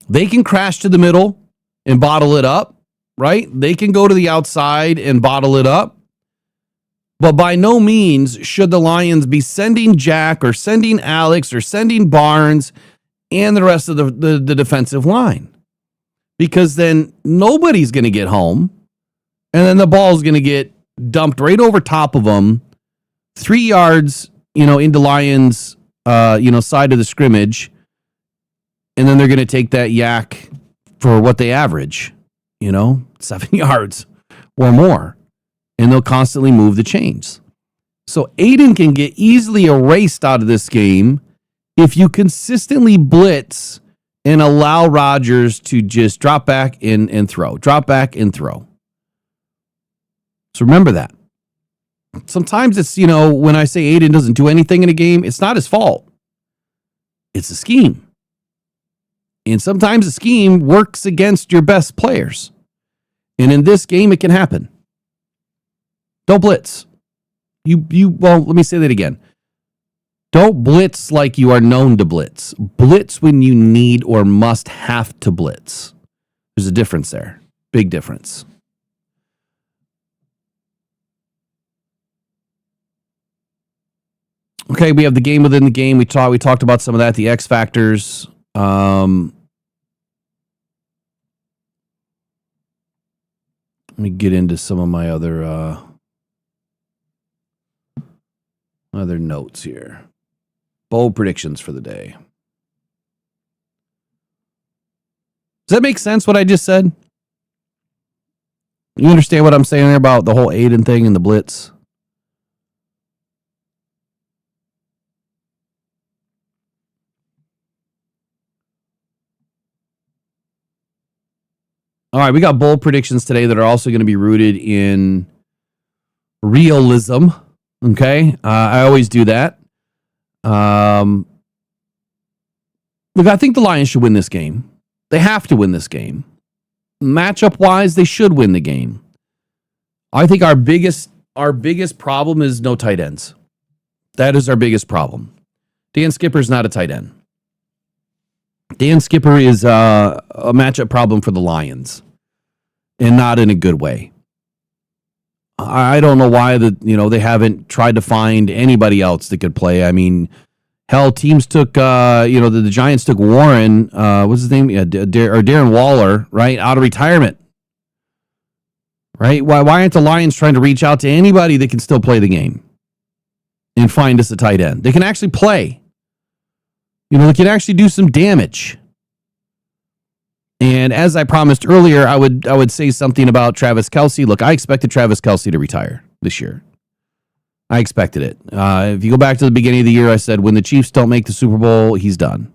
They can crash to the middle and bottle it up, right? They can go to the outside and bottle it up. But by no means should the Lions be sending Jack or sending Alex or sending Barnes and the rest of the defensive line. Because then nobody's going to get home. And then the ball's going to get dumped right over top of them. 3 yards, into Lions, side of the scrimmage. And then they're going to take that yak for what they average, 7 yards or more. And they'll constantly move the chains. So Aiden can get easily erased out of this game if you consistently blitz and allow Rodgers to just drop back and throw. Drop back and throw. So remember that. Sometimes it's, when I say Aiden doesn't do anything in a game, it's not his fault. It's a scheme. And sometimes a scheme works against your best players. And in this game, it can happen. Don't blitz. Well, let me say that again. Don't blitz like you are known to blitz. Blitz when you need or must have to blitz. There's a difference there. Big difference. Okay, we have the game within the game. We talked about some of that, the X factors. Let me get into some of my other notes here. Bold predictions for the day. Does that make sense what I just said? You understand what I'm saying there about the whole Aiden thing and the blitz? All right, we got bold predictions today that are also going to be rooted in realism. Okay, I always do that. Look, I think the Lions should win this game. They have to win this game. Matchup wise, they should win the game. I think our biggest problem is no tight ends. That is our biggest problem. Dan Skipper's not a tight end. Dan Skipper is a matchup problem for the Lions, and not in a good way. I don't know why they haven't tried to find anybody else that could play. I mean, hell, teams took the Giants took Warren, what's his name? Or Darren Waller, right, out of retirement. Right? Why aren't the Lions trying to reach out to anybody that can still play the game and find us a tight end? They can actually play. They can actually do some damage. And as I promised earlier, I would say something about Travis Kelce. Look, I expected Travis Kelce to retire this year. I expected it. If you go back to the beginning of the year, I said when the Chiefs don't make the Super Bowl, he's done.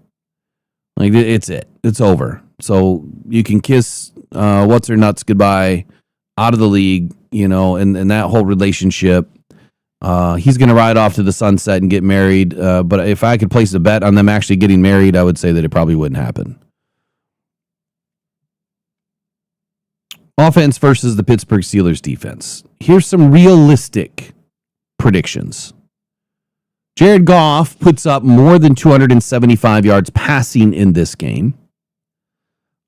Like it's it. It's over. So you can kiss what's her nuts goodbye, out of the league, and that whole relationship. He's going to ride off to the sunset and get married. But if I could place a bet on them actually getting married, I would say that it probably wouldn't happen. Offense versus the Pittsburgh Steelers defense. Here's some realistic predictions. Jared Goff puts up more than 275 yards passing in this game.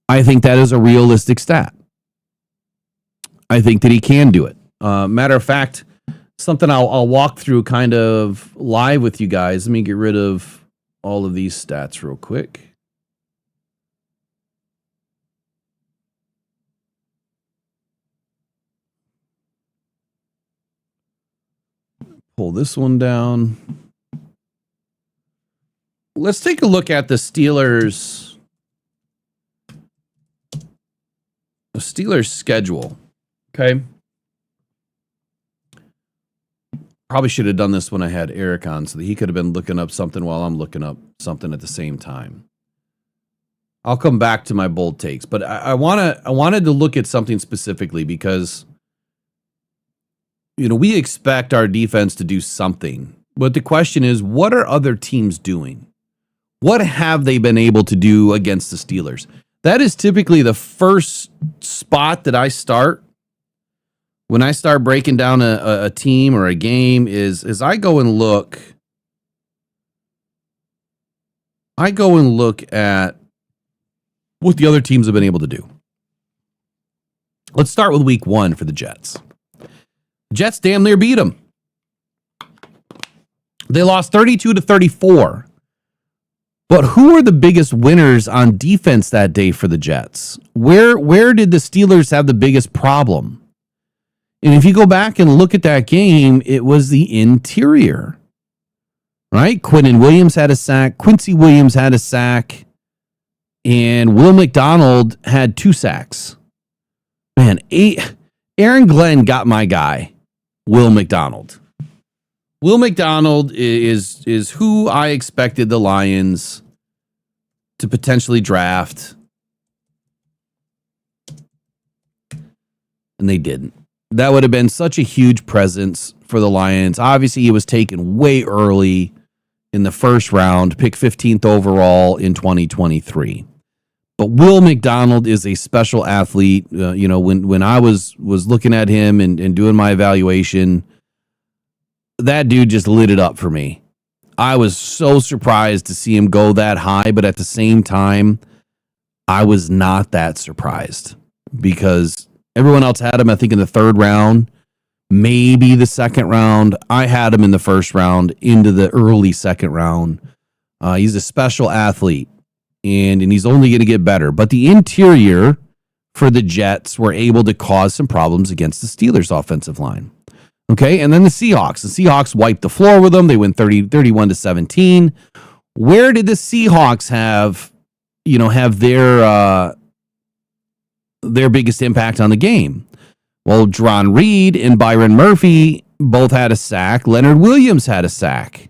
I think that is a realistic stat. I think that he can do it. Matter of fact, something I'll walk through kind of live with you guys. Let me get rid of all of these stats real quick. Pull this one down. Let's take a look at the Steelers' schedule. Okay. Probably should have done this when I had Eric on so that he could have been looking up something while I'm looking up something at the same time. I'll come back to my bold takes, but I wanted to look at something specifically because we expect our defense to do something. But the question is, what are other teams doing? What have they been able to do against the Steelers? That is typically the first spot that I start when I start breaking down a team or a game is I go and look at what the other teams have been able to do. Let's start with week 1 for the Jets. Jets damn near beat them. They lost 32-34. But who are the biggest winners on defense that day for the Jets? Where did the Steelers have the biggest problem? And if you go back and look at that game, it was the interior. Right? Quinnen Williams had a sack. Quincy Williams had a sack. And Will McDonald had 2 sacks. Man, Aaron Glenn got my guy, Will McDonald. Will McDonald is who I expected the Lions to potentially draft. And they didn't. That would have been such a huge presence for the Lions. Obviously, he was taken way early in the first round, pick 15th overall in 2023. But Will McDonald is a special athlete. When I was looking at him and doing my evaluation, that dude just lit it up for me. I was so surprised to see him go that high, but at the same time, I was not that surprised because everyone else had him, I think, in the 3rd round, maybe the 2nd round. I had him in the 1st round into the early 2nd round. He's a special athlete, and he's only going to get better. But the interior for the Jets were able to cause some problems against the Steelers' offensive line. Okay, and then the Seahawks. The Seahawks wiped the floor with them. They win 31-17. Where did the Seahawks have their biggest impact on the game? Well, Dron Reed and Byron Murphy both had a sack. Leonard Williams had a sack,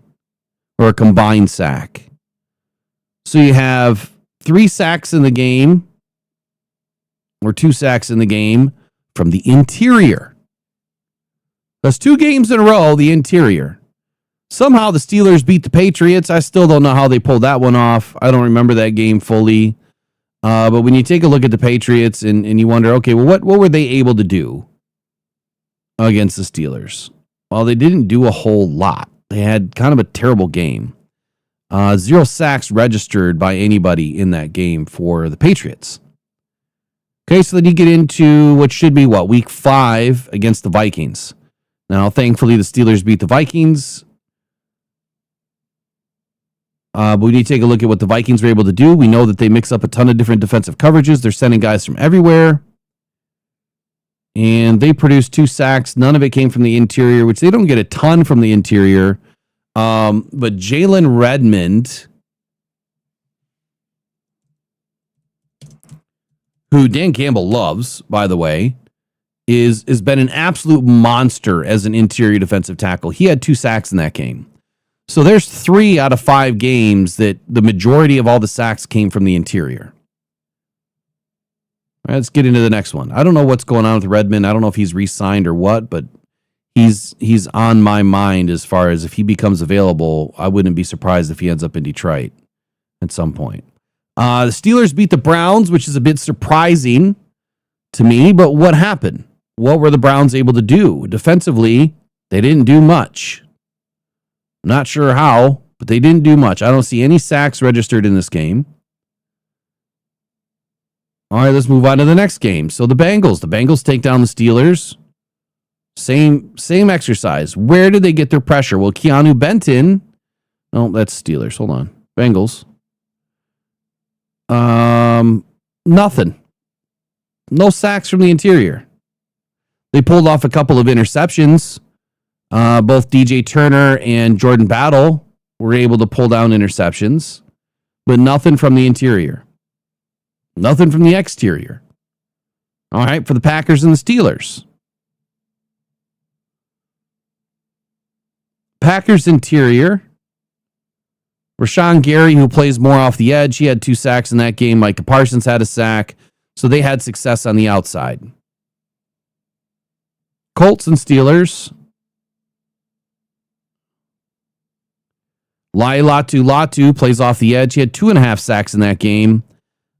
or a combined sack. So you have 3 sacks in the game, or 2 sacks in the game from the interior. That's 2 games in a row, the interior. Somehow the Steelers beat the Patriots. I still don't know how they pulled that one off. I don't remember that game fully. But when you take a look at the Patriots and you wonder, okay, well, what were they able to do against the Steelers? Well, they didn't do a whole lot. They had kind of a terrible game. 0 sacks registered by anybody in that game for the Patriots. Okay, so then you get into what should be, week 5 against the Vikings. Now, thankfully, the Steelers beat the Vikings. But we need to take a look at what the Vikings were able to do. We know that they mix up a ton of different defensive coverages. They're sending guys from everywhere. And they produced 2 sacks. None of it came from the interior, which they don't get a ton from the interior. But Jalen Redmond, who Dan Campbell loves, by the way, has been an absolute monster as an interior defensive tackle. He had 2 sacks in that game. So there's 3 out of 5 games that the majority of all the sacks came from the interior. All right, let's get into the next one. I don't know what's going on with Redmond. I don't know if he's re-signed or what, but he's on my mind as far as if he becomes available. I wouldn't be surprised if he ends up in Detroit at some point. The Steelers beat the Browns, which is a bit surprising to me, but what happened? What were the Browns able to do? Defensively, they didn't do much. Not sure how, but they didn't do much. I don't see any sacks registered in this game. All right, let's move on to the next game. So the Bengals take down the Steelers. Same exercise. Where did they get their pressure? Well, Keanu Benton. No, that's Steelers. Hold on. Bengals. Nothing. No sacks from the interior. They pulled off a couple of interceptions. Both DJ Turner and Jordan Battle were able to pull down interceptions, but nothing from the interior. Nothing from the exterior. All right, for the Packers and the Steelers. Packers interior. Rashawn Gary, who plays more off the edge, he had 2 sacks in that game. Micah Parsons had a sack, so they had success on the outside. Colts and Steelers. Latu plays off the edge. He had 2.5 sacks in that game.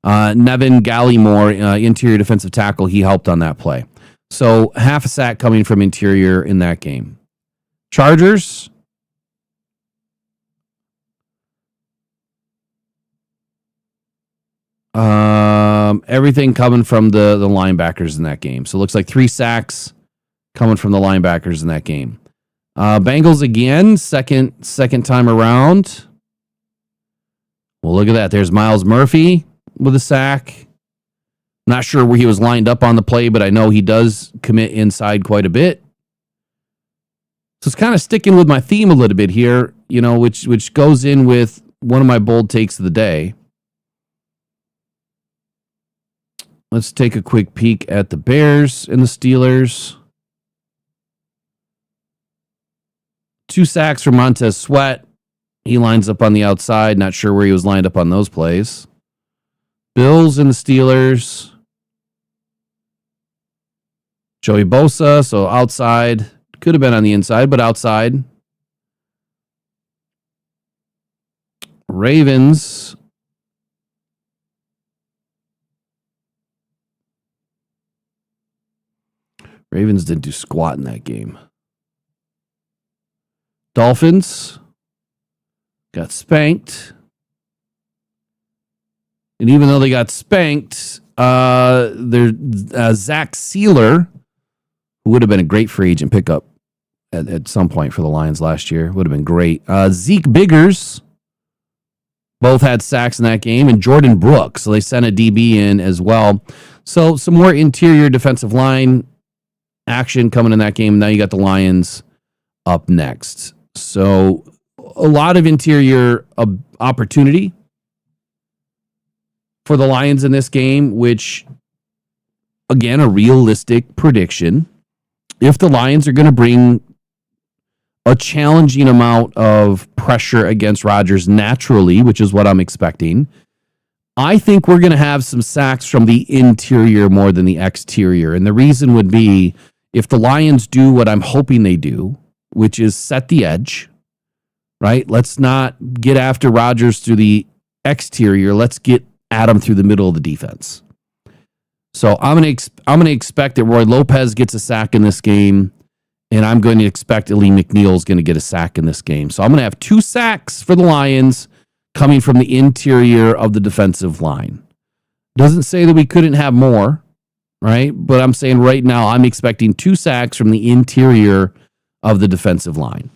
Nevin Gallimore, interior defensive tackle, he helped on that play. So half a sack coming from interior in that game. Chargers. Everything coming from the linebackers in that game. So it looks like 3 sacks coming from the linebackers in that game. Bengals again, second time around. Well, look at that. There's Miles Murphy with a sack. Not sure where he was lined up on the play, but I know he does commit inside quite a bit. So it's kind of sticking with my theme a little bit here, which goes in with one of my bold takes of the day. Let's take a quick peek at the Bears and the Steelers. 2 sacks from Montez Sweat. He lines up on the outside. Not sure where he was lined up on those plays. Bills and the Steelers. Joey Bosa, so outside. Could have been on the inside, but outside. Ravens. Ravens didn't do squat in that game. Dolphins got spanked. And even though they got spanked, Zach Sealer, who would have been a great free agent pickup at some point for the Lions last year, would have been great. Zeke Biggers, both had sacks in that game, and Jordan Brooks. So they sent a DB in as well. So some more interior defensive line action coming in that game. Now you got the Lions up next. So a lot of interior opportunity for the Lions in this game, which, again, a realistic prediction. If the Lions are going to bring a challenging amount of pressure against Rodgers naturally, which is what I'm expecting, I think we're going to have some sacks from the interior more than the exterior. And the reason would be if the Lions do what I'm hoping they do, which is set the edge, right? Let's not get after Rodgers through the exterior. Let's get at him through the middle of the defense. So I'm going to expect that Roy Lopez gets a sack in this game, and I'm going to expect Lee McNeil is going to get a sack in this game. So I'm going to have 2 sacks for the Lions coming from the interior of the defensive line. Doesn't say that we couldn't have more, right? But I'm saying right now I'm expecting 2 sacks from the interior of the defensive line.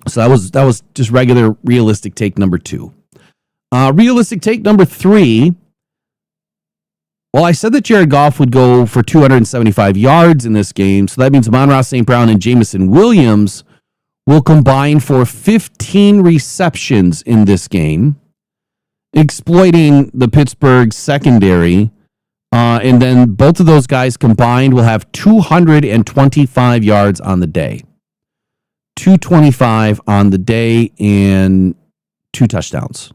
So that was just regular realistic take number 2. Realistic take number 3. Well, I said that Jared Goff would go for 275 yards in this game. So that means Amon-Ra St. Brown and Jameson Williams will combine for 15 receptions in this game, exploiting the Pittsburgh secondary And then both of those guys combined will have 225 yards on the day. 225 on the day and 2 touchdowns.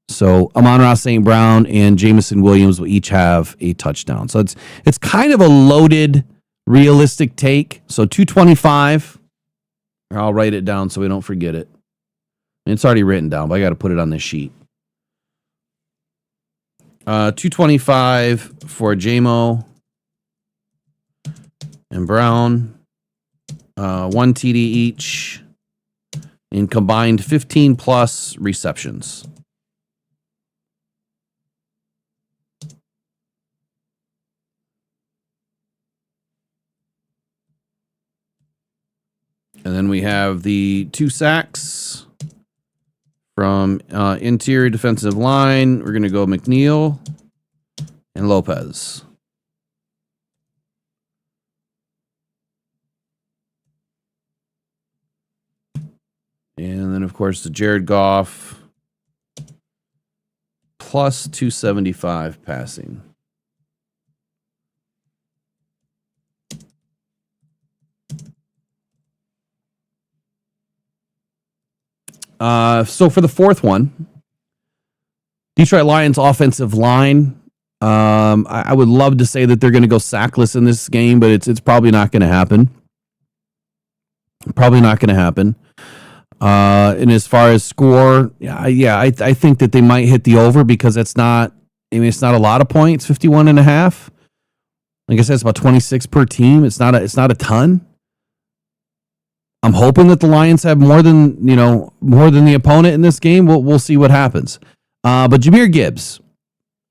So Amon-Ra St. Brown and Jamison Williams will each have a touchdown. So it's kind of a loaded, realistic take. So 225. I'll write it down so we don't forget it. It's already written down, but I got to put it on this sheet. 225 for JMO and Brown. 1 TD each. And combined 15 plus receptions. And then we have the 2 sacks from interior defensive line. We're going to go McNeil and Lopez. And then, of course, the Jared Goff plus 275 passing. So for the fourth one, Detroit Lions offensive line. I would love to say that they're going to go sackless in this game, but it's probably not going to happen. Probably not going to happen. And as far as score, I think that they might hit the over because it's not a lot of points, 51.5. Like I said, it's about 26 per team. It's not a ton. I'm hoping that the Lions have more than the opponent in this game. We'll see what happens. But Jahmyr Gibbs,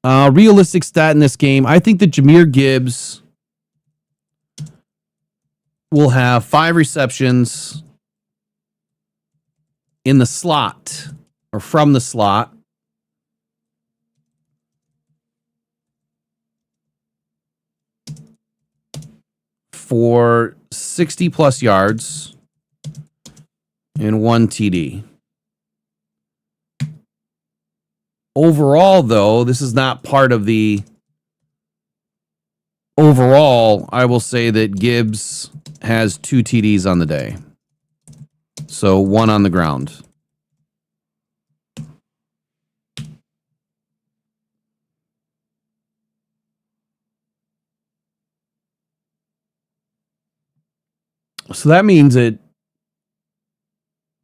realistic stat in this game. I think that Jahmyr Gibbs will have 5 receptions in the slot or from the slot. For 60 plus yards and 1 TD. Overall, though, this is not part of the overall. I will say that Gibbs has 2 TDs on the day. So 1 on the ground. So that means that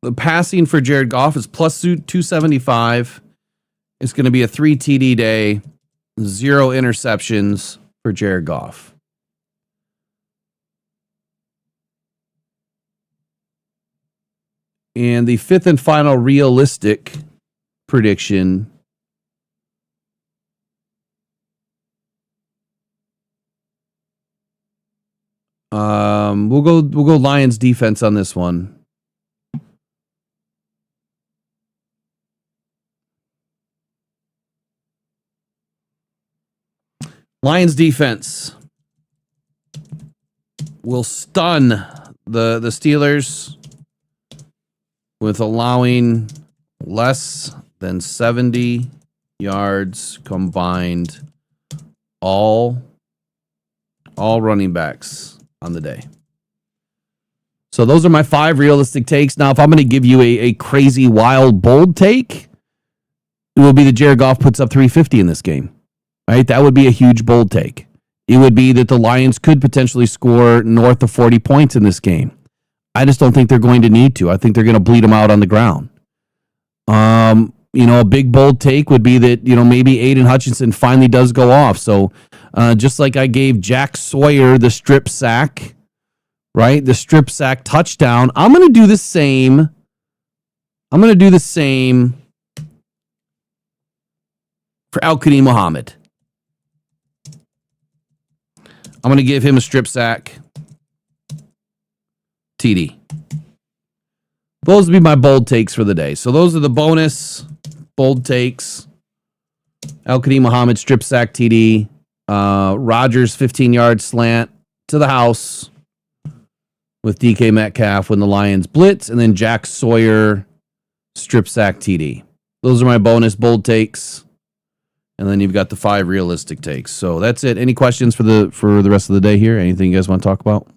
the passing for Jared Goff is plus 275. It's going to be a 3 TD day, 0 interceptions for Jared Goff. And the 5th and final realistic prediction we'll go Lions defense on this one. Lions defense will stun the Steelers with allowing less than 70 yards combined, all running backs on the day. So those are my 5 realistic takes. Now, if I'm going to give you a crazy, wild, bold take, it will be that Jared Goff puts up 350 in this game. Right? That would be a huge, bold take. It would be that the Lions could potentially score north of 40 points in this game. I just don't think they're going to need to. I think they're going to bleed them out on the ground. A big, bold take would be that, maybe Aiden Hutchinson finally does go off. So just like I gave Jack Sawyer the strip sack, right? The strip sack touchdown. I'm going to do the same. For Al-Qadim Muhammad. I'm going to give him a strip sack TD. Those would be my bold takes for the day. So those are the bonus bold takes. Al-Qadim Muhammad strip sack TD. Rodgers 15-yard slant to the house with DK Metcalf when the Lions blitz. And then Jack Sawyer strip sack TD. Those are my bonus bold takes. And then you've got the 5 realistic takes. So that's it. Any questions for the rest of the day here? Anything you guys want to talk about?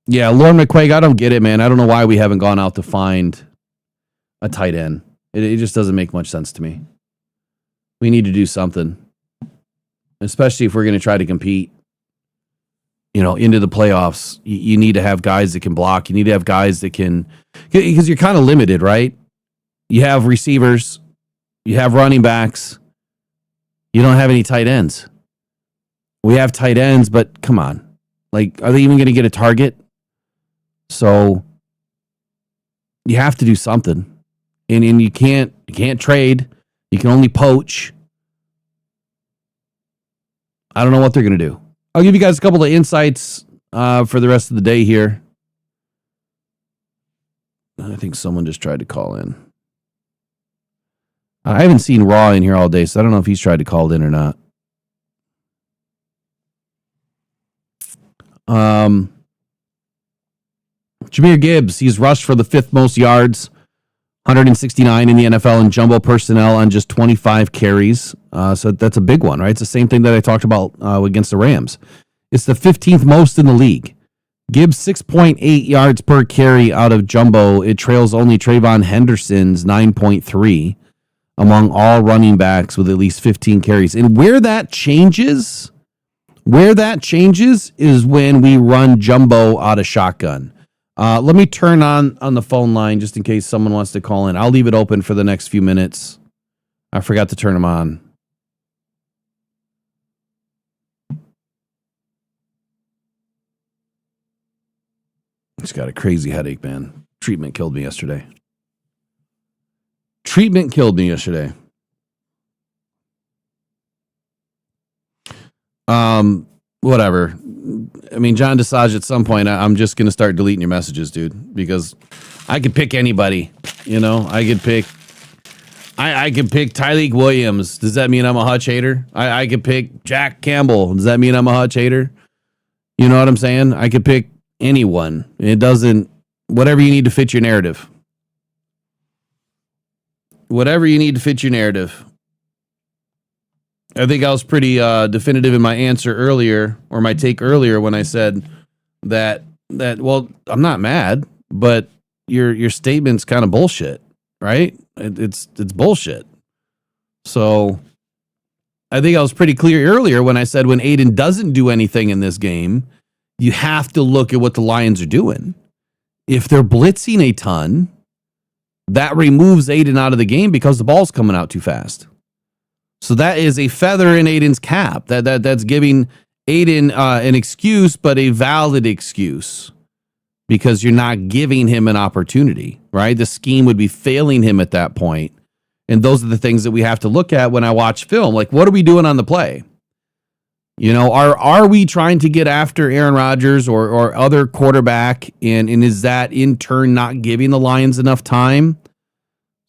Yeah, Lauren McQuaig, I don't get it, man. I don't know why we haven't gone out to find a tight end. It just doesn't make much sense to me. We need to do something, especially if we're going to try to compete, into the playoffs. You need to have guys that can block. You need to have guys that can, because you're kind of limited, right? You have receivers, you have running backs, you don't have any tight ends. We have tight ends, but come on. Like, are they even going to get a target? So you have to do something. And you can't trade. You can only poach. I don't know what they're going to do. I'll give you guys a couple of insights for the rest of the day here. I think someone just tried to call in. I haven't seen Raw in here all day, so I don't know if he's tried to call in or not. Jahmyr Gibbs, he's rushed for the 5th most yards, 169 in the NFL in jumbo personnel on just 25 carries. So that's a big one, right? It's the same thing that I talked about against the Rams. It's the 15th most in the league. Gibbs 6.8 yards per carry out of jumbo. It trails only Trayvon Henderson's 9.3 among all running backs with at least 15 carries. And where that changes is when we run jumbo out of shotgun. Let me turn on the phone line just in case someone wants to call in. I'll leave it open for the next few minutes. I forgot to turn them on. Just got a crazy headache, man. Treatment killed me yesterday. Whatever. I mean, John Desage, at some point, I'm just going to start deleting your messages, dude, because I could pick anybody. I could pick Tyreek Williams. Does that mean I'm a Hutch hater? I could pick Jack Campbell. Does that mean I'm a Hutch hater? You know what I'm saying? I could pick anyone. It doesn't, whatever you need to fit your narrative. Whatever you need to fit your narrative. I think I was pretty definitive in my answer earlier, or my take earlier, when I said that well, I'm not mad, but your statement's kind of bullshit, right? It's bullshit. So I think I was pretty clear earlier when I said when Aiden doesn't do anything in this game, you have to look at what the Lions are doing. If they're blitzing a ton, that removes Aiden out of the game because the ball's coming out too fast. So that is a feather in Aiden's cap. That's giving Aiden an excuse, but a valid excuse, because you're not giving him an opportunity, right? The scheme would be failing him at that point. And those are the things that we have to look at when I watch film. Like, what are we doing on the play? Are we trying to get after Aaron Rodgers or other quarterback? And is that in turn not giving the Lions enough time?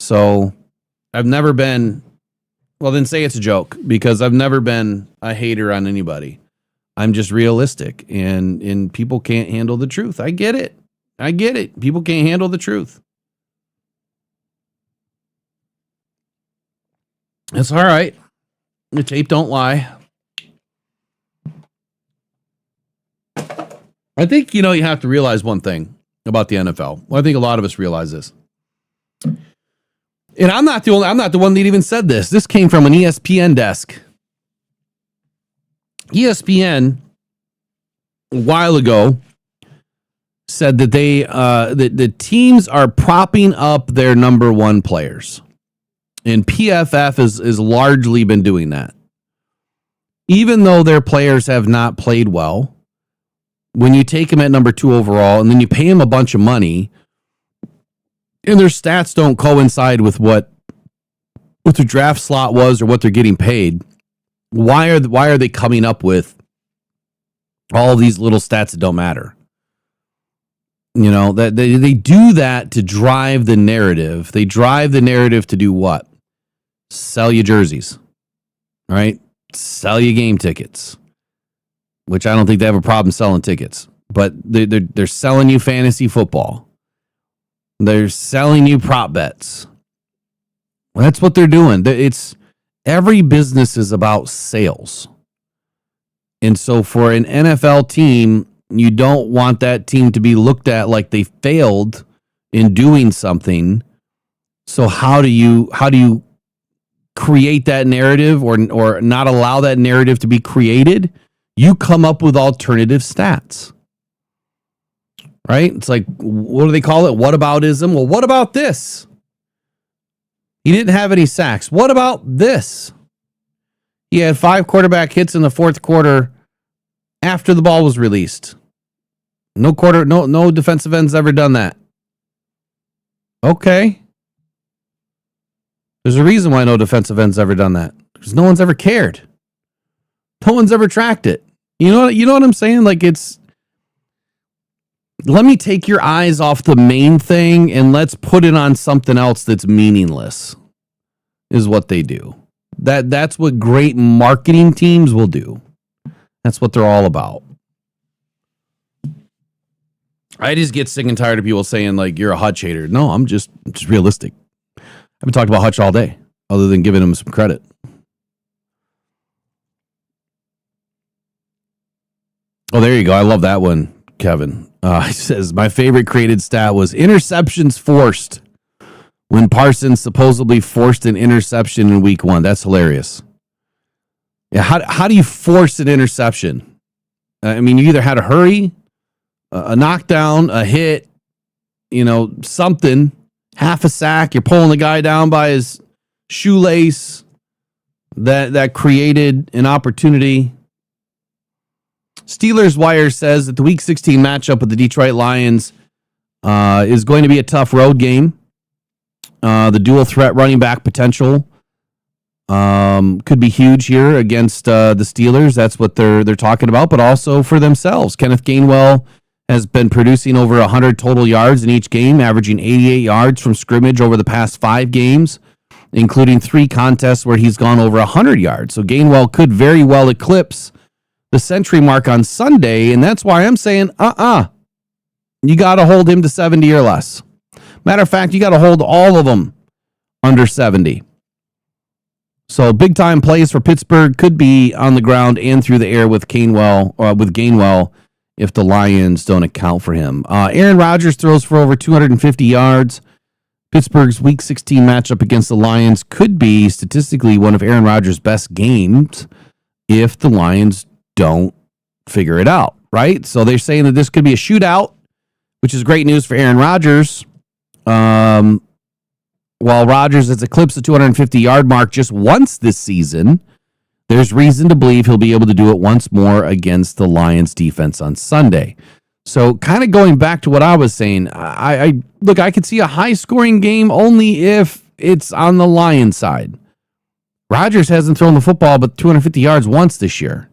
So I've never been... Well, then say it's a joke, because I've never been a hater on anybody. I'm just realistic, and people can't handle the truth. I get it. People can't handle the truth. It's all right. The tape don't lie. I think, you have to realize one thing about the NFL. Well, I think a lot of us realize this. And I'm not the one that even said this. This came from an ESPN desk. ESPN a while ago said that the teams are propping up their number one players. And PFF has largely been doing that. Even though their players have not played well, when you take them at number 2 overall and then you pay them a bunch of money, and their stats don't coincide with what their draft slot was or what they're getting paid, why are they coming up with all these little stats that don't matter? That they do that to drive the narrative. They drive the narrative to do what? Sell you jerseys, right? Sell you game tickets, which I don't think they have a problem selling tickets, but they're selling you fantasy football. They're selling you prop bets. That's what they're doing. It's every business is about sales. And so for an NFL team, you don't want that team to be looked at like they failed in doing something. So how do you create that narrative or not allow that narrative to be created? You come up with alternative stats. Right? It's like, what do they call it? Whataboutism. Well, what about this? He didn't have any sacks. What about this? He had 5 quarterback hits in the fourth quarter after the ball was released. No defensive end's ever done that. Okay. There's a reason why no defensive end's ever done that. Because no one's ever cared. No one's ever tracked it. You know what I'm saying? Like, it's, let me take your eyes off the main thing and let's put it on something else that's meaningless, is what they do. That's what great marketing teams will do. That's what they're all about. I just get sick and tired of people saying, like, you're a Hutch hater. No, I'm just realistic. I've been talking about Hutch all day, other than giving him some credit. Oh, there you go. I love that one, Kevin. He says, my favorite created stat was interceptions forced when Parsons supposedly forced an interception in week 1. That's hilarious. Yeah, how do you force an interception? I mean, you either had a hurry, a knockdown, a hit, something, half a sack. You're pulling the guy down by his shoelace. That created an opportunity. Steelers Wire says that the Week 16 matchup with the Detroit Lions is going to be a tough road game. The dual threat running back potential could be huge here against the Steelers. That's what they're talking about, but also for themselves. Kenneth Gainwell has been producing over 100 total yards in each game, averaging 88 yards from scrimmage over the past 5 games, including 3 contests where he's gone over 100 yards. So Gainwell could very well eclipse the century mark on Sunday, and that's why I'm saying, you got to hold him to 70 or less. Matter of fact, you got to hold all of them under 70. So big time plays for Pittsburgh could be on the ground and through the air with Gainwell if the Lions don't account for him. Aaron Rodgers throws for over 250 yards. Pittsburgh's Week 16 matchup against the Lions could be statistically one of Aaron Rodgers' best games if the Lions don't figure it out, right? So they're saying that this could be a shootout, which is great news for Aaron Rodgers. While Rodgers has eclipsed the 250-yard mark just once this season, there's reason to believe he'll be able to do it once more against the Lions defense on Sunday. So kind of going back to what I was saying, I could see a high-scoring game only if it's on the Lions side. Rodgers hasn't thrown the football but 250 yards once this year.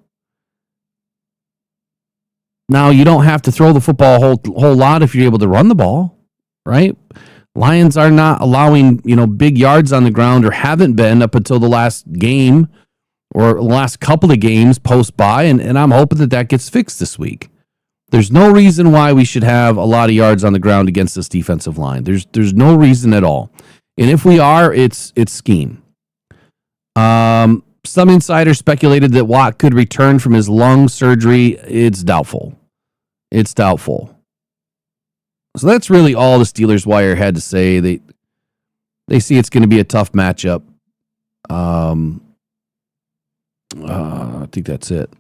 Now, you don't have to throw the football a whole lot if you're able to run the ball, right? Lions are not allowing, big yards on the ground, or haven't been up until the last game or the last couple of games post-bye, and I'm hoping that gets fixed this week. There's no reason why we should have a lot of yards on the ground against this defensive line. There's no reason at all. And if we are, it's scheme. Some insiders speculated that Watt could return from his lung surgery. It's doubtful. So that's really all the Steelers Wire had to say. They see it's going to be a tough matchup. I think that's it.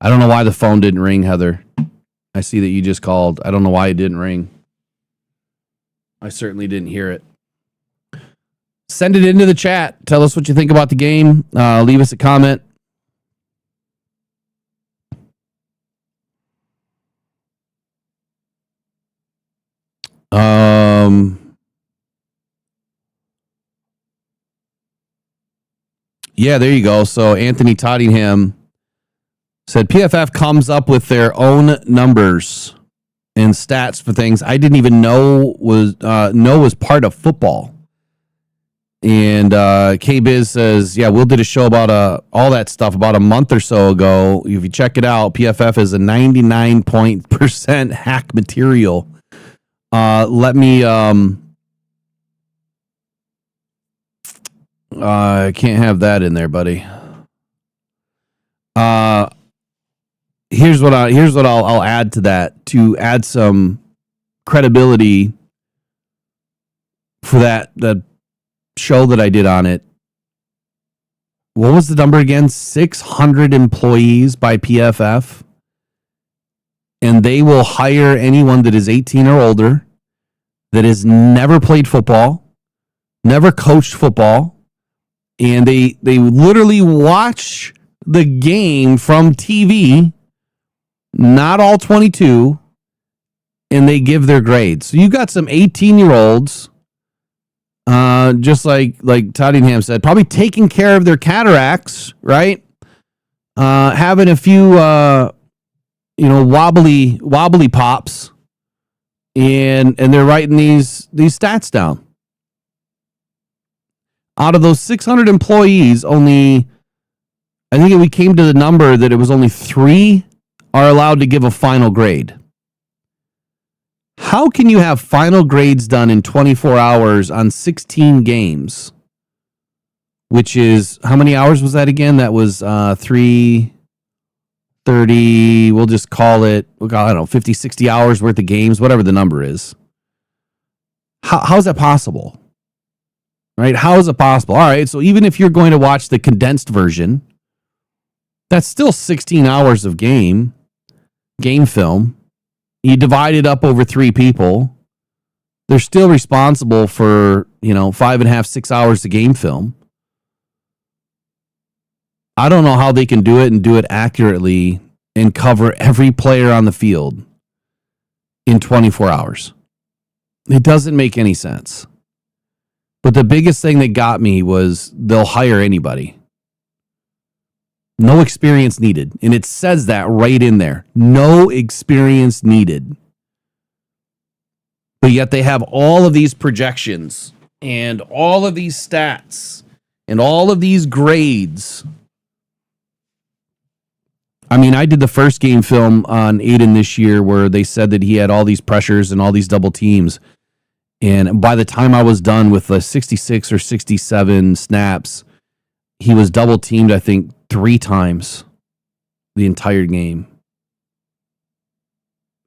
I don't know why the phone didn't ring, Heather. I see that you just called. I don't know why it didn't ring. I certainly didn't hear it. Send it into the chat. Tell us what you think about the game. Leave us a comment. Yeah, there you go. So Anthony Tottingham said PFF comes up with their own numbers and stats for things I didn't even know was part of football. And K-Biz says, yeah, Will did a show about all that stuff about a month or so ago. If you check it out, PFF is a 99% hack material. Let me I can't have that in there, buddy. Here's what I'll add to that to add some credibility for that show that I did on it. What was the number again? 600 employees by PFF. And they will hire anyone that is 18 or older, that has never played football, never coached football, and they literally watch the game from TV, not all 22, and they give their grades. So you got some 18-year-olds, just like Tottenham said, probably taking care of their cataracts, right? Having a few wobbly pops, and they're writing these stats down. Out of those 600 employees, only, I think we came to the number that it was only 3 are allowed to give a final grade. How can you have final grades done in 24 hours on 16 games? Which is, how many hours was that again? That was 330, we'll just call it, I don't know, 50, 60 hours worth of games, whatever the number is. How is that possible? Right? How is it possible? All right, so even if you're going to watch the condensed version, that's still 16 hours of game film. You divide it up over 3 people. They're still responsible for, 5.5, 6 hours of game film. I don't know how they can do it and do it accurately and cover every player on the field in 24 hours. It doesn't make any sense. But the biggest thing that got me was they'll hire anybody. No experience needed. And it says that right in there. No experience needed. But yet they have all of these projections and all of these stats and all of these grades. I mean, I did the first game film on Aiden this year where they said that he had all these pressures and all these double teams. And by the time I was done with the 66 or 67 snaps, he was double teamed, I think, 3 times the entire game.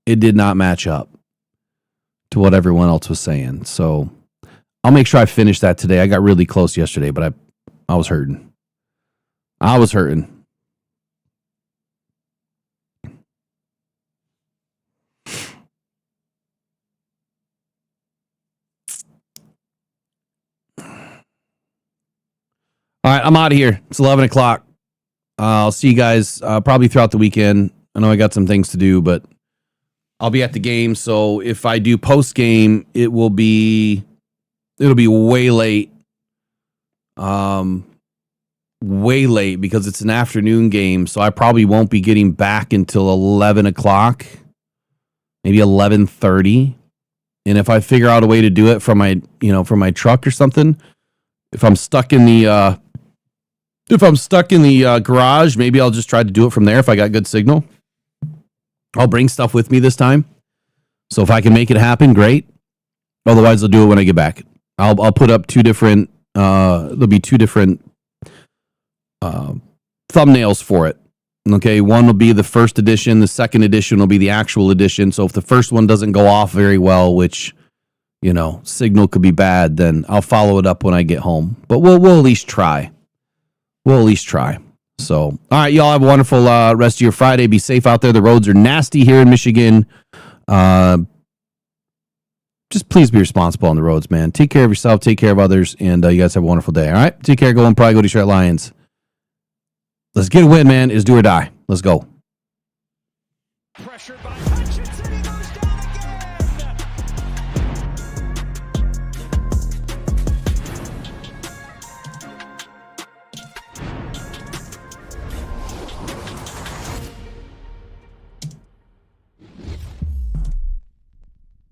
It did not match up to what everyone else was saying. So I'll make sure I finish that today. I got really close yesterday, but I was hurting. All right, I'm out of here. It's 11 o'clock. I'll see you guys probably throughout the weekend. I know I got some things to do, but I'll be at the game. So if I do post game, it'll be way late. Way late because it's an afternoon game. So I probably won't be getting back until 11 o'clock, maybe 11:30. And if I figure out a way to do it from my truck or something, if I'm stuck in the garage, maybe I'll just try to do it from there if I got good signal. I'll bring stuff with me this time. So if I can make it happen, great. Otherwise, I'll do it when I get back. I'll put up 2 different, there'll be 2 different thumbnails for it. Okay, one will be the first edition. The second edition will be the actual edition. So if the first one doesn't go off very well, which, signal could be bad, then I'll follow it up when I get home. But we'll at least try. So, all right, y'all have a wonderful rest of your Friday. Be safe out there. The roads are nasty here in Michigan. Just please be responsible on the roads, man. Take care of yourself. Take care of others. And you guys have a wonderful day. All right, take care. Go and probably go Detroit Lions. Let's get a win, man. It's do or die. Let's go.